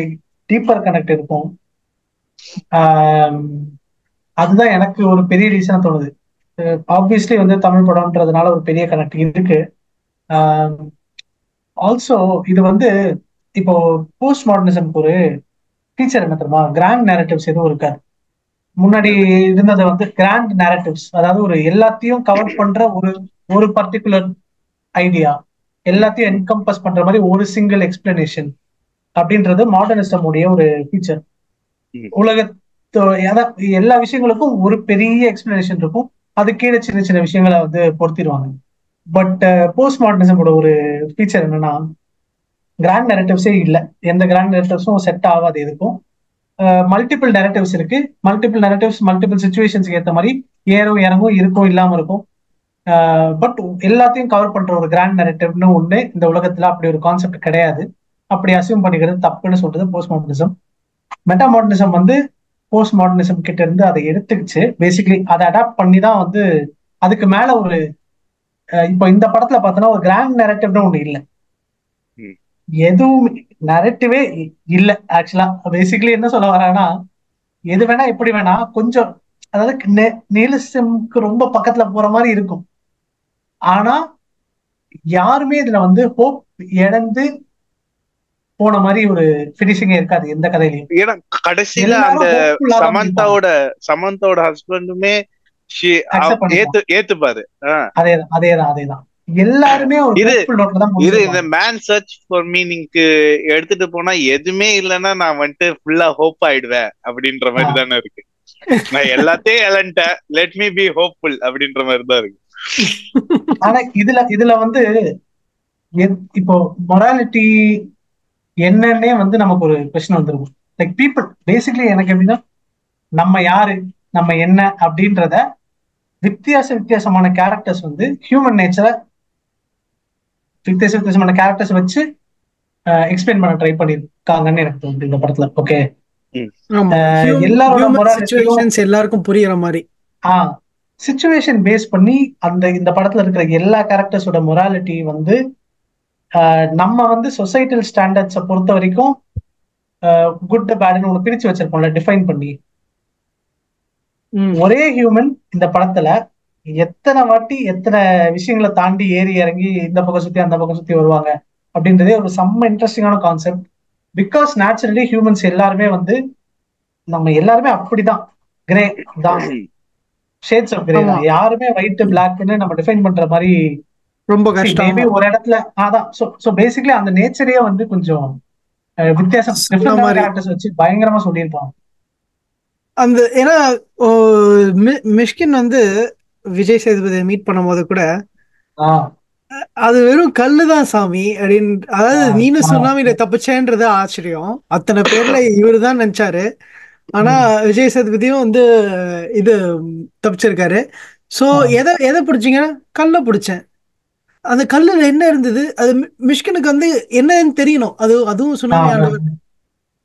டீப்பர் கனெக்ட் இருக்கும். அதுதான் எனக்கு ஒரு பெரிய ரீசனா தோணுது. ஆப்வியஸ்லி வந்து தமிழ் படம்ன்றதுனால ஒரு பெரிய கனெக்ட் இருக்கு. ஆல்சோ இது வந்து இப்போ போஸ்ட் மாடர்னிசம்க்கு ஒரு ஃபீச்சர் என்ன தெரியுமா, கிராண்ட் நேரட்டிவ்ஸ் எதுவும் இருக்காது. முன்னாடி இருந்தது வந்து கிராண்ட் நேரட்டிவ்ஸ், அதாவது ஒரு எல்லாத்தையும் கவர் பண்ற ஒரு பர்டிகுலர் ஐடியா, எல்லாத்தையும் என்கம்பஸ் பண்ற மாதிரி ஒரு சிங்கிள் எக்ஸ்பிளனேஷன் அப்படின்றது மாடர்னிசம் உடைய ஒரு ஃபீச்சர். எல்லா விஷயங்களுக்கும் ஒரு பெரிய எக்ஸ்பிளனேஷன் இருக்கும், அது கீழே சின்ன சின்ன விஷயங்களை வந்து பொருத்திடுவாங்க. பட் போஸ்ட் மாடர்னிசமோட ஒரு ஃபீச்சர் என்னன்னா, கிராண்ட் நெரட்டிவ்ஸே இல்லை, எந்த கிராண்ட் நெரட்டிவ்ஸும் செட் ஆகாது எதுக்கும். மல்டிபிள் நெரட்டிவ்ஸ் இருக்கு, மல்டிபிள் நெரட்டிவ்ஸ் மல்டிபிள் சிச்சுவேஷன்ஸ்க்கு ஏற்ற மாதிரி ஏறும் இறங்கும் இருக்கும் இல்லாம இருக்கும். பட் எல்லாத்தையும் கவர் பண்ற ஒரு கிராண்ட் நெரட்டிவ்னு ஒண்ணு இந்த உலகத்துல அப்படி ஒரு கான்செப்ட் கிடையாது. அப்படி அசியூம் பண்ணிக்கிறது தப்புன்னு சொல்றது போஸ்ட் மாடர்னிசம். மெட்டா மாடர்னிசம் வந்து போஸ்ட் மாடர்னிசம் கிட்ட இருந்து அதை எடுத்துக்கிச்சு, பேசிக்கலி அதை அடாப்ட் பண்ணி தான் வந்து அதுக்கு மேல ஒரு இப்போ இந்த படத்துல பார்த்தோன்னா ஒரு கிராண்ட் நெரட்டிவ்னு ஒண்ணு இல்லை, எதுவும் நெரட்டிவே இல்லை. ஆக்சுவலா பேசிக்கலி என்ன சொல்ல வரானா, எது வேணா எப்படி வேணா கொஞ்சம், அதாவது நியலிசம்க்கு ரொம்ப பக்கத்துல போற மாதிரி இருக்கும். ஆனா யாருமே இதுல வந்து ஹோப் இழந்து போன மாதிரி ஒரு பினிஷிங்கே இருக்காது எந்த கதையிலையும். ஏன்னா கடைசியில அந்த சமந்தாவோட ஹஸ்பண்டுமே ஏத்துப்பாரு. அதேதான் எல்லாருமே இது இந்த மேன் சர்ச் ஃபார் மீனிங்க்கு எடுத்துட்டு போனா எதுவுமே இல்லைன்னா நான் வந்துட்டு ஃபுல்லா ஹோப் ஆயிடுவேன் அப்படின்ற மாதிரி தானே இருக்கு. நான் எல்லாத்தையும் இழந்துட்டேன், லெட் மீ பி ஹோப்ஃபுல் அப்படின்ற மாதிரி தான் இருக்கு. ஆனா இதுல வந்து இப்போ மொராலிட்டி என்னன்னே வந்து நமக்கு ஒரு கொஸ்டின் வந்துருக்கும். லைக் பீப்புள் பேசிக்கலி எனக்கு எப்படின்னா, நம்ம யாரு நம்ம என்ன அப்படின்றத வித்தியாசமான கேரக்டர்ஸ் வந்து ஹியூமன் நேச்சரை வித்தியாசமான கேரக்டர்ஸ் வச்சு எக்ஸ்பிளைன் பண்ண ட்ரை பண்ணிருக்காங்கன்னு எனக்கு தோணுது இந்த படத்துல. ஓகே, எல்லாருக்கும் புரியுற மாதிரி சிச்சுவேஷன் பேஸ் பண்ணி இந்த படத்துல இருக்கிற எல்லா கேரக்டர்ஸோட மொராலிட்டி வந்து நம்ம வந்து சொசைட்டல் ஸ்டாண்டர்ட்ஸை பொறுத்த வரைக்கும் குட் பேட்னு ஒன்று பிரிச்சு வச்சிருப்போம்ல, டிஃபைன் பண்ணி. ஒரே ஹியூமன் இந்த படத்துல எத்தனை வாட்டி எத்தனை விஷயங்களை தாண்டி ஏறி இறங்கி இந்த பக்கம் சுத்தி அந்த பக்கம் சுத்தி வருவாங்க அப்படின்றதே ஒரு செம்ம இன்ட்ரெஸ்டிங்கான கான்செப்ட். பிகாஸ் நேச்சுரலி ஹியூமன்ஸ் எல்லாருமே வந்து நம்ம எல்லாருமே அப்படிதான், கிரே தான், ஷேட்ஸ் ஆஃப் கிரே தான். யாருமே ஒயிட் பிளாக்னு நம்ம டிஃபைன் பண்ற மாதிரி ரொம்ப கஷ்டம் ஒரு இடத்துல. அதான் சோ பேசிக்கலி அந்த நேச்சரே வந்து கொஞ்சம் வித்தியாசம் கேரக்டர்ஸ் வச்சு பயங்கரமா சொல்லியிருப்பாங்க. அந்த ஏன்னா மிஷ்கின் வந்து விஜய் சேதுபதியை மீட் பண்ணும் போது கூட அது வெறும் கல்லுதான் சாமி அப்படின்னு, அதாவது நீனும் சுனாமியில தப்பிச்சேன்றது ஆச்சரியம், அத்தனை பேர்ல இவரு தான் நினைச்சாரு. ஆனா விஜய் சேதுபதியும் வந்து இது தப்பிச்சிருக்காரு. சோ எதை பிடிச்சிங்கன்னா, கல்லை பிடிச்சேன். அந்த கல்லுல என்ன இருந்தது, அது மிஷ்கினுக்கு வந்து என்னன்னு தெரியணும், அதுவும் சுனாமி ஆண்டவர்,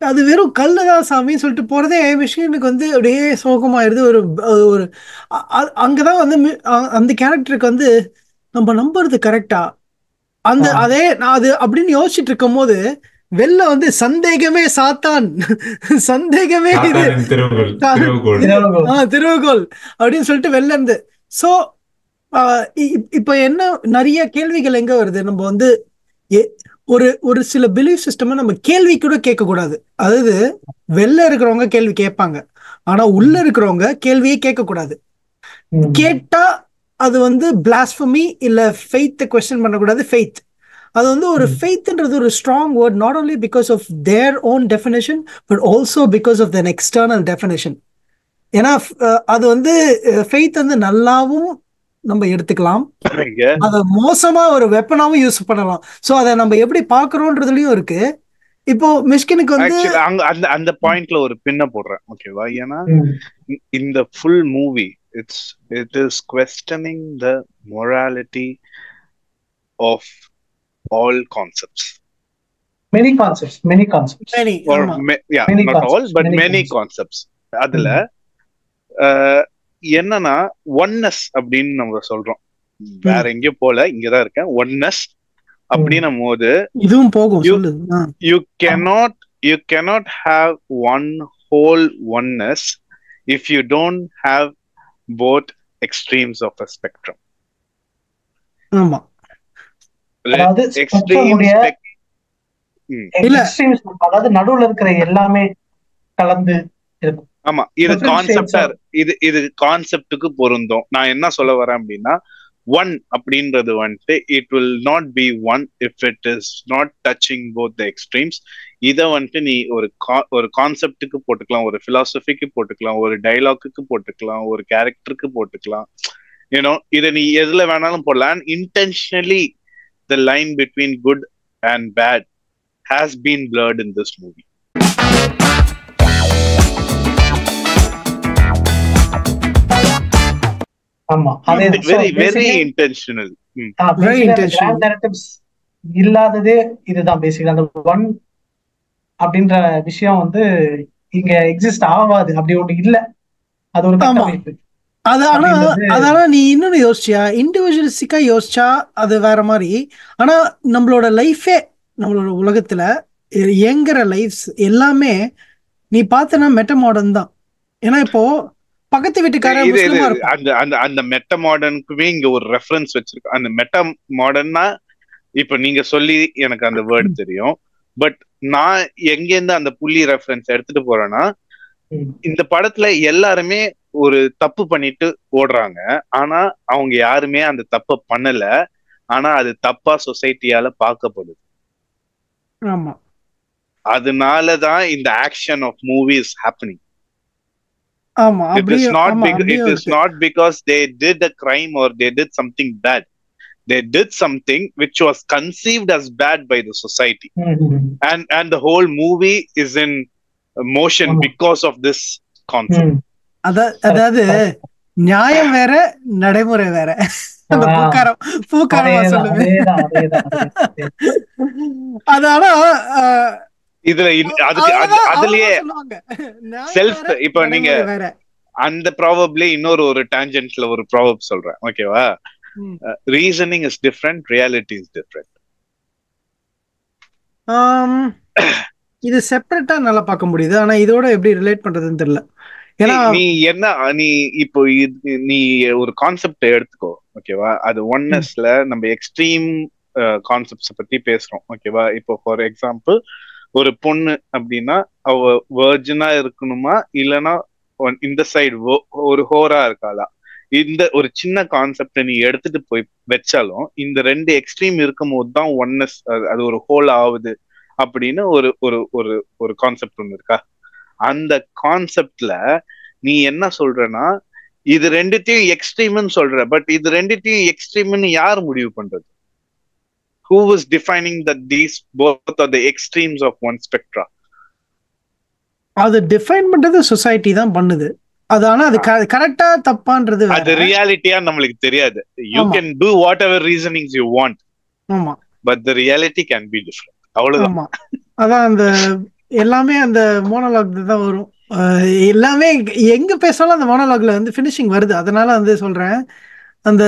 அது வெறும் கல்லுதான் சாமின்னு சொல்லிட்டு போறதே மிஷ்கினுக்கு வந்து அப்படியே சோகமாயிருது. ஒரு அங்கதான் வந்து அந்த கேரக்டருக்கு வந்து நம்ம நம்புறது கரெக்டா, அதே நான் அது அப்படின்னு யோசிச்சுட்டு இருக்கும் போது வெளில வந்து சந்தேகமே சாத்தான், சந்தேகமே இது திருவுகோள் அப்படின்னு சொல்லிட்டு வெளில இருந்து. சோ இப்ப என்ன நிறைய கேள்விகள் எங்க வருது, நம்ம வந்து ஒரு சில பிலீஃப் சிஸ்டம் நம்ம கேள்வி கூட கேட்க கூடாது. அதாவது வெளில இருக்கிறவங்க கேள்வி கேட்பாங்க, ஆனா உள்ள இருக்கிறவங்க கேள்வியே கேட்க கூடாது. கேட்டா அது வந்து பிளாஸ்பமி இல்ல ஃபெய்த் குவெஸ்சன் பண்ணக்கூடாது. ஃபெய்த் அது வந்து ஒரு ஃபெய்த்ன்றது ஒரு strong word, not only because of their own definition but also because of then external definition. ஏன்னா அது வந்து ஃபெய்த் வந்து நல்லாவும் நம்ம எடுத்துக்கலாம், அத மோசமா ஒரு வெப்பனாவும் யூஸ் பண்ணலாம். சோ அதை நம்ம எப்படி பாக்குறோன்றதுலயும் இருக்கு. இப்போ மிஷ்கினுக்கு வந்து ஆக்சுவலி அங்க அந்த அந்த பாயிண்ட்ல ஒரு பின்ன போடுறேன், ஓகேவா? ஏன்னா இந்த full movie it is questioning the morality of all concepts. many concepts சரி, Or ஆமா. yeah, Many not all, concepts, but many many concepts. அதுல என்னன்னா ஒன்னஸ் அப்படின்னு நம்ம சொல்றோம். வேற எங்கேயும் போல, இங்கதான் இருக்கேன். ஒன்னஸ் அப்படின்னும் போது இதுவும் போகும் you சொல்லு. you cannot have one whole oneness if you don't have both extremes of a spectrum. ஆமா. அதாவது Extreme அதாவது நடுவுல இருக்கிற எல்லாமே கலந்து இருக்கும். ஆமா, இது கான்செப்டா, இது கான்செப்டுக்கு பொருந்தும். நான் என்ன சொல்ல வரேன் அப்படின்னா, ஒன் அப்படின்றது வந்துட்டு it will not be one if it is not touching both the extremes. இதை வந்துட்டு நீ ஒரு கான்செப்டுக்கு போட்டுக்கலாம், ஒரு பிலாசபிக்கு போட்டுக்கலாம், ஒரு டைலாக்குக்கு போட்டுக்கலாம், ஒரு கேரக்டருக்கு போட்டுக்கலாம். யூனோ, இதை நீ எதுல வேணாலும் போடலாம். Intentionally the line between good and bad has been blurred in this movie. இல்லாததே இதுதான் பேசிக்கலி. அந்த ஒன் அப்படின்ற விஷயம் வந்து இங்க எக்ஸிஸ்ட் ஆகாது, அப்படி ஒண்ணு இல்ல. அது ஒரு கட்டமைப்பு. அதனால நீ இன்னொன்னு யோசிச்சியா, இண்டிவிஜுவலிஸ்டிக்கா யோசிச்சா அது வேற மாதிரி. ஆனா நம்மளோட லைஃபே, நம்மளோட உலகத்துல இயங்குற லைஃப்ஸ் எல்லாமே நீ பார்த்தனா மெட்டா மாடர்ன் தான். ஏன்னா இப்போ பக்கத்து வீட்டுக்காரன் முஸ்லிமா இருப்பான். அந்த மெட்டா மாடர்னுக்குமே இங்க ஒரு ரெஃபரன்ஸ் வச்சிருக்கோம். அந்த மெட்டா மாடர்ன்னா இப்ப நீங்க சொல்லி எனக்கு அந்த வேர்டு தெரியும். பட் நான் எங்க இருந்து அந்த புள்ளி ரெஃபரன்ஸ் எடுத்துட்டு போறேன்னா, இந்த படத்துல எல்லாருமே ஒரு தப்பு பண்ணிட்டு ஓடுறாங்க. ஆனா அவங்க யாருமே அந்த தப்ப பண்ணல. ஆனா அது தப்பா சொசைட்டியால பார்க்கப்படுது. ஆமா, அதனாலதான் இந்த action of movie is happening. ஆமா, it is not because they did a crime or they did something bad. They did something which was conceived as bad by the society. And the whole movie is in motion because of this concept. அதாவது நியாயம் வேற, நடைமுறை வேற. அந்த பூக்காரமா சொல்லுது. அதான இதுல அதுலயே செல்ஃப், இப்ப நீங்க அந்த ப்ராபப்லி இன்னொரு ஒரு டான்ஜென்ட்ல ஒரு ப்ராபப் சொல்றேன், ஓகேவா? Reasoning is different, reality is different. இது செப்பரேட்டா நல்லா பார்க்க முடியுது. ஆனா இதோட எப்படி ரிலேட் பண்றதுன்னு தெரியல. நீ இப்போ நீ ஒரு கான்செப்ட் எடுத்துக்கோ, ஓகேவா? அது ஒன்னஸ்ல நம்ம எக்ஸ்ட்ரீம் கான்செப்ட்ஸ் பத்தி பேசுறோம், ஓகேவா? இப்போ ஃபார் எக்ஸாம்பிள், ஒரு பொண்ணு அப்படின்னா அவ வெர்ஜினா இருக்கணுமா, இல்லைன்னா இந்த சைடு ஒரு ஹோரா இருக்காளா? இந்த ஒரு சின்ன கான்செப்ட் நீ எடுத்துட்டு போய் வச்சாலும் இந்த ரெண்டு எக்ஸ்ட்ரீம் இருக்கும் போதுதான் ஒன்னஸ், அது ஒரு ஹோல் ஆகுது அப்படின்னு ஒரு ஒரு ஒரு ஒரு கான்செப்ட் ஒண்ணு இருக்கா? அந்த கான்செப்ட்ல நீ என்ன சொல்றனா, இது ரெண்டுத்தையும் எக்ஸ்ட்ரீம்னு சொல்ற. பட் இது ரெண்டுத்தையும் எக்ஸ்ட்ரீம்னு யார் முடிவு பண்றது? Who is defining that these both are the extremes of one spectra? அது டிஃபைன் பண்றது சொசைட்டி தான் பண்ணுது. அது ஆனா அது கரெக்ட்டா தப்பான்றது அது ரியாலிட்டியா நமக்கு தெரியாது. You can do whatever reasonings you want. ஆமா, but the reality can be different. அவ்வளவுதான். ஆமா, அதான் அந்த எல்லாமே அந்த மோனோலாக் தான் வரும். எல்லாமே எங்க பேசாலும் அந்த மோனோலாக்ல வந்து ஃபினிஷிங் வருது. அதனால வந்து சொல்றேன், அந்த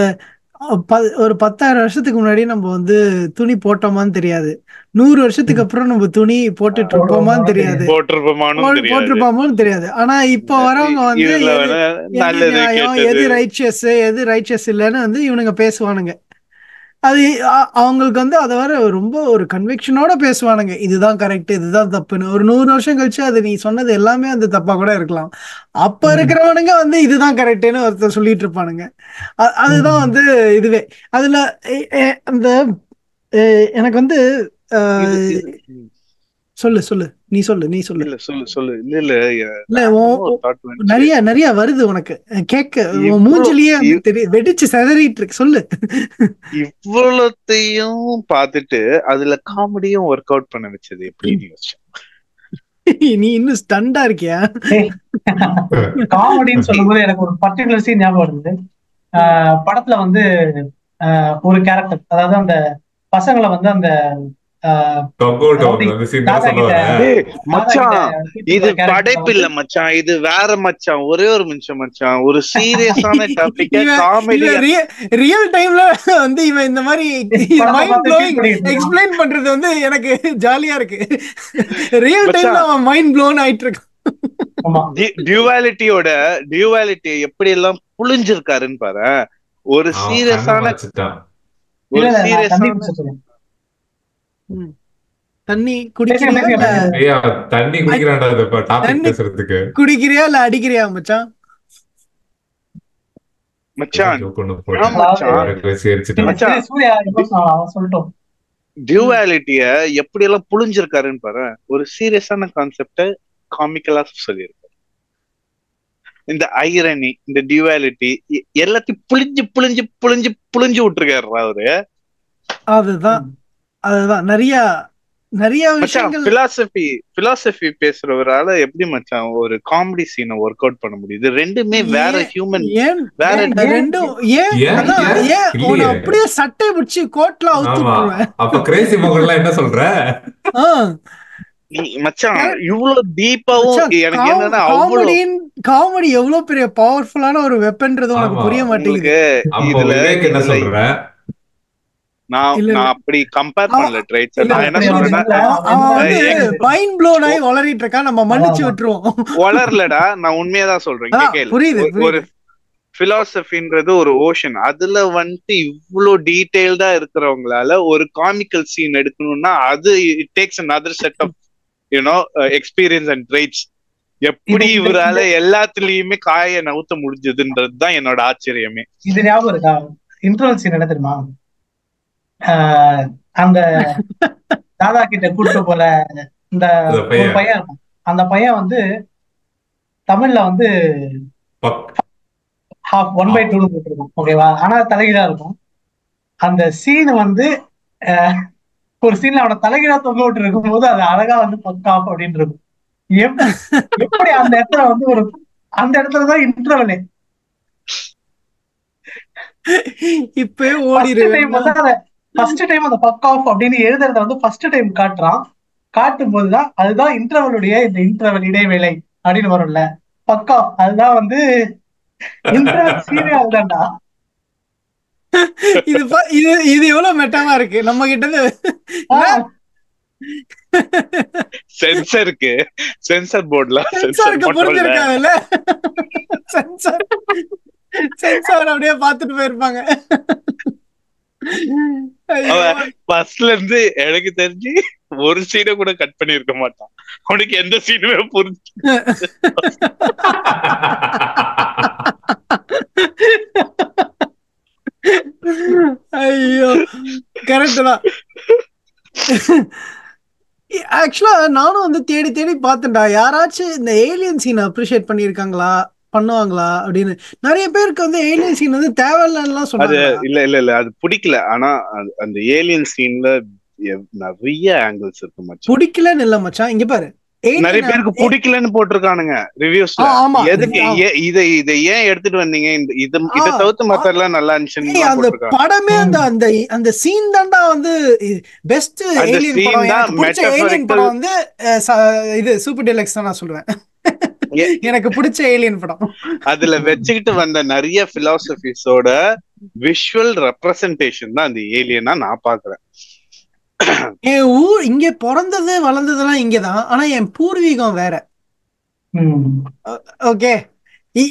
ஒரு 10,000 வருஷத்துக்கு முன்னாடி நம்ம வந்து துணி போட்டோமான்னு தெரியாது. 100 வருஷத்துக்கு அப்புறம் நம்ம துணி போட்டுட்டு இருப்போமான்னு தெரியாது, போட்டிருப்போமான்னு தெரியாது. ஆனா இப்ப வரவங்க வந்து எது நியாயம், எது ரைட்சஸ் இல்லைன்னு வந்து இவனுங்க பேசுவானுங்க. அது அவங்களுக்கு வந்து அதை வர ரொம்ப ஒரு கன்விக்ஷனோட பேசுவானுங்க, இதுதான் கரெக்ட், இதுதான் தப்புன்னு. ஒரு 100 வருஷம் கழிச்சு அது நீ சொன்னது எல்லாமே வந்து தப்பா கூட இருக்கலாம். அப்ப இருக்கிறவனுங்க வந்து இதுதான் கரெக்டுன்னு ஒருத்தர் சொல்லிட்டு இருப்பானுங்க. அதுதான் வந்து இதுவே. அதுல அந்த எனக்கு வந்து சொல்லு சொல்லு நீ சொல்லு இல்ல சொல்லு இல்ல இல்ல நிறைய நிறைய வருது உனக்கு கேட்க, மூஞ்சிலேயே வெடிச்சு செதறிட்டு இருக்கு. சொல்லு. இவ்வளத்தையும் பார்த்துட்டு அதுல காமெடியும் ஒர்க் அவுட் பண்ண வச்சது எப்படின்னு யோசிச்சேன். நீ இன்னும் ஸ்டண்டா இருக்கியா? காமெடின்னு சொல்லும்போது எனக்கு ஒரு பர்டிகுலர் சீன் ஞாபகம் வருது. படத்துல வந்து ஒரு கேரக்டர், அதாவது அந்த பசங்களை வந்து அந்த இது படைப்பு இல்ல மச்சான், இது வேற மச்சான். ஒரே ஒரு நிமிஷம் மச்சான், ஒரு சீரியஸான டாபிக் காமெடி ரியல் டைம்ல வந்து இவன் இந்த மாதிரி எக்ஸ்பிளைன் பண்றது வந்து எனக்கு ஜாலியா இருக்கு. ரியல் டைம்ல அவன் மைண்ட் ப்ளோன் ஆயிட்டு இருக்கு. டியூவாலிட்டி எப்படி எல்லாம் புளிஞ்சிருக்காருன்னு பாரு. ஒரு சீரியஸான தண்ணி குடிக்கிறியா இல்ல அடிக்கிறியா மச்சான்? டியூவாலிட்டிய எப்படி எல்லாம் புளிஞ்சிருக்காருன்னு பாரு. ஒரு சீரியஸான கான்செப்ட காமிக்கலா சொல்லியிருக்காரு. இந்த ஐரணி, இந்த டியூவாலிட்டி எல்லாத்தையும் புளிஞ்சு புளிஞ்சு புளிஞ்சு புளிஞ்சு விட்டுருக்காரு அவரு. அதுதான் நிறைய நிறைய விஷயங்கள். பிலாசபி பேசுறவரால எப்படி மச்சான் ஒரு காமெடி சீனை ஒர்க் அவுட் பண்ண முடியுது? ரெண்டுமே வேற ஹியூமன். வேற ரெண்டும் ஏன் அப்படியே சட்டை பிடிச்சி கோட்ல அவுத்துறேன். அப்ப கிரேசி மகன்லாம் என்ன சொல்ற மச்சான்? இவ்வளவு டீப்பாவும் எனக்கு என்னன்னா காமெடி எவ்வளவு பெரிய பவர்ஃபுல்லான ஒரு வெப்பன்றது உனக்கு புரிய மாட்டேங்குது. இதுல என்ன சொல்ற? நான் அப்படி கம்பேர் பண்ணல ட்ரைட்ஸ். நான் என்ன சொல்றேன்னா மைண்ட் ப்ளோன் ஆகி வளரிட்டு இருக்கா, நம்ம மன்னிச்சு விட்டுருவோம். வளரலடா, நான் உண்மையாதான் சொல்றேன். ஒரு பிலாசபின்றது ஒரு ஓஷன். அதுல வந்துட்டு இவ்வளவு டீடைல்டா இருக்கிறவங்களால ஒரு காமிக்கல் சீன் எடுக்கணும்னா அது it takes another set of experience and traits. எப்படி இவரால எல்லாத்துலயுமே காய நவுத்த முடிஞ்சதுன்றதுதான் என்னோட ஆச்சரியமே. இது ஞாபகம் இருக்கா? இன்ட்ரோல் சீன் என்ன தெரியுமா? அந்த தாதா கிட்ட கூட்டு போல இந்த ஒரு பையன் இருக்கும். அந்த பையன் வந்து தமிழ்ல வந்து 1/2 இருக்கும், ஓகேவா? ஆனா தலைகீழா இருக்கும். அந்த சீன் வந்து ஒரு சீன்ல அவனை தலைகீழா தொங்க விட்டு இருக்கும் போது அது அழகா வந்து பக்கா அப்படின்னு இருக்கும். எப்படி அந்த இடத்துல வந்து அந்த இடத்துலதான் இன்டர்வல் இப்ப ஓடிடுவேன். ஃபர்ஸ்ட் டைம் அந்த பக் ஆஃப் அப்படின்னு எழுதுறத வந்து ஃபர்ஸ்ட் டைம் காட்டும் போதுதான் அதுதான் இன்டர்வலுடைய இந்த இன்டர்வல் இடைவேளை அப்படின்னு வரும்ல, பக் ஆஃப். அதுதான் வந்து இன்டர்வல் சீனே அதுதான்டா. இது எவ்வளவு மெட்டாவா இருக்கு நம்ம கிட்ட. சென்சார் போர்ட்ல புரிஞ்சிருக்காங்கல்ல, சென்சார் அப்படியே பாத்துட்டு போயிருப்பாங்க. பஸ்ல இருந்து எனக்கு தெரிஞ்சு ஒரு சீனை கூட கட் பண்ணி இருக்க மாட்டான். அவனுக்கு எந்த சீனுமே புரிஞ்சு. ஐயோ கரெக்ட் தான். ஆக்சுவலா நானும் வந்து தேடி தேடி பார்த்தேன்டா, யாராச்சும் இந்த ஏலியன் சீனை அப்ரிஷியேட் பண்ணிருக்காங்களா, பண்ணுவாங்களா அப்படின்னு. நிறைய பேருக்கு வந்து ஏலியன் சீன் வந்து தேவையில்லாம் சொன்னாங்க. இல்ல அது பிடிக்கல. ஆனா அந்த ஏலியன் சீன்ல நிறைய ஆங்கிள்ஸ் இருக்கு மச்சான். பிடிக்கலன்னு இல்ல மச்சான், இங்க பாரு நிறைய பேருக்கு பிடிக்கலன்னு போட்டிருக்கானுங்க ரிவ்யூஸ்ல. எதுக்கு இதை ஏன் எடுத்துட்டு வந்தீங்க, இத தவிர்த்து மத்தெல்லாம் நல்லா இருந்துச்சு. அந்த படமே அந்த சீன் தான்டா வந்து பெஸ்ட் ஏலியன் படம். பிடிச்ச ஏலியன் படம் வந்து இது சூப்பர் டீலக்ஸ் தான் நான் சொல்லுவேன். எனக்கு பிடிச்ச ஏலியன் படம். அதுல வச்சுக்கிட்டு வந்த நிறைய பிலாசபிஸோட விஷுவல் ரெப்ரசன்டேஷன் தான் அந்த ஏலியனா நான் பாக்குறேன். என் ஊர் இங்க பிறந்தது வளர்ந்ததெல்லாம் இங்கதான், ஆனா என் பூர்வீகம் வேற. ஓகே,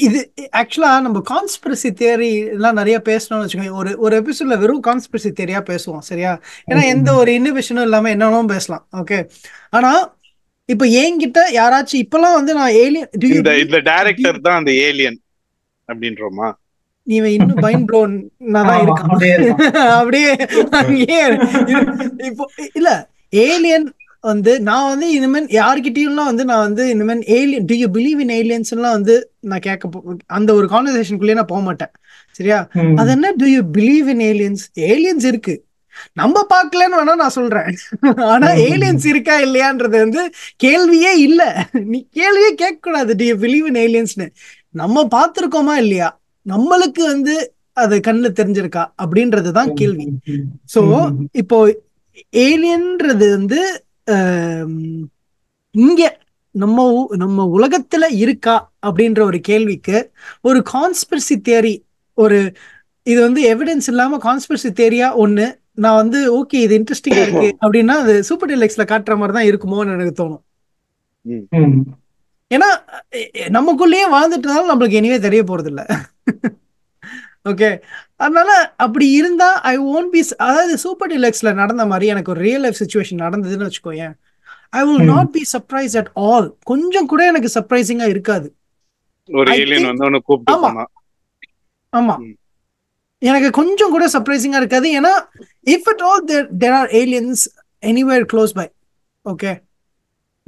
இது ஆக்சுவலா நம்ம கான்ஸ்பிரசி தியரி எல்லாம் நிறைய பேசணும்னு வச்சுக்கோங்க. ஒரு எபிசோட்ல வெறும் கான்ஸ்பிரசி தியரியா பேசுவோம், சரியா? ஏன்னா எந்த ஒரு இன்னோவேஷனும் இல்லாம என்னன்னு பேசலாம். ஓகே, ஆனா இப்ப என்கிட்ட யாராச்சும் இப்பெல்லாம் வந்து நான் ஏலியன் இந்த டைரக்டர் தான் அந்த ஏலியன் அப்படின்றோமா, நீ இன்னும் மைண்ட் ப்ளோன் தான் இருக்கான் அப்படியே. இப்போ இல்ல ஏலியன் வந்து நான் வந்து இனிமேல் யார்கிட்டயும்லாம் வந்து நான் வந்து இனிமேல் alien do you believe in ஏலியன்ஸ்லாம் வந்து நான் அந்த ஒரு கான்வர்சேஷனுக்குள்ளேயே நான் போக மாட்டேன். சரியா? அது என்ன to you believe in aliens? Aliens இருக்கு, நம்ம பார்க்கலன்னு வேணா நான் சொல்றேன். ஆனா ஏலியன்ஸ் இருக்கா இல்லையான்றது வந்து கேள்வியே இல்ல. நீ கேள்வியே கேட்க கூடாது டு யூ பிலீவ் இன் ஏலியன்ஸ்னு. நம்ம பார்த்திருக்கோமா இல்லையா, நம்மளுக்கு வந்து அது கண்ணுல தெரிஞ்சிருக்கா அப்படின்றதுதான் கேள்வி. சோ இப்போ ஏலியன்றது வந்து இங்க நம்ம உலகத்துல இருக்கா அப்படின்ற ஒரு கேள்விக்கு ஒரு கான்ஸ்பிரசி தியரி, ஒரு இது வந்து எவிடன்ஸ் இல்லாம கான்ஸ்பிரசி தியரியா ஒண்ணு நான் வந்து ஓகே இது இன்ட்ரெஸ்டிங்கா இருக்கு அப்படின்னா அது சூப்பர் டீலக்ஸ்ல காட்டுற மாதிரி தான் இருக்குமோன்னு எனக்கு தோணும். ஏன்னா நமக்குள்ளேயே வாழ்ந்துட்டனால நம்மளுக்கு எனிவே தெரிய போறது இல்ல. ஓகே, அதனால அப்படி இருந்தா ஐ ஓன்ட் பி, அதாவது சூப்பர் டீலக்ஸ்ல நடந்த மாதிரி எனக்கு ஒரு ரியல் லைஃப் சிச்சுவேஷன் நடந்ததுன்னு வச்சுக்கோங்க, I will not be surprise at all. கொஞ்சம் கூட எனக்கு சர்ப்ரைசிங்கா இருக்காது. ஒரு ஏலியன் வந்து அவனை கூப்பிட்டு போனா, ஆமா எனக்கு கொஞ்சம் கூட சர்ப்ரைசிங்கா இருக்காது. ஏன்னா if at all there are aliens anywhere close by, okay,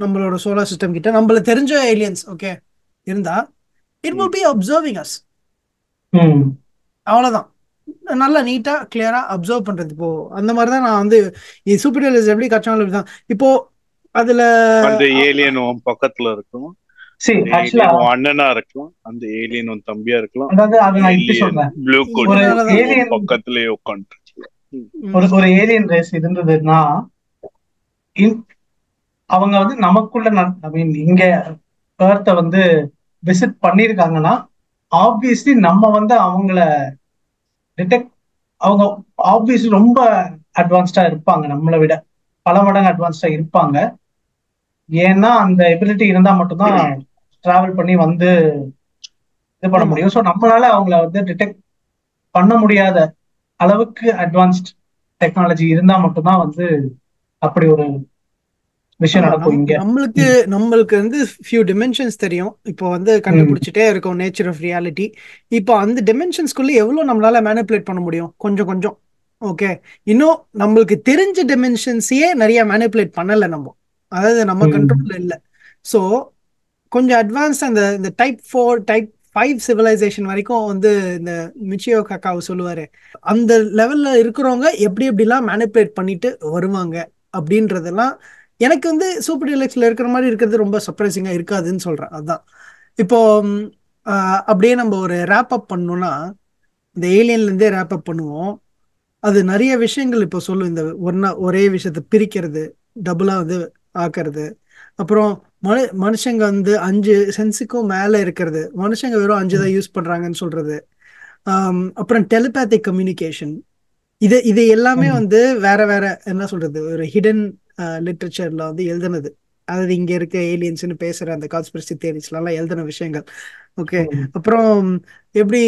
நம்மளோட சோலார் சிஸ்டம் கிட்ட நம்மளுக்கு தெரிஞ்ச ஏலியன்ஸ் ஓகே இருந்தா it will be observing us. அவ்வளவுதான், நல்லா நீட்டா கிளியரா அப்சர்வ் பண்றது. இப்போ அந்த மாதிரிதான் நான் வந்து சூப்பர் டீலக்ஸ் எப்படி கட்சாலும் அப்படிதான். இப்போ அதுல அந்த ஏலியன் பக்கத்துல இருக்கும், அண்ணனா இருக்கும், அந்த ஏலியன் தம்பியா இருக்கலாம், ப்ளூ கோட் பக்கத்துலயே உட்காந்து ஒரு ஏலியன் ரேஸ் இருந்ததுன்னா அவங்க வந்து நமக்குள்ள ஐ மீன் இங்க எர்த்தை வந்து விசிட் பண்ணிருக்காங்கன்னா ஆப்வியஸ்லி நம்ம வந்து அவங்கள டிடெக்ட், அவங்க ஆப்வியஸ்லி ரொம்ப அட்வான்ஸ்டா இருப்பாங்க, நம்மளை விட பல மடங்கு அட்வான்ஸ்டா இருப்பாங்க. ஏன்னா அந்த எபிலிட்டி இருந்தா மட்டும்தான் டிராவல் பண்ணி வந்து இது பண்ண முடியும். ஸோ நம்மளால அவங்கள வந்து டிடெக்ட் பண்ண முடியாத அளவுக்கு அட்வான்ஸ்ட் டெக்னாலஜி இருந்தா மட்டும்தான் வந்து அப்படி ஒரு விஷயம் நடக்கும். இங்க நம்மளுக்கு வந்து ஃபியூ டிமென்ஷன்ஸ் தெரியும், இப்போ வந்து கண்டுபிடிச்சிட்டே இருக்கோம் நேச்சர் ஆஃப் ரியாலிட்டி. இப்போ அந்த டிமென்ஷன்ஸ்குள்ள எவ்வளவு நம்மளால மேனிபுலேட் பண்ண முடியும்? கொஞ்சம் கொஞ்சம். ஓகே, இன்னும் நம்மளுக்கு தெரிஞ்ச டிமென்ஷன்ஸையே நிறைய மேனிபுலேட் பண்ணல நம்ம, அதாவது நம்ம கண்ட்ரோல்ல இல்லை. ஸோ கொஞ்சம் அட்வான்ஸ் இந்த டைப் 4 டைப் 5 சிவிலைசேஷன் வரைக்கும் வந்து இந்த மிச்சியோ காக்காவை சொல்லுவாரு, அந்த லெவல்ல இருக்கிறவங்க எப்படி எப்படிலாம் மேனிபுலேட் பண்ணிட்டு வருவாங்க அப்படின்றதெல்லாம் எனக்கு வந்து சூப்பர் டீலக்ஸ்ல இருக்கிற மாதிரி இருக்கிறது ரொம்ப சர்ப்ரைசிங்கா இருக்காதுன்னு சொல்றேன். அதுதான் இப்போ அப்படியே நம்ம ஒரு ரேப் அப் பண்ணோம்னா இந்த ஏலியன்ல இருந்தே ரேப் அப் பண்ணுவோம். அது நிறைய விஷயங்கள் இப்போ சொல்லும், இந்த ஒரே விஷயத்த பிரிக்கிறது, டபுளா வந்து ஆக்குறது, அப்புறம் மனுஷங்க வந்து 5 சென்ஸுக்கும் மேல இருக்கிறது, மனுஷங்க வெறும் 5 தான் யூஸ் பண்றாங்கன்னு சொல்றது, அப்புறம் டெலிபேத்திக் கம்யூனிகேஷன், இது எல்லாமே வந்து வேற வேற என்ன சொல்றது ஒரு ஹிடன் லிட்ரேச்சர்ல வந்து எழுதுனது. அதாவது இங்க இருக்க ஏலியன்ஸ்னு பேசுற அந்த கான்ஸ்பிரசி தியரிஸ்லாம் எழுதின விஷயங்கள். ஓகே, அப்புறம் எப்படி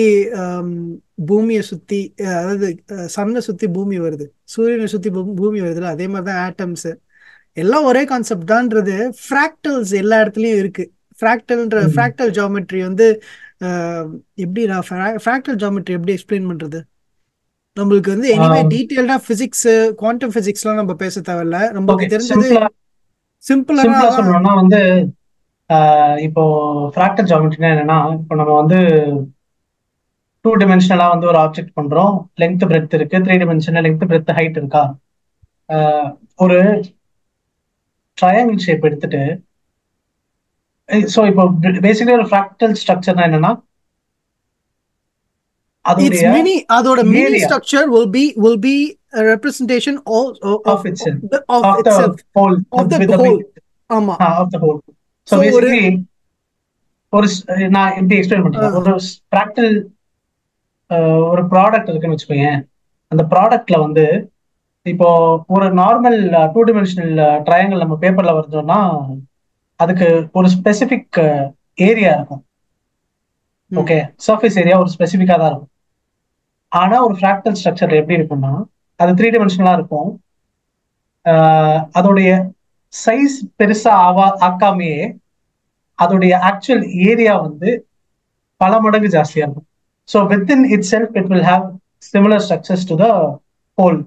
பூமியை சுத்தி, அதாவது சன்னை சுத்தி பூமி வருது, சூரியனை சுத்தி பூமி வருதுல, அதே மாதிரிதான் ஆட்டம்ஸ் எல்லாம் ஒரே கான்செப்ட் தான்ன்றது. ஃப்ராக்டல்ஸ் எல்லா இடத்துலயும் இருக்கு. ஃப்ராக்டல் ஜியோமெட்ரி வந்து எப்படி ஃப்ராக்டல் ஜியோமெட்ரி எப்படி எக்ஸ்பிளைன் பண்றது? நம்மளுக்கு வந்து எனிவே டீடைல்டா பிசிக்ஸ், குவாண்டம் பிசிக்ஸ்லாம் நம்ம பேச தேவையில்ல, நமக்கு தெரிஞ்சது சிம்பிளா சொல்லணும்னா வந்து இப்போ ஃப்ராக்டல் ஜியோமெட்ரினா என்னன்னா, இப்போ நம்ம வந்து 2 dimensional வந்து ஒரு ஆப்ஜெக்ட் பண்றோம், லெங்த் பிரெத் இருக்கு, 3 dimensional லெங்த் பிரெத் ஹைட் இருக்கா, ஒரு ட்ரையாங்கிள் ஷேப் எடுத்துட்டு, ஸோ இப்போ பேசிக்கலி ஒரு ஃப்ராக்டல் ஸ்ட்ரக்சர்னா என்னன்னா அதோட mini structure will be a representation of itself, of the whole, ஆமா of the whole. So basically ஒரு நான் எப்படி எக்ஸ்பிளைன் பண்றேன், ஒரு ஃப்ராக்டல் ஒரு ப்ராடக்ட் இருக்குன்னு வச்சுக்கோங்க. அந்த ப்ராடக்ட்ல வந்து இப்போ ஒரு நார்மல் 2 dimensional ட்ரையாங்கிள் நம்ம பேப்பர்ல வரைஞ்சோம்னா அதுக்கு ஒரு ஸ்பெசிபிக் ஏரியா இருக்கும். ஓகே, சர்ஃபேஸ் ஏரியா ஒரு ஸ்பெசிபிக்கா தான் இருக்கும். ஆனா ஒரு ஃப்ராக்டல் ஸ்ட்ரக்சர்ல எப்படி இருக்கும்னா அது 3 dimensional இருக்கும். அதோடைய சைஸ் பெருசா ஆக்காமையே அதோடைய ஆக்சுவல் ஏரியா வந்து பல மடங்கு ஜாஸ்தியா இருக்கும். So within itself it will have similar structures to the whole.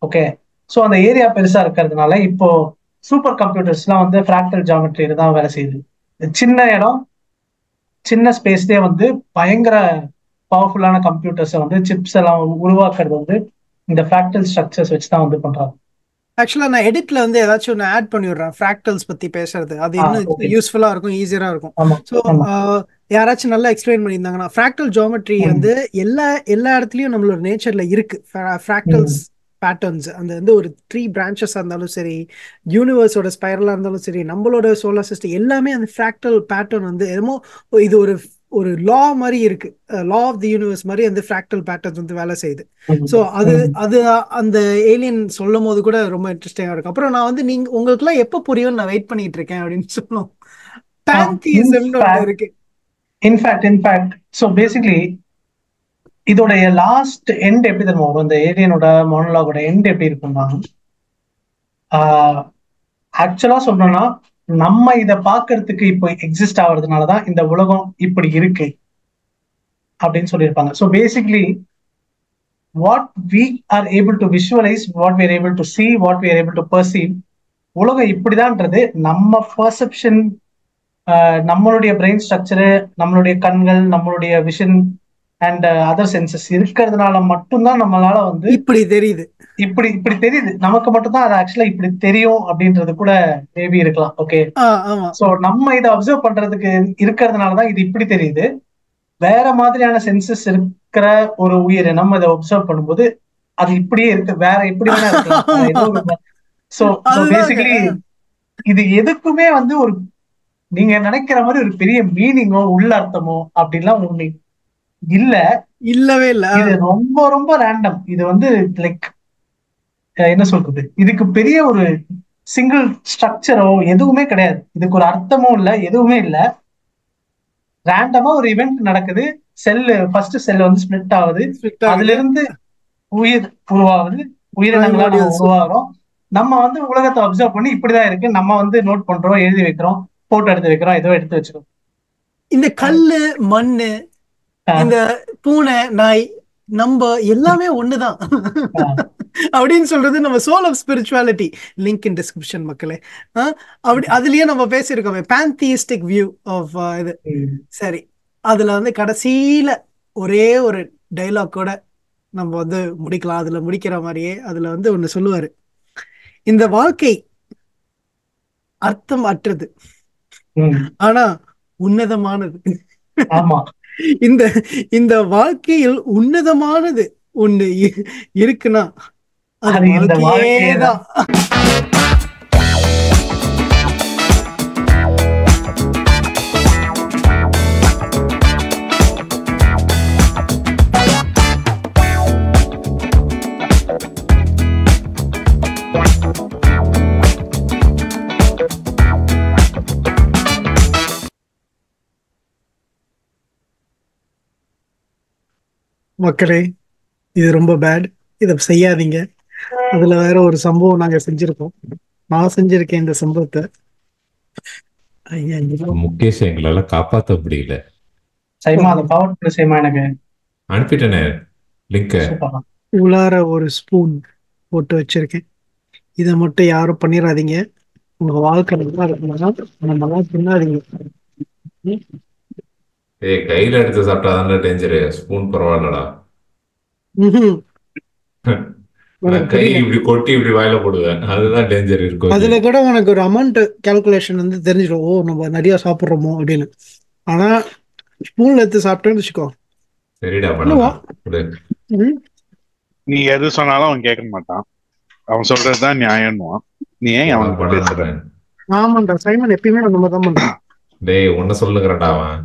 Okay, so அந்த ஏரியா பெருசா இருக்கிறதுனால இப்போ சூப்பர் கம்ப்யூட்டர்ஸ்லாம் வந்து ஃப்ராக்டல் ஜாமெட்ரியில தான் வேலை செய்யுது. சின்ன இடம், சின்ன ஸ்பேஸ்லயே வந்து பயங்கர பவர்ஃபுல்லான கம்ப்யூட்டர்ஸை வந்து சிப்ஸ் எல்லாம் உருவாக்குறது வந்து இந்த ஃப்ராக்டல் ஸ்ட்ரக்சர்ஸ் வச்சு தான் வந்து பண்றாங்க. ஆக்சுவலா நான் எடிட்ல வந்து ஏதாச்சும் ஒன்று ஆட் பண்ணி விடுறேன் ஃப்ராக்டல்ஸ் பத்தி பேசுறது, அது இன்னும் ஓகே. யூஸ்ஃபுல்லா இருக்கும், ஈஸியா இருக்கும். ஆமா ஸோ ஆமா. யாராச்சும் நல்லா எக்ஸ்பிளைன் பண்ணியிருந்தாங்கன்னா, ஃப்ராக்டல் ஜியோமெட்ரி வந்து எல்லா இடத்துலயும் நம்மளோட நேச்சர்ல இருக்கு. ஃப்ராக்டல்ஸ் பேட்டர்ன்ஸ் அந்த வந்து ஒரு 3 பிரான்ச்சஸா இருந்தாலும் சரி, யூனிவர்ஸோட ஸ்பைரலா இருந்தாலும் சரி, நம்மளோட சோலார் சிஸ்டம் எல்லாமே அந்த ஃப்ராக்டல் பேட்டர்ன் வந்து என்னமோ இது ஒரு லா மாதிரி இருக்கு. லா ஆஃப் தி யூனிவர்ஸ் மாதிரி அந்த ஃப்ராக்டல் பேட்டர்ன்ஸ் வந்து வேலை செய்யுது. ஸோ அது அந்த ஏலியன் சொல்லும் போது கூட ரொம்ப இன்ட்ரெஸ்டிங்கா இருக்கு. அப்புறம் நான் வந்து உங்களுக்கு எல்லாம் எப்ப புரியும் நான் வெயிட் பண்ணிட்டு இருக்கேன் அப்படின்னு சொல்லும். பேன்தியிசம்னு ஒன்று இருக்கு. இன்ஃபேக்ட் ஸோ பேசிக்லி இதோடைய லாஸ்ட் எண்ட் எப்படி தெரியுமா வரும்? இந்த ஏலியனோட மோனோலாகோட எண்ட் எப்படி இருக்கும்னா, ஆக்சுவலா சொல்லணும்னா நம்ம இதை பார்க்கறதுக்கு இப்போ எக்ஸிஸ்ட் ஆகுறதுனாலதான் இந்த உலகம் இப்படி இருக்கு அப்படின்னு சொல்லியிருப்பாங்க. So basically what we are able to visualise, what we are able to see, what we are able to perceive, உலகம் இப்படிதான்ன்றது நம்ம பர்செப்ஷன், நம்மளுடைய பிரெயின் ஸ்ட்ரக்சரு, நம்மளுடைய கண்கள், நம்மளுடைய விஷன் அண்ட் அதர் சென்சஸ் இருக்கிறதுனால மட்டும்தான் நம்மளால வந்து இப்படி தெரியுது. இப்படி தெரியுது நமக்கு மட்டும்தான். அது ஆக்சுவலா இப்படி தெரியும் அப்படின்றது கூட மேபி இருக்கலாம். ஓகே, சோ நம்ம இதை அப்சர்வ் பண்றதுக்கு இருக்கிறதுனாலதான் இது இப்படி தெரியுது. வேற மாதிரியான சென்சஸ் இருக்கிற ஒரு உயிரினம் இதை அப்சர்வ் பண்ணும்போது அது இப்படியே இருக்கு, வேற எப்படி வேணா இருக்கலாம். சோ பேசிக்கலி இது எதுக்குமே வந்து ஒரு நீங்க நினைக்கிற மாதிரி ஒரு பெரிய மீனிங்கோ உள்ள அர்த்தமோ அப்படின்லாம் ஒண்ணு இல்லவே இல்ல. இது ரொம்ப ரொம்ப ரேண்டம். இது வந்து லைக் என்ன சொல்றது, இதுக்கு பெரிய ஒரு சிங்கிள் ஸ்ட்ரக்சரோ எதுவுமே கிடையாது, இதுக்கு ஒரு அர்த்தமும் இல்ல, எதுவுமே இல்ல. ரேண்டமா ஒரு இவெண்ட் நடக்குது. ஃபர்ஸ்ட் செல் வந்து ஸ்பிளிட் ஆகுது, அதுல இருந்து உயிர் உருவாகுது, உயிரினங்களா நம்ம உருவாகிறோம். நம்ம வந்து உலகத்தை அப்சர்வ் பண்ணி இப்படிதான் இருக்கு, நம்ம வந்து நோட் பண்றோம், எழுதி வைக்கிறோம், போட்டோ எடுத்து வைக்கிறோம், ஏதோ எடுத்து வச்சிருக்கோம். இந்த கல்லு, மண்ணு, இந்த பூனை, நாய், நம்ம எல்லாமே ஒண்ணுதான் அப்படின்னு சொல்றது நம்ம soul of spirituality. Link in description மக்களே. அப்படி அதுலயே நம்ம பேசியிருக்கோமே பேன்தியிஸ்டிக் வியூ ஆஃப் இது. சரி, அதுல வந்து கடைசியில ஒரே ஒரு டைலாக் கூட நம்ம வந்து முடிக்கலாம். அதுல முடிக்கிற மாதிரியே அதுல வந்து ஒண்ணு சொல்லுவாரு, இந்த வாழ்க்கை அர்த்தம் அற்றது ஆனா உன்னதமானது. ஆமா, இந்த வாழ்க்கையில் உன்னதமானது ஒண்ணு இருக்குன்னா அது வாழ்க்கையேதான். மக்களே, இது ரொம்ப பேட், இத செய்யாதீங்க. அதுல வேற ஒரு சம்பவம் நாங்க செஞ்சிருக்கோம். நான் செஞ்சிருக்கேன் இந்த சம்பவத்தை. முகேஷ் எங்களால காப்பாற்ற முடியல. எனக்கு அனுப்பிட்டேனே லிங்க். உள்ளார ஒரு ஸ்பூன் போட்டு வச்சிருக்கேன். இதை மட்டும் யாரும் பண்ணிடாதீங்க. உங்க வாழ்க்கை நல்லா இருக்கணும்னா நல்லா தின்னாதீங்க. ஏய், கையில எடுத்து சாப்பிட்டாதான் டேஞ்சரு, ஸ்பூன் பரவாயில்லடா. கை இப்படி கொட்டி இப்படி வாயில போடுவேன், அதுதான் டேஞ்சர் இருக்கும். அதுல கூட உனக்கு ஒரு அமௌண்ட் கால்குலேஷன் வந்து தெரிஞ்சிடும், ஓ நம்ம நிறைய சாப்பிடுறோமோ அப்படின்னு. ஆனா ஸ்பூன்ல எடுத்து சாப்பிட்டேன்னு வச்சுக்கோ. சரிடா, நீ எது சொன்னாலும் அவன் கேட்க மாட்டான், அவன் சொல்றதுதான் நியாயம்னுவான். நீ ஏன் அவன் பேசுற? ஆமாண்டா, சைமன் எப்பயுமே நம்ம தான் பண்றான். டேய், ஒன்னு சொல்லுங்கறடா அவன்.